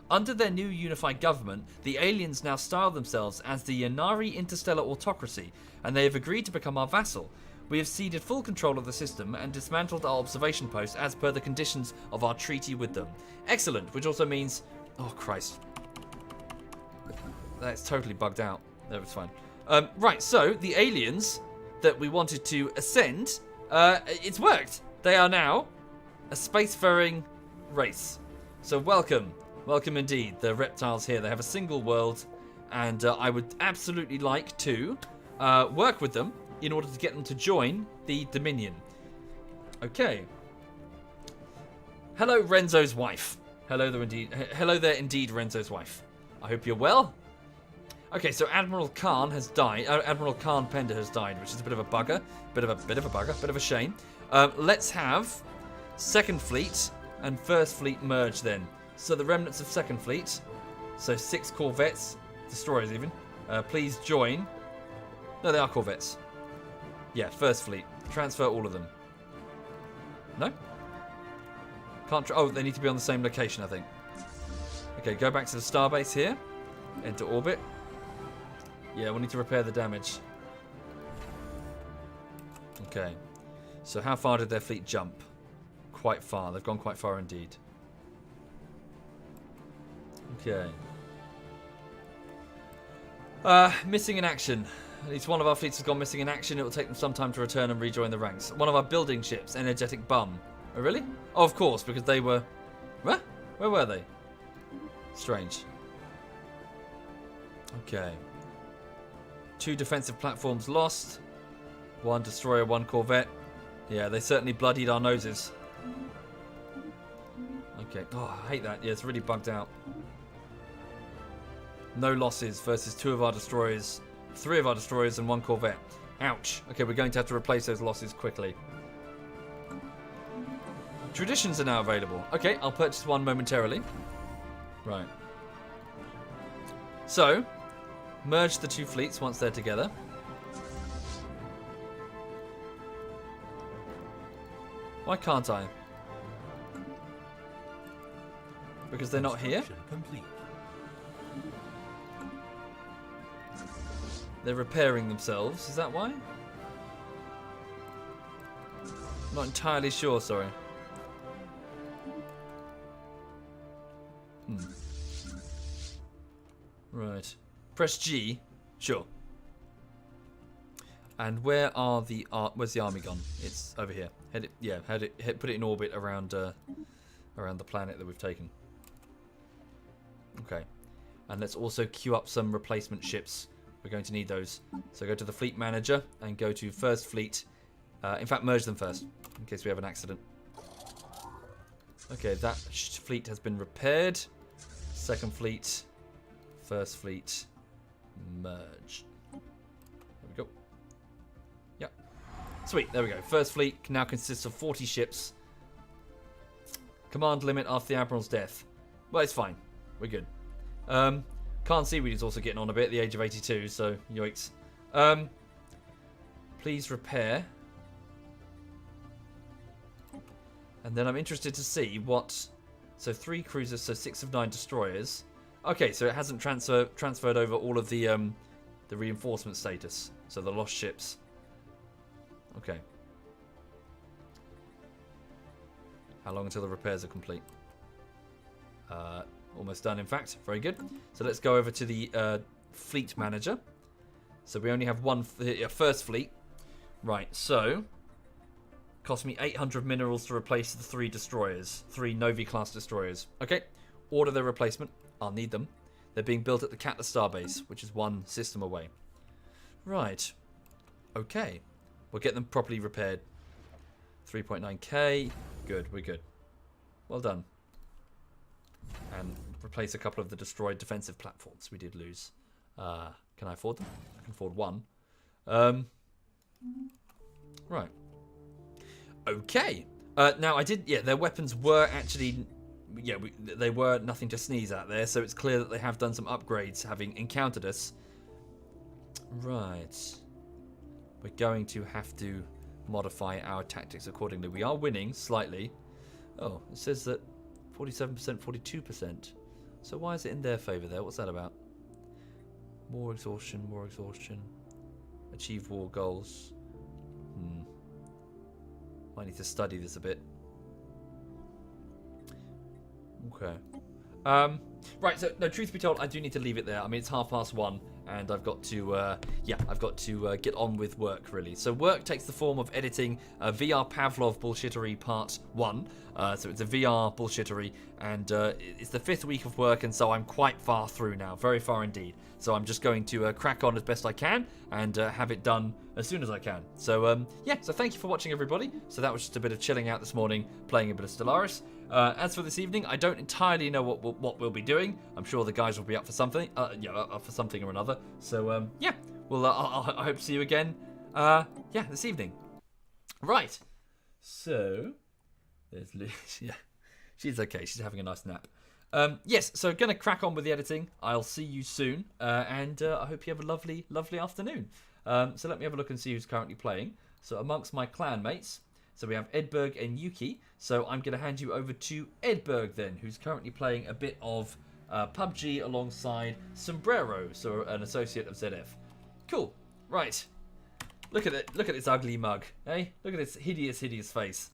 Under their new unified government, the aliens now style themselves as the Yanari Interstellar Autocracy, and they have agreed to become our vassal. We have ceded full control of the system and dismantled our observation post as per the conditions of our treaty with them. Excellent, which also means... Oh, Christ. That's totally bugged out. No, it's fine. Right, so the aliens that we wanted to ascend, it's worked. They are now a spacefaring race. So welcome. Welcome indeed. The reptiles here, they have a single world, and I would absolutely like to work with them in order to get them to join the Dominion. Okay. Hello, Renzo's wife. Hello there, indeed, Renzo's wife. I hope you're well. Okay, so Admiral Khan has died. Admiral Khan Pender has died, which is a bit of a bugger. Bit of a shame. Let's have Second Fleet and First Fleet merge then. So the remnants of Second Fleet, so 6 corvettes, destroyers even, please join. No, they are corvettes. Yeah, First Fleet. Transfer all of them. No? Can't. Oh, they need to be on the same location, I think. Okay, go back to the starbase here. Enter orbit. Yeah, we'll need to repair the damage. Okay. So how far did their fleet jump? Quite far. They've gone quite far indeed. Okay. Missing in action. At least one of our fleets has gone missing in action. It will take them some time to return and rejoin the ranks. One of our building ships, Energetic Bum. Oh, really? Oh, of course, because they were... Where? Where were they? Strange. Okay. 2 defensive platforms lost. 1 destroyer, 1 corvette. Yeah, they certainly bloodied our noses. Okay. Oh, I hate that. Yeah, it's really bugged out. No losses versus 2 of our destroyers, 3 of our destroyers, and 1 corvette. Ouch. Okay, we're going to have to replace those losses quickly. Traditions are now available. Okay, I'll purchase 1 momentarily. Right. So, merge the 2 fleets once they're together. Why can't I? Because they're not here?
Complete.
They're repairing themselves. Is that why? Not entirely sure, sorry. Right. Press G. Sure. And where are the... where's the army gone? It's over here. Head it, yeah, put it in orbit around around the planet that we've taken. Okay. And let's also queue up some replacement ships. We're going to need those. So go to the fleet manager and go to first fleet. In fact, merge them first in case we have an accident. Okay, that fleet has been repaired. Second fleet, first fleet, merged. There we go. Yep. Sweet, there we go. First fleet now consists of 40 ships. Command limit after the Admiral's death. Well, it's fine. We're good. Can't see is also getting on a bit at the age of 82, so yikes. Please repair. And then I'm interested to see what... So 3 cruisers, so 6 of 9 destroyers. Okay, so it hasn't transferred over all of the reinforcement status. So the lost ships. Okay. How long until the repairs are complete? Almost done, in fact. Very good. So let's go over to the fleet manager. So we only have one first fleet. Right, so... Cost me 800 minerals to replace the 3 destroyers. 3 Novi-class destroyers. Okay, order their replacement. I'll need them. They're being built at the Catler Starbase, which is 1 system away. Right. Okay. We'll get them properly repaired. 3.9k. Good, we're good. Well done. And replace a couple of the destroyed defensive platforms we did lose. Can I afford them? I can afford 1. Right. Okay. Now I did. Yeah, their weapons were actually. Yeah, they were nothing to sneeze at there. So it's clear that they have done some upgrades, having encountered us. Right. We're going to have to modify our tactics accordingly. We are winning slightly. Oh, it says that 47%, 42%. So why is it in their favour there? What's that about? More exhaustion, more exhaustion. Achieve war goals. Might need to study this a bit. Okay. Right, so no, truth be told, I do need to leave it there. I mean, it's 1:30, and I've got to, get on with work, really. So work takes the form of editing VR Pavlov Bullshittery Part 1. So it's a VR bullshittery, and it's the 5th week of work, and so I'm quite far through now, very far indeed. So I'm just going to crack on as best I can, and have it done as soon as I can. So, so thank you for watching, everybody. So that was just a bit of chilling out this morning, playing a bit of Stellaris. As for this evening, I don't entirely know what we'll be doing. I'm sure the guys will be up for something, up for something or another. So, well, I hope to see you again, this evening. Right. So, there's Liz. Yeah, she's okay. She's having a nice nap. Yes, so going to crack on with the editing. I'll see you soon, and I hope you have a lovely, lovely afternoon. So let me have a look and see who's currently playing. So amongst my clan mates, so we have Edberg and Yuki. So I'm going to hand you over to Edberg then, who's currently playing a bit of PUBG alongside Sombrero, so an associate of ZF. Cool. Right. Look at it. Look at this ugly mug. Hey, look at this hideous, hideous face.